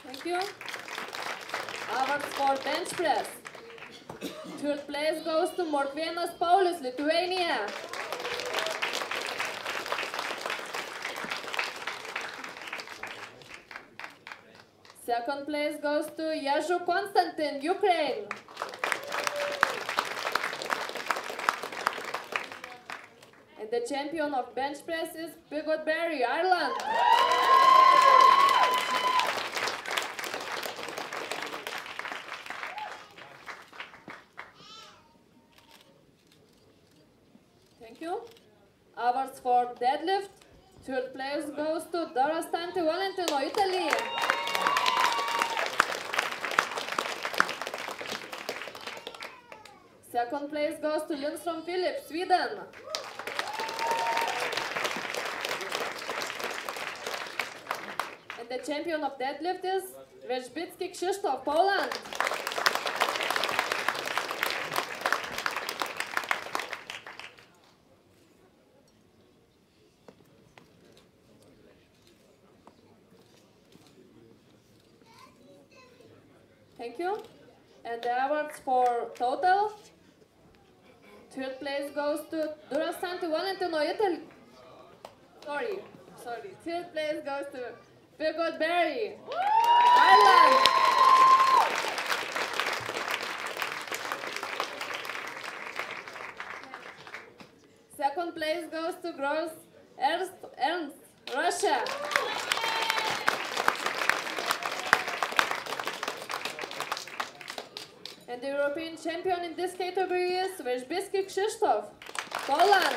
Thank you. Awards for bench press. Third place goes to Morkvėnas Paulius, Lithuania. Second place goes to Yazhu Konstantin, Ukraine. And the champion of bench press is Pivot Barry, Ireland. Thank you. Awards for deadlift. Third place goes to Dorastante Valentino, Italy. Second place goes to Lindstrom Phillip, Sweden. And the champion of deadlift is Wierzbicki Krzysztof, Poland. Thank you. And the awards for total. Third place goes to Dorastante Valentino, Italy. Sorry. Third place goes to Pivot Barry, Ireland. Second place goes to Gross Ernst, Russia. And the European champion in this category is Wierzbicki Krzysztof, Poland.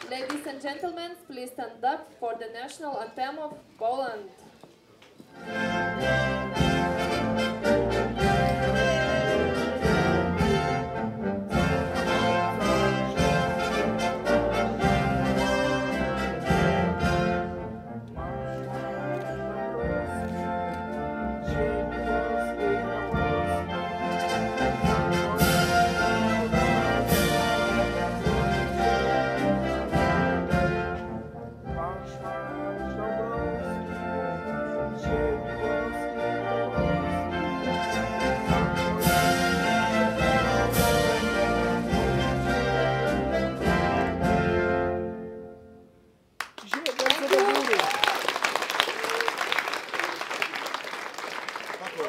Ladies and gentlemen, please stand up for the national anthem of Poland.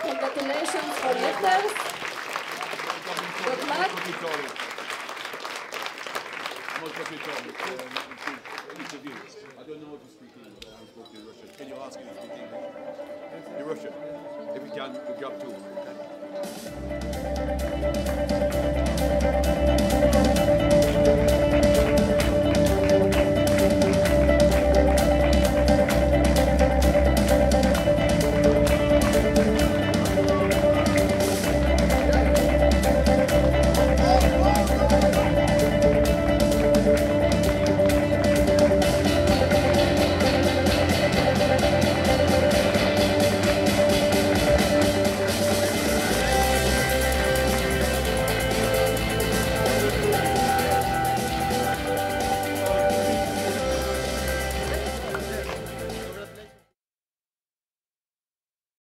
Congratulations for lifters. Good luck. I don't know if you speak English. I spoke in Russian. Can you ask him to speak English? In Russian. If you can, we grab two. Okay?